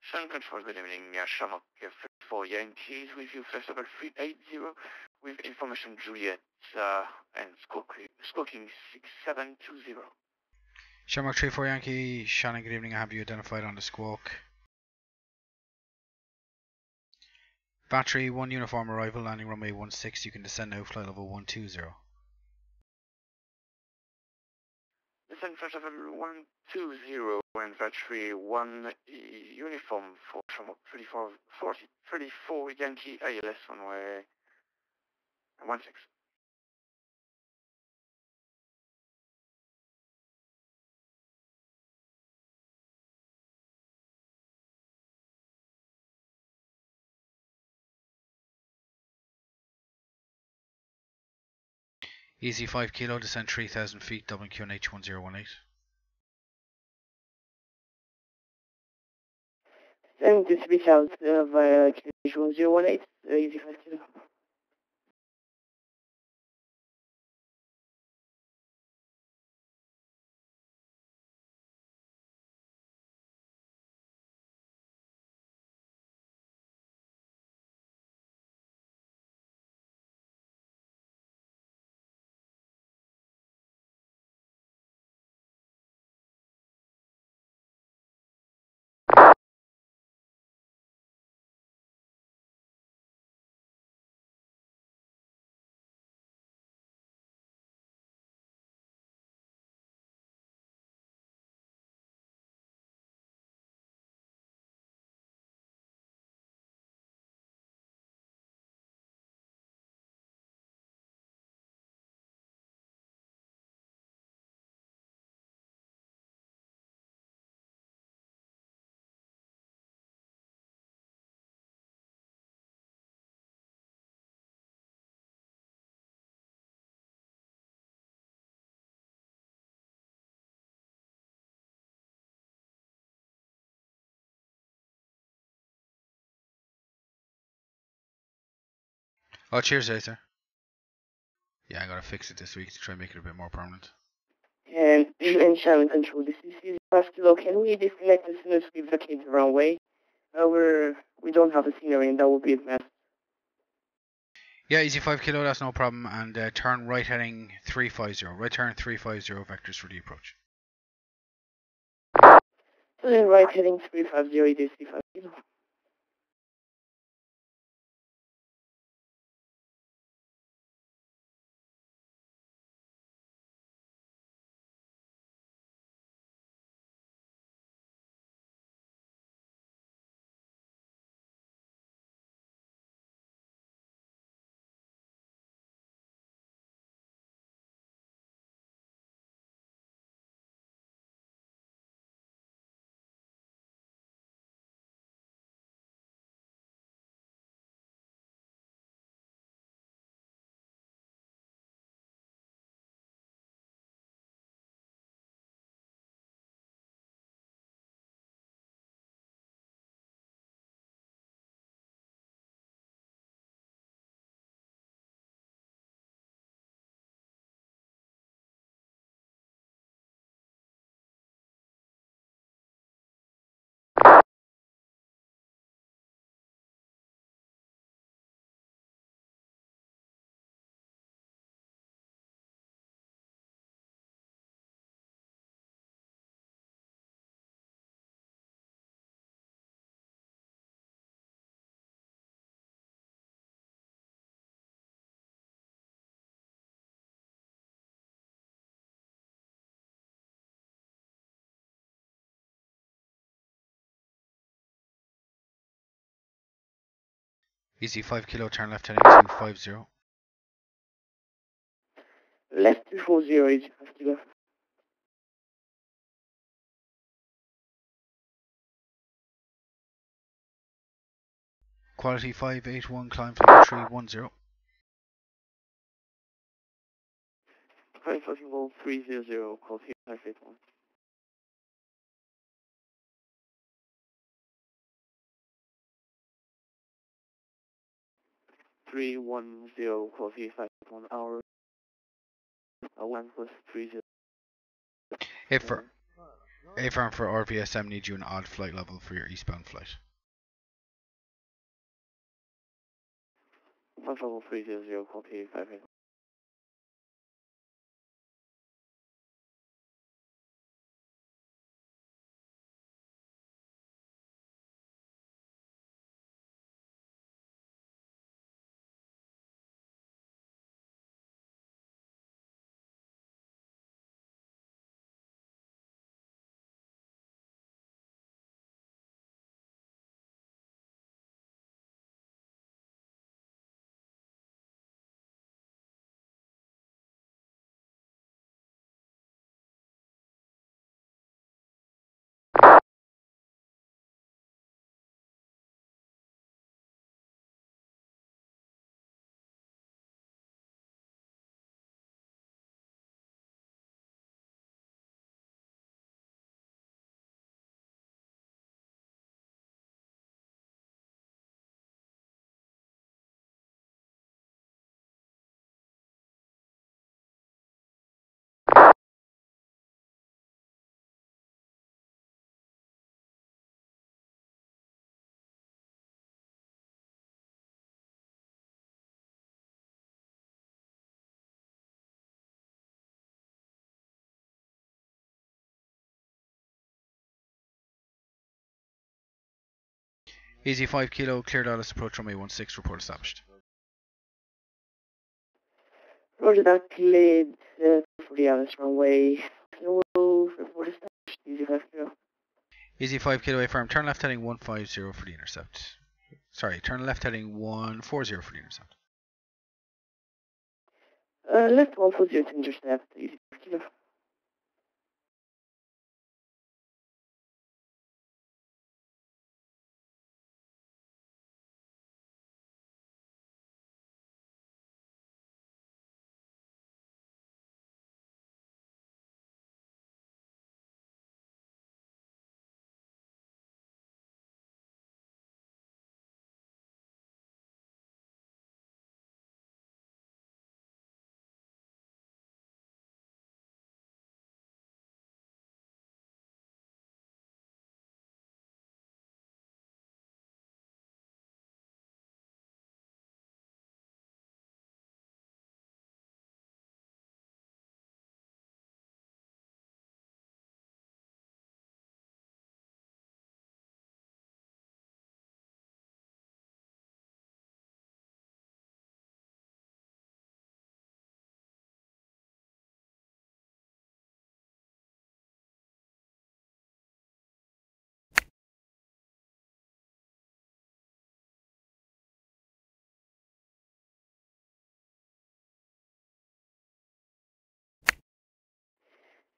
Speaker 3: Shannon Control, good evening. Shamrock 4 Yankees with you, flexible 380 with information Juliet and squawking 6720.
Speaker 1: Shamrock 34 Yankee, Shannon, good evening, I have you identified on the Squawk. Battery 1 uniform arrival, landing runway 16, you can descend now, flight level 120.
Speaker 3: Descent flight level 120 and battery 1 uniform for Shamrock 34 Yankee ILS runway 16.
Speaker 1: Easy 5 Kilo, descend 3000 feet, WQNH 1018.
Speaker 4: And this reach out via QH 1018, Easy 5 Kilo.
Speaker 1: Oh, cheers, sir. Yeah, I gotta fix it this week to try and make it a bit more permanent.
Speaker 4: And Shannon Control, this is Easy 5 Kilo. Can we disconnect as soon as we vacate the wrong way? We don't have a scenery and that would be a mess.
Speaker 1: Yeah, easy 5 kilo, that's no problem. And turn right heading 350. Right turn 350 vectors for the approach.
Speaker 4: So then right heading 350, it is 5 Kilo.
Speaker 1: Easy 5 kilo, turn left heading 250.
Speaker 4: Left 240, Easy 5 Kilo.
Speaker 1: Quality 581, climb flight 310.
Speaker 2: Hi, fucking roll 300, call here 581. 310, call here 581 hour. 1 plus 30.
Speaker 1: AFARM for RVSM needs you an odd flight level for your eastbound flight.
Speaker 2: 1 level 300, call here 581.
Speaker 1: Easy 5 kilo, cleared Alice approach runway 16, report established.
Speaker 4: Roger that, cleared for the Alice runway. Hello, report established, Easy 5 Kilo.
Speaker 1: Easy 5 kilo, AFARM, turn left heading 150 for the intercept. Sorry, turn left heading 140 for the intercept.
Speaker 4: Left 140 to intercept, Easy 5 Kilo.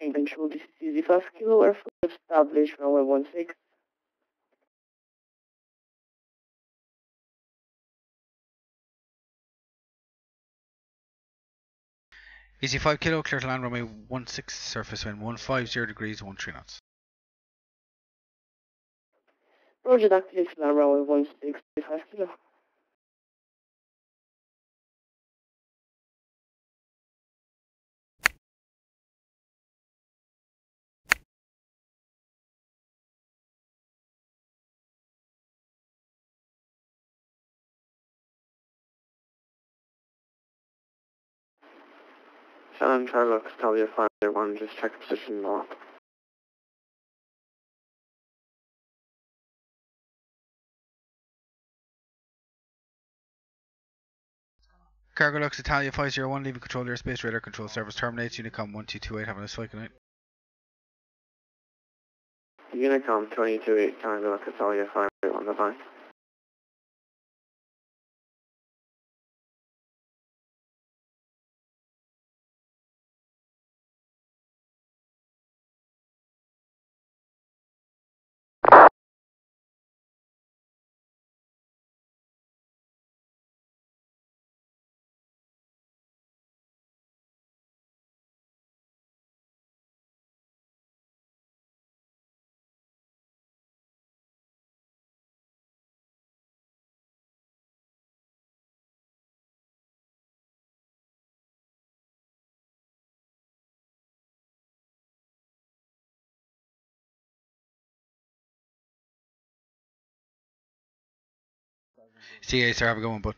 Speaker 4: Control, this is Easy 5 Kilo Airfield, establish runway 16.
Speaker 1: Easy 5 kilo, clear to land runway 16, surface wind 150 degrees, 13 knots.
Speaker 4: Roger, activate land runway 16, 5 Kilo.
Speaker 2: Shannon, Charlotte, Talia 501, just check position north.
Speaker 1: Cargo Lux Italia 501, leaving control airspace, radar control service terminates, Unicom 1228, having a nice flight, good night.
Speaker 2: Unicom 228, Cargo, Italia 501, bye-bye.
Speaker 1: See you, sir, have a good one, bud.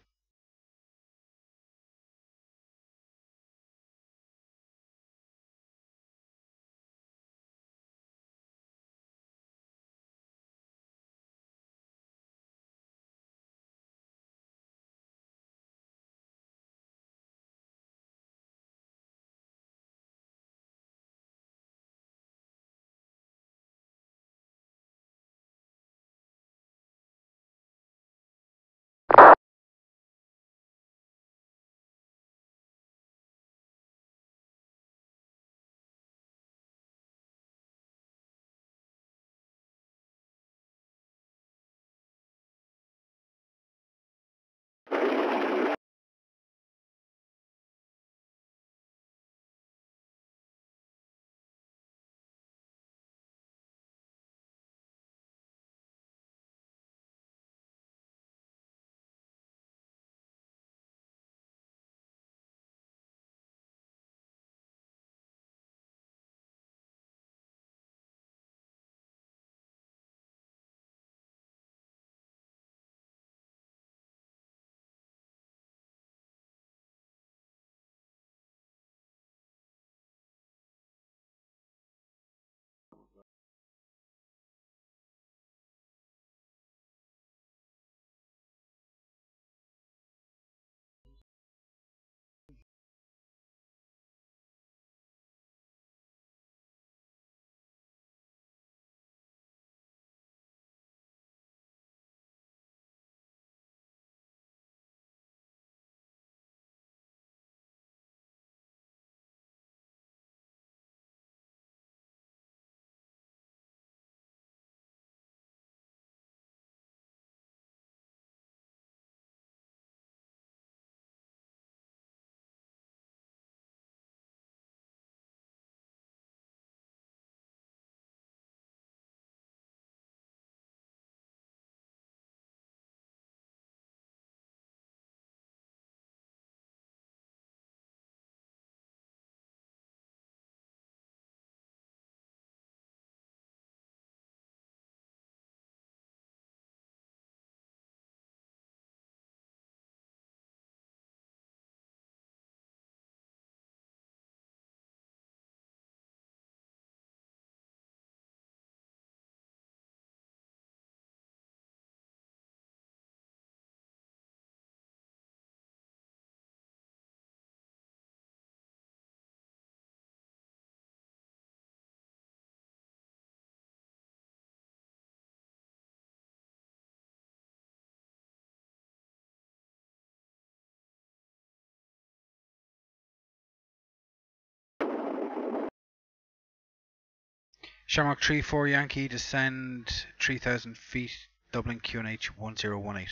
Speaker 1: Shamrock 3-4 Yankee, descend 3,000 feet, Dublin QNH 1018.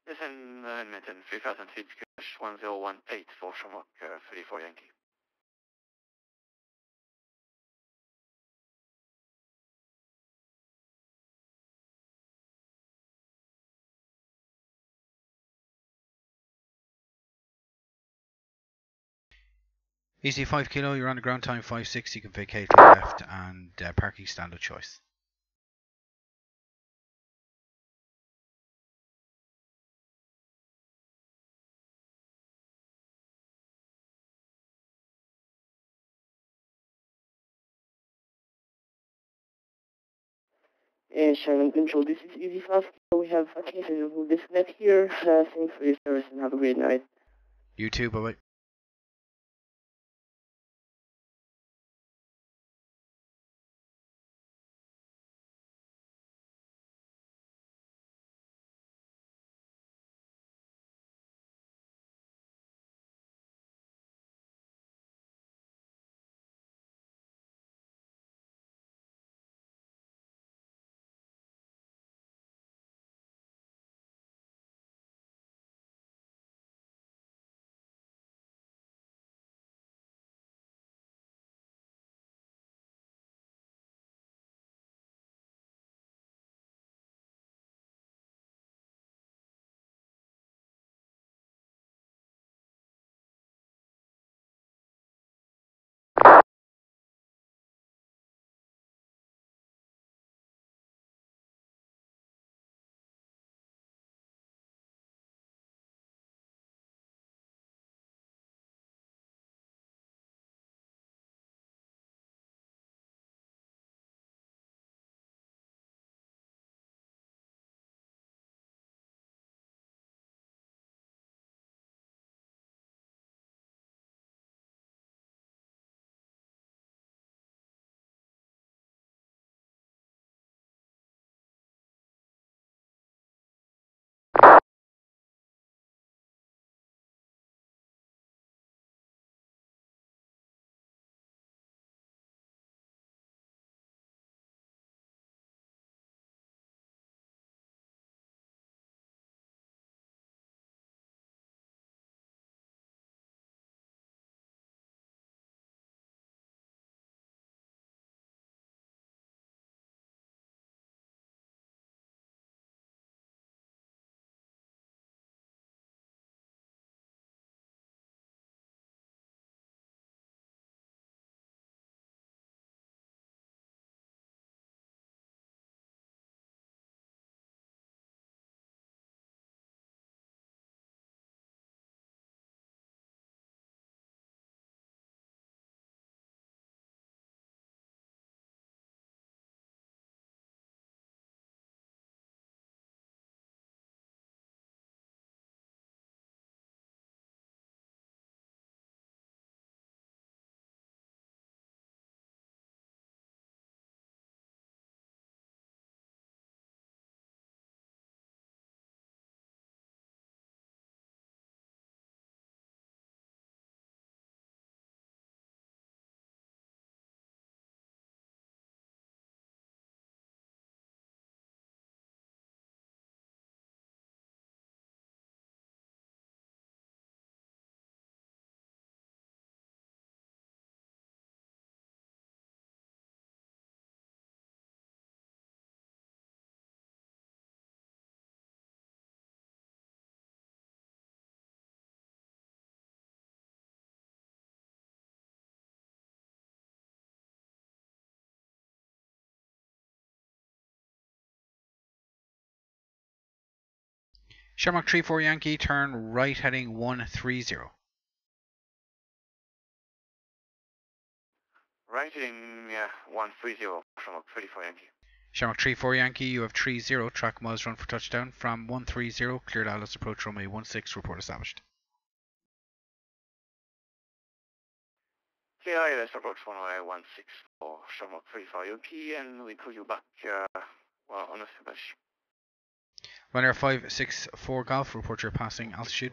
Speaker 2: Descend Edmonton, 3,000 feet, 1018 for Shamrock 3-4 Yankee.
Speaker 1: Easy 5 kilo, you're on the ground time 5-6, you can vacate to the left and parking stand of choice.
Speaker 4: Shannon Control, this is Easy 5 kilo. We have a case of disconnect here. Thanks for your service and have a great night.
Speaker 1: You too, bye bye. Shamrock 3-4 Yankee, turn right heading 130.
Speaker 2: Right heading 130, Shamrock 3-4 Yankee.
Speaker 1: Shamrock 3-4 Yankee, you have 30, track miles run for touchdown from 130, cleared Alice approach runway 16, report established.
Speaker 2: KILS approach runway 16 for Shamrock 3-4 Yankee, and we call you back on a establish.
Speaker 1: Runner 564 Golf, report your passing altitude.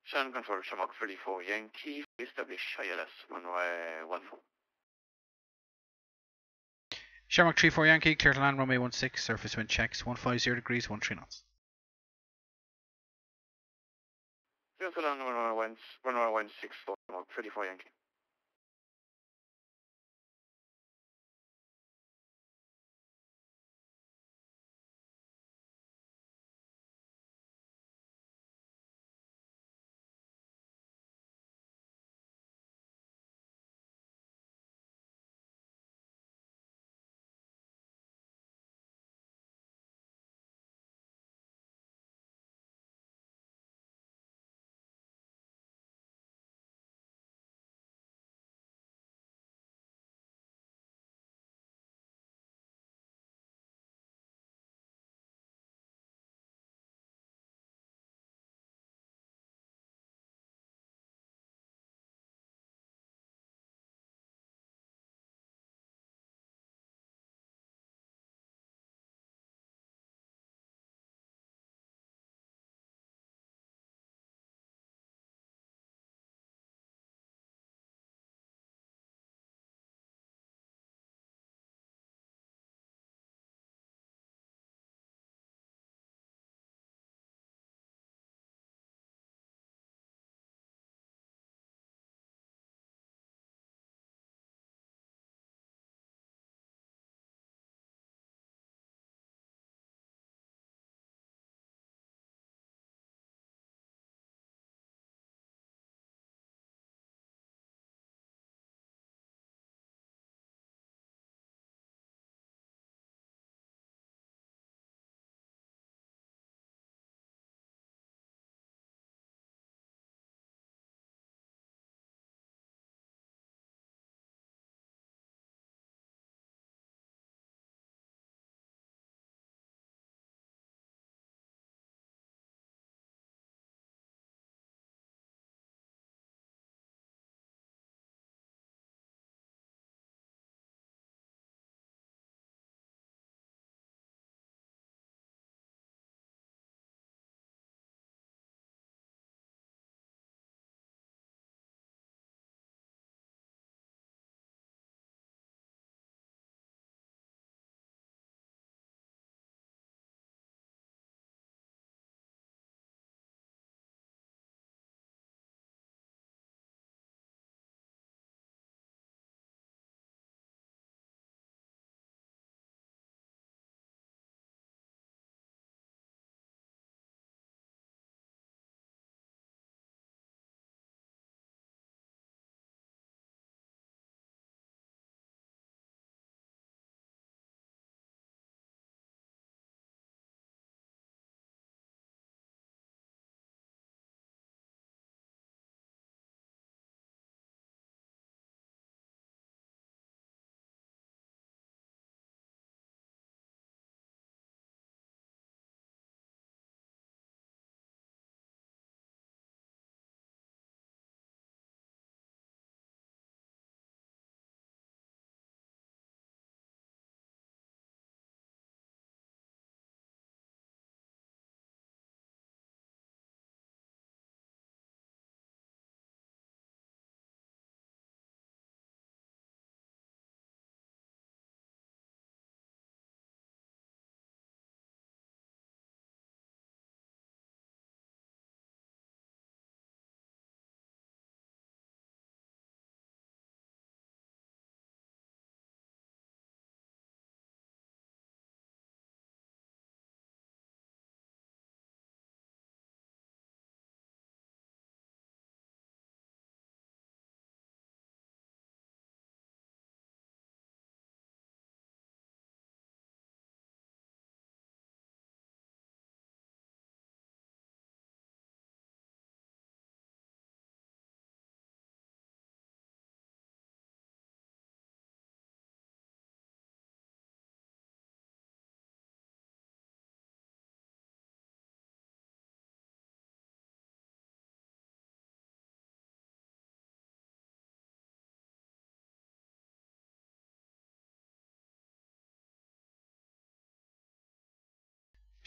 Speaker 3: Shannon Control, Shamrock 34 Yankee, establish ILS runway 14.
Speaker 1: Shamrock 34 Yankee, clear to land runway 16, surface wind checks 150 degrees, 13 knots.
Speaker 3: Clear to land runway 16, Shamrock 34 Yankee.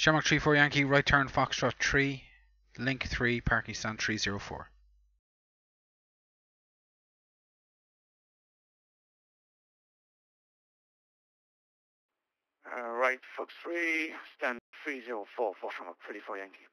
Speaker 1: Shamrock 34 Yankee, right turn Foxtrot 3, Link 3, parking stand 304.
Speaker 3: Right, Fox 3, stand 304 for Shamrock 34 Yankee.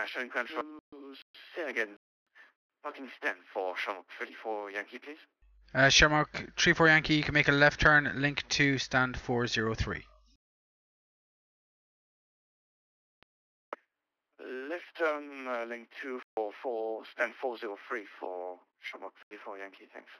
Speaker 3: Showing control, say again, parking stand for Shamrock 34 Yankee, please.
Speaker 1: Shamrock 34 Yankee, you can make a left turn, link 2, stand 403.
Speaker 3: Left turn, link 244, stand 403 for Shamrock 34 Yankee, thanks.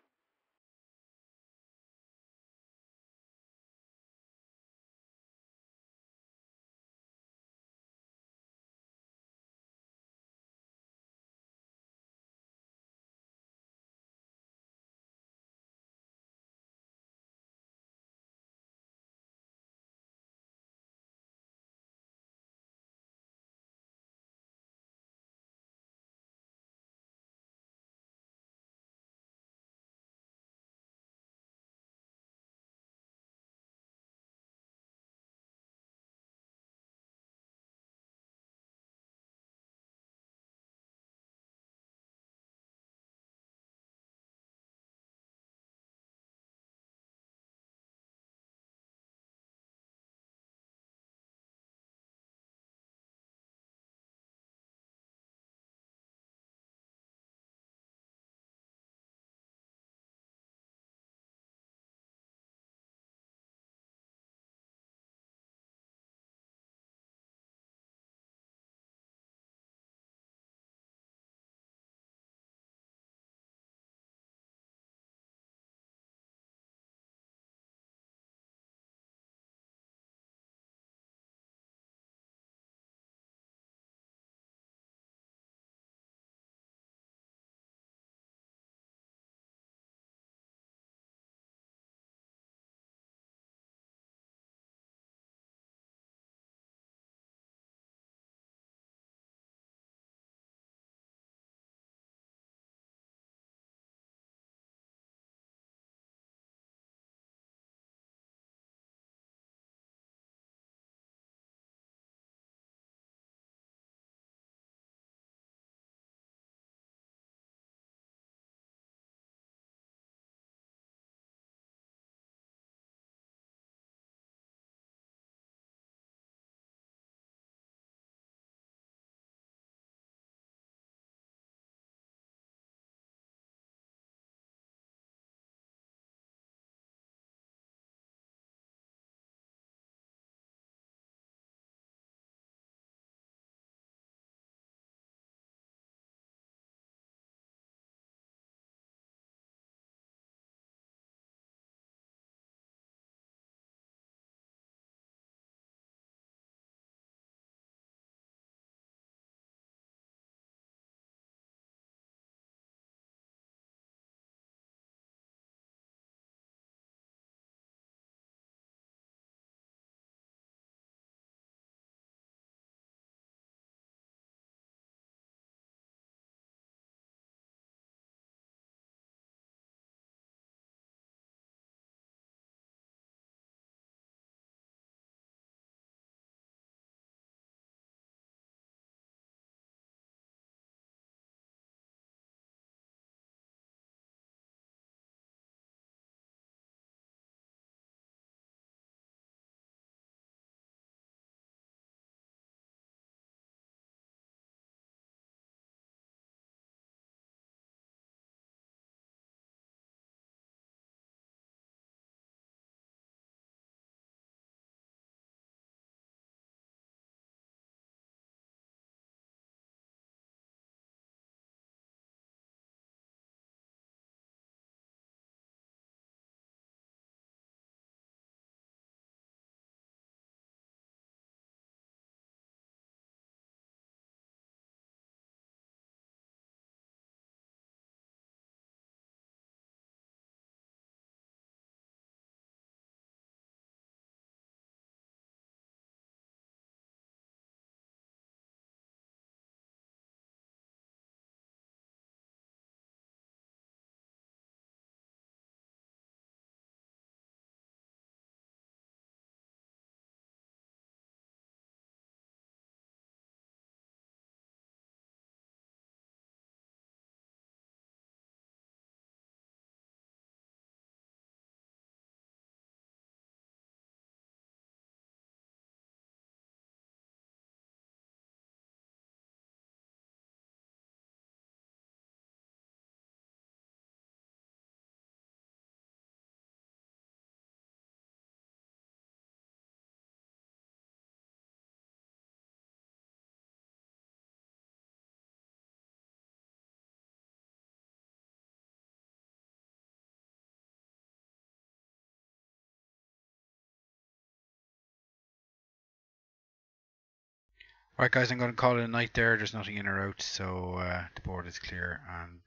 Speaker 1: Right, guys, I'm going to call it a night there. There's nothing in or out, so the board is clear. And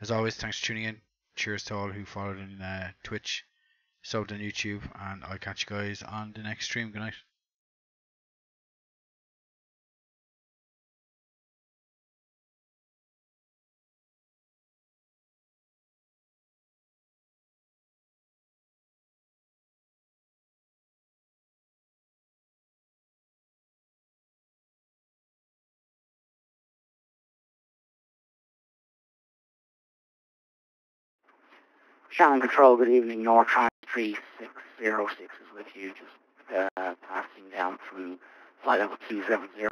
Speaker 1: as always, thanks for tuning in. Cheers to all who followed in Twitch, subbed on YouTube, and I'll catch you guys on the next stream. Good night.
Speaker 2: Shannon Control, good evening. Nortran 3606 is with you, just passing down through flight level 270.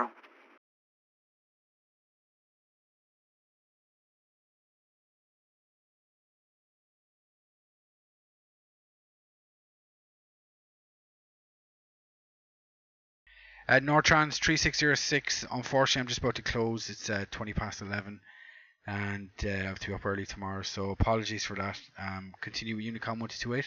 Speaker 1: Nortrans 3606, unfortunately I'm just about to close. It's 20 past 11 and I have to be up early tomorrow, so apologies for that. Continue with Unicom 1228.